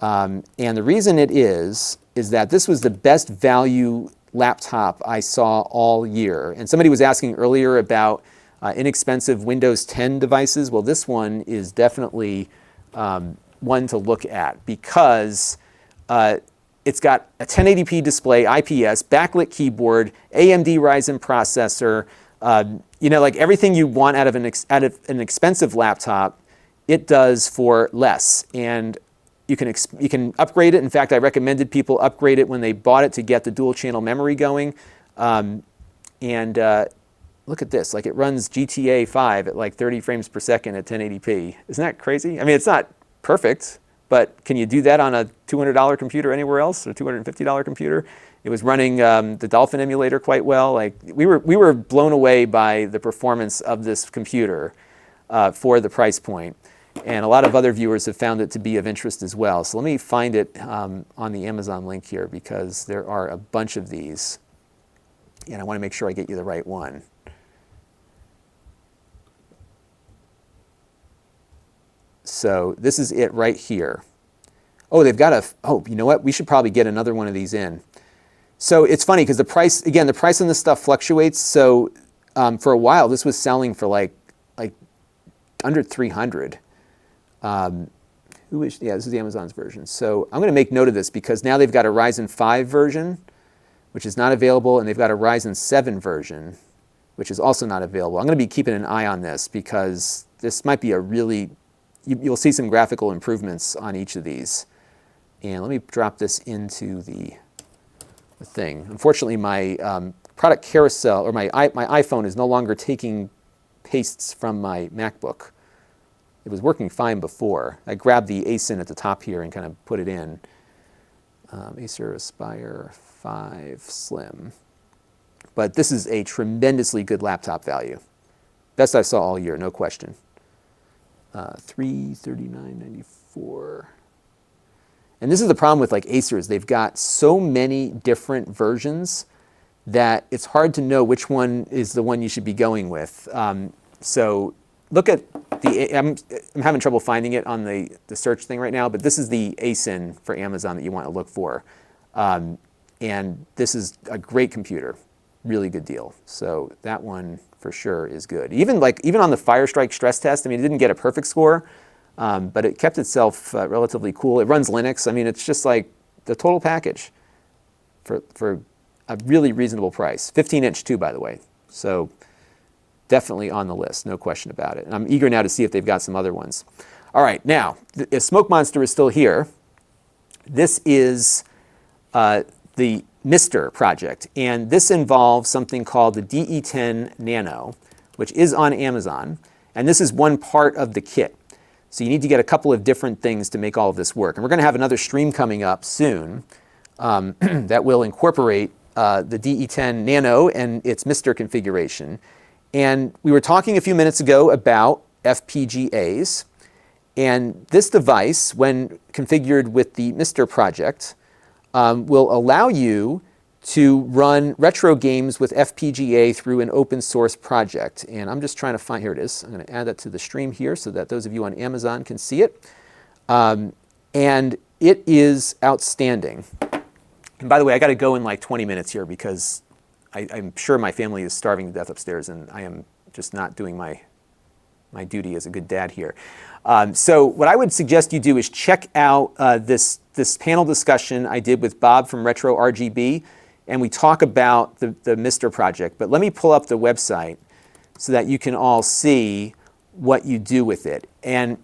And the reason it is that this was the best value laptop I saw all year. And somebody was asking earlier about inexpensive Windows 10 devices. Well, this one is definitely one to look at because it's got a 1080p display, IPS, backlit keyboard, AMD Ryzen processor. You know, like everything you want out of an expensive laptop, it does for less. And you can upgrade it. In fact, I recommended people upgrade it when they bought it to get the dual channel memory going. Look at this, like it runs GTA 5 at like 30 frames per second at 1080p. Isn't that crazy? I mean, it's not perfect, but can you do that on a $200 computer anywhere else, or $250 computer? It was running the Dolphin emulator quite well. Like we were blown away by the performance of this computer for the price point. And a lot of other viewers have found it to be of interest as well. So let me find it on the Amazon link here because there are a bunch of these. And I want to make sure I get you the right one. So this is it right here. Oh, they've got oh, you know what? We should probably get another one of these in. So it's funny because the price, again, the price on this stuff fluctuates. So for a while, this was selling for like under 300. Yeah, this is the Amazon's version. So I'm going to make note of this because now they've got a Ryzen 5 version, which is not available, and they've got a Ryzen 7 version, which is also not available. I'm going to be keeping an eye on this because this might be a really, you'll see some graphical improvements on each of these. And let me drop this into the thing. Unfortunately, my product carousel, or my iPhone is no longer taking pastes from my MacBook. It was working fine before. I grabbed the ASIN at the top here and kind of put it in. Acer Aspire 5 Slim. But this is a tremendously good laptop value. Best I saw all year, no question. $339.94. And this is the problem with like Acers. They've got so many different versions that it's hard to know which one is the one you should be going with. So look at the, I'm having trouble finding it on the search thing right now, but this is the ASIN for Amazon that you want to look for. And this is a great computer, really good deal. So that one for sure is good. Even on the Firestrike stress test, I mean, it didn't get a perfect score, but it kept itself relatively cool. It runs Linux. I mean, it's just like the total package for a really reasonable price. 15-inch too, by the way. So definitely on the list, no question about it. And I'm eager now to see if they've got some other ones. All right, now, if Smoke Monster is still here, this is the Mister project. And this involves something called the DE10 Nano, which is on Amazon. And this is one part of the kit. So you need to get a couple of different things to make all of this work. And we're going to have another stream coming up soon that will incorporate the DE10 Nano and its Mister configuration. And we were talking a few minutes ago about FPGAs. And this device, when configured with the Mister project, will allow you to run retro games with FPGA through an open source project. And I'm just trying to find, here it is. I'm going to add that to the stream here so that those of you on Amazon can see it. And it is outstanding. And by the way, I got to go in like 20 minutes here because I'm sure my family is starving to death upstairs, and I am just not doing my duty as a good dad here. So what I would suggest you do is check out this panel discussion I did with Bob from Retro RGB, and we talk about the Mister project. But let me pull up the website so that you can all see what you do with it. And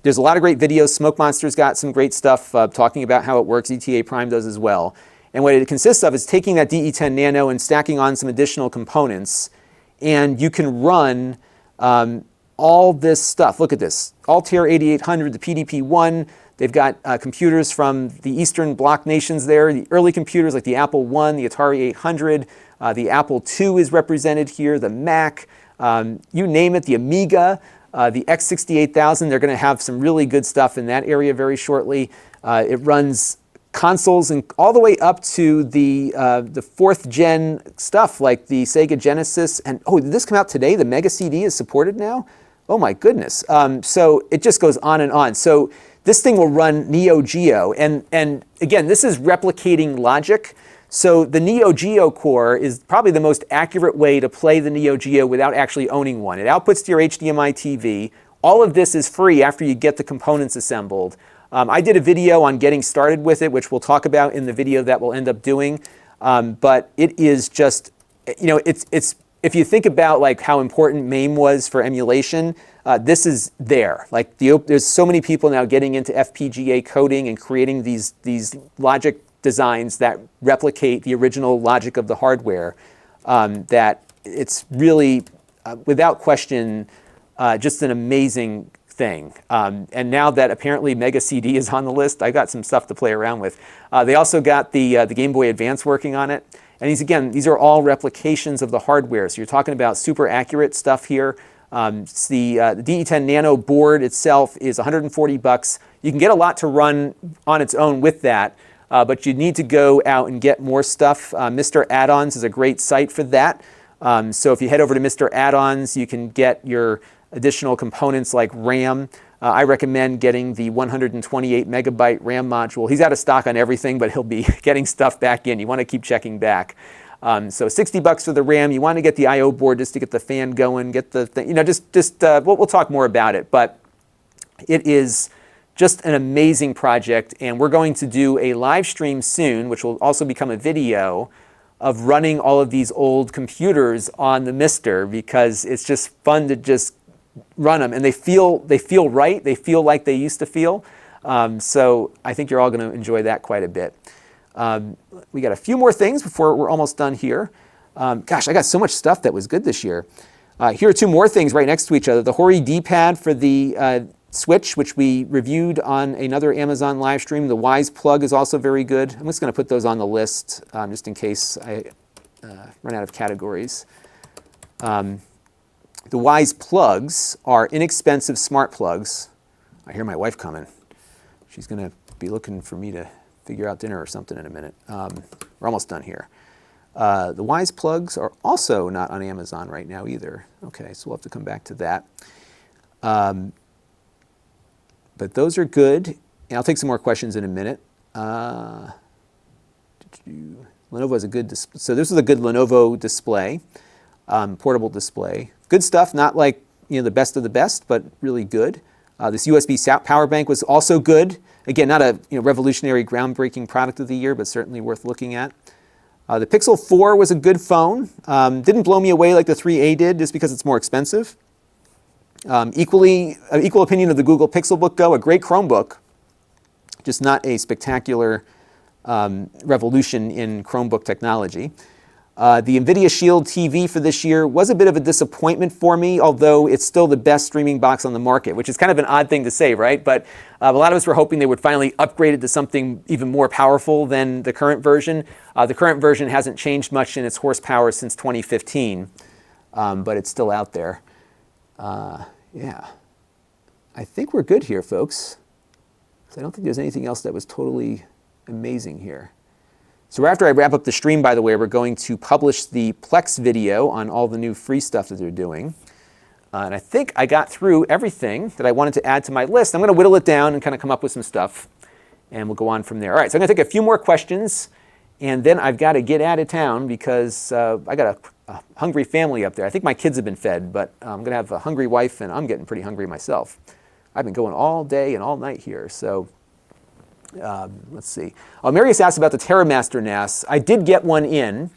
there's a lot of great videos. Smoke Monster's got some great stuff talking about how it works. ETA Prime does as well. And what it consists of is taking that DE10 Nano and stacking on some additional components, and you can run all this stuff. Look at this. Altair 8800, the PDP-1. They've got computers from the Eastern Bloc nations there, the early computers like the Apple I, the Atari 800, the Apple II is represented here, the Mac, you name it, the Amiga, the X68000. They're going to have some really good stuff in that area very shortly. It runs consoles and all the way up to the fourth gen stuff like the Sega Genesis. And oh, did this come out today? The Mega CD is supported now? Oh my goodness. So it just goes on and on. So this thing will run Neo Geo. And again, this is replicating logic. So the Neo Geo core is probably the most accurate way to play the Neo Geo without actually owning one. It outputs to your HDMI TV. All of this is free after you get the components assembled. I did a video on getting started with it, which we'll talk about in the video that we'll end up doing. But it is just, you know, it's if you think about like how important MAME was for emulation, this is there. Like there's so many people now getting into FPGA coding and creating these logic designs that replicate the original logic of the hardware. That it's really, without question, just an amazing thing. And now that apparently Mega CD is on the list, I got some stuff to play around with. They also got the Game Boy Advance working on it. And these are all replications of the hardware. So you're talking about super accurate stuff here. The DE10 Nano board itself is $140. You can get a lot to run on its own with that, but you need to go out and get more stuff. Mr. Add-ons is a great site for that. So if you head over to Mr. Add-ons, you can get your additional components like RAM. I recommend getting the 128 megabyte RAM module. He's out of stock on everything, but he'll be getting stuff back in. You want to keep checking back. So $60 for the RAM. You want to get the I/O board just to get the fan going, get the thing, you know, we'll talk more about it. But it is just an amazing project, and we're going to do a live stream soon, which will also become a video of running all of these old computers on the Mister, because it's just fun to just run them, and they feel right. They feel like they used to feel. So I think you're all going to enjoy that quite a bit. We got a few more things before we're almost done here. Gosh, I got so much stuff that was good this year. Here are two more things right next to each other. The Hori D-pad for the Switch, which we reviewed on another Amazon live stream. The Wise plug is also very good. I'm just going to put those on the list just in case I run out of categories. The Wise plugs are inexpensive smart plugs. I hear my wife coming. She's going to be looking for me to figure out dinner or something in a minute. We're almost done here. The Wise plugs are also not on Amazon right now either. Okay, so we'll have to come back to that. But those are good. And I'll take some more questions in a minute. Lenovo is a good display. So this is a good Lenovo display, portable display. Good stuff, not like the best of the best, but really good. This USB power bank was also good. Again, not a revolutionary, groundbreaking product of the year, but certainly worth looking at. The Pixel 4 was a good phone. Didn't blow me away like the 3A did, just because it's more expensive. Equal opinion of the Google Pixelbook Go, a great Chromebook, just not a spectacular revolution in Chromebook technology. The NVIDIA Shield TV for this year was a bit of a disappointment for me, although it's still the best streaming box on the market, which is kind of an odd thing to say, right? But a lot of us were hoping they would finally upgrade it to something even more powerful than the current version. The current version hasn't changed much in its horsepower since 2015, but it's still out there. Yeah, I think we're good here, folks. I don't think there's anything else that was totally amazing here. So after I wrap up the stream, by the way, we're going to publish the Plex video on all the new free stuff that they're doing. And I think I got through everything that I wanted to add to my list. I'm going to whittle it down and kind of come up with some stuff, and we'll go on from there. All right, so I'm going to take a few more questions, and then I've got to get out of town because I got a hungry family up there. I think my kids have been fed, but I'm going to have a hungry wife, and I'm getting pretty hungry myself. I've been going all day and all night here, so let's see. Marius asked about the TerraMaster NAS. I did get one in,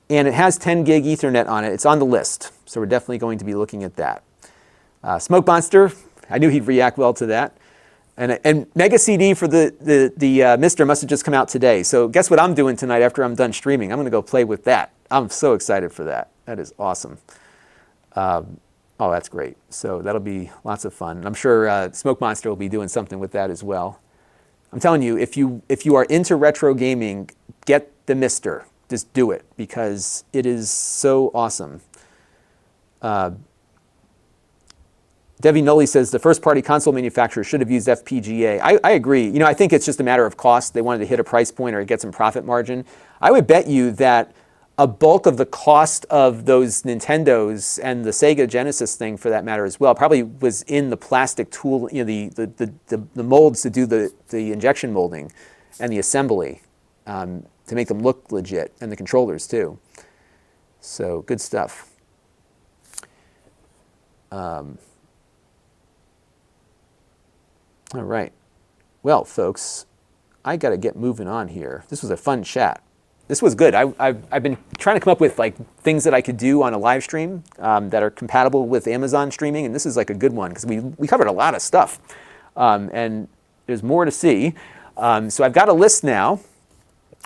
and it has 10 gig Ethernet on it. It's on the list, so we're definitely going to be looking at that. Smoke Monster, I knew he'd react well to that. And Mega CD for the Mister must have just come out today. So guess what I'm doing tonight after I'm done streaming? I'm going to go play with that. I'm so excited for that. That is awesome. Oh, that's great. So that'll be lots of fun. I'm sure Smoke Monster will be doing something with that as well. I'm telling you, if you are into retro gaming, get the Mister. Just do it because it is so awesome. Devi Noli says the first-party console manufacturer should have used FPGA. I agree. You know, I think it's just a matter of cost. They wanted to hit a price point or get some profit margin. I would bet you that a bulk of the cost of those Nintendos and the Sega Genesis thing, for that matter as well, probably was in the plastic tool, you know, the molds to do the injection molding and the assembly to make them look legit, and the controllers too. So good stuff. All right. Well, folks, I got to get moving on here. This was a fun chat. This was good. I've been trying to come up with like things that I could do on a live stream that are compatible with Amazon streaming, and this is like a good one because we covered a lot of stuff, and there's more to see. So I've got a list now,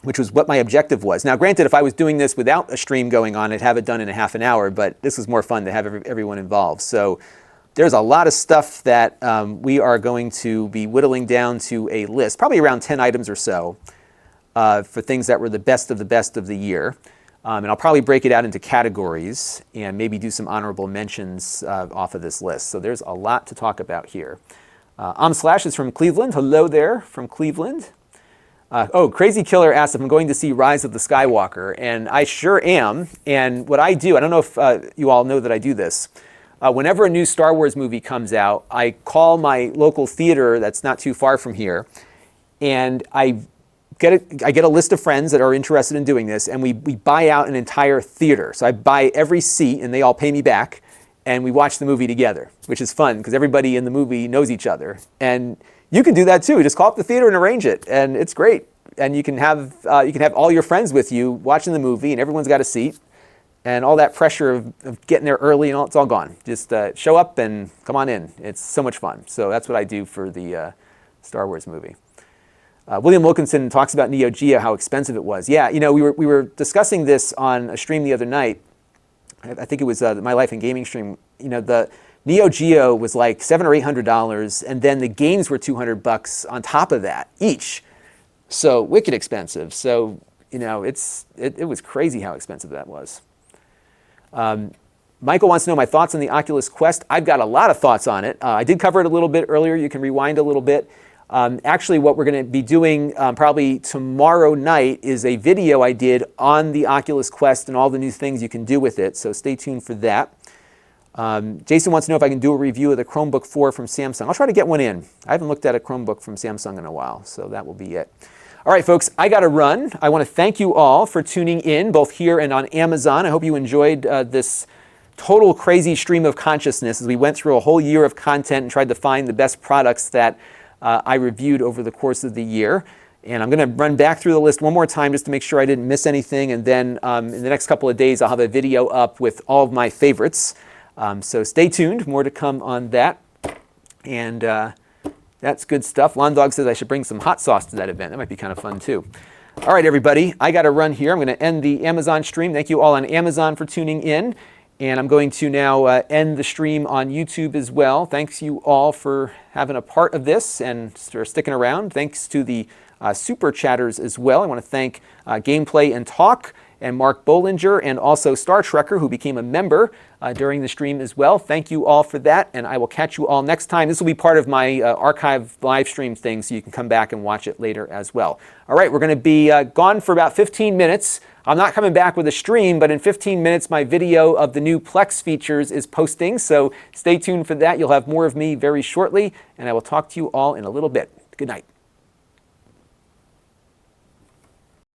which was what my objective was. Now, granted, if I was doing this without a stream going on, I'd have it done in a half an hour, but this was more fun to have everyone involved. So there's a lot of stuff that we are going to be whittling down to a list, probably around 10 items or so, for things that were the best of the year. And I'll probably break it out into categories and maybe do some honorable mentions off of this list. So there's a lot to talk about here. Slash is from Cleveland. Hello there from Cleveland. Crazy Killer asked if I'm going to see Rise of the Skywalker, and I sure am. And what I do, I don't know if you all know that I do this. Whenever a new Star Wars movie comes out, I call my local theater that's not too far from here, and I get a list of friends that are interested in doing this, and we buy out an entire theater. So I buy every seat, and they all pay me back, and we watch the movie together, which is fun because everybody in the movie knows each other. And you can do that too. Just call up the theater and arrange it, and it's great. And you can have all your friends with you watching the movie, and everyone's got a seat, and all that pressure of getting there early and all, it's all gone. Just show up and come on in. It's so much fun. So that's what I do for the Star Wars movie. William Wilkinson talks about Neo Geo, how expensive it was. Yeah, you know, we were discussing this on a stream the other night. I think it was My Life in Gaming stream. You know, the Neo Geo was like $700 or $800, and then the games were $200 on top of that each. So wicked expensive. So you know, it was crazy how expensive that was. Michael wants to know my thoughts on the Oculus Quest. I've got a lot of thoughts on it. I did cover it a little bit earlier. You can rewind a little bit. Actually, what we're going to be doing probably tomorrow night is a video I did on the Oculus Quest and all the new things you can do with it. So stay tuned for that. Jason wants to know if I can do a review of the Chromebook 4 from Samsung. I'll try to get one in. I haven't looked at a Chromebook from Samsung in a while, so that will be it. All right, folks, I got to run. I want to thank you all for tuning in, both here and on Amazon. I hope you enjoyed this total crazy stream of consciousness as we went through a whole year of content and tried to find the best products that I reviewed over the course of the year. And I'm going to run back through the list one more time just to make sure I didn't miss anything. And then in the next couple of days, I'll have a video up with all of my favorites. So stay tuned. More to come on that. And that's good stuff. Londog says I should bring some hot sauce to that event. That might be kind of fun, too. All right, everybody. I got to run here. I'm going to end the Amazon stream. Thank you all on Amazon for tuning in. And I'm going to now end the stream on YouTube as well. Thanks you all for having a part of this and for sticking around. Thanks to the super chatters as well. I want to thank Gameplay and Talk and Mark Bollinger, and also Star Trekker, who became a member during the stream as well. Thank you all for that, and I will catch you all next time. This will be part of my archive live stream thing, so you can come back and watch it later as well. All right, we're going to be gone for about 15 minutes. I'm not coming back with a stream, but in 15 minutes, my video of the new Plex features is posting, so stay tuned for that. You'll have more of me very shortly, and I will talk to you all in a little bit. Good night.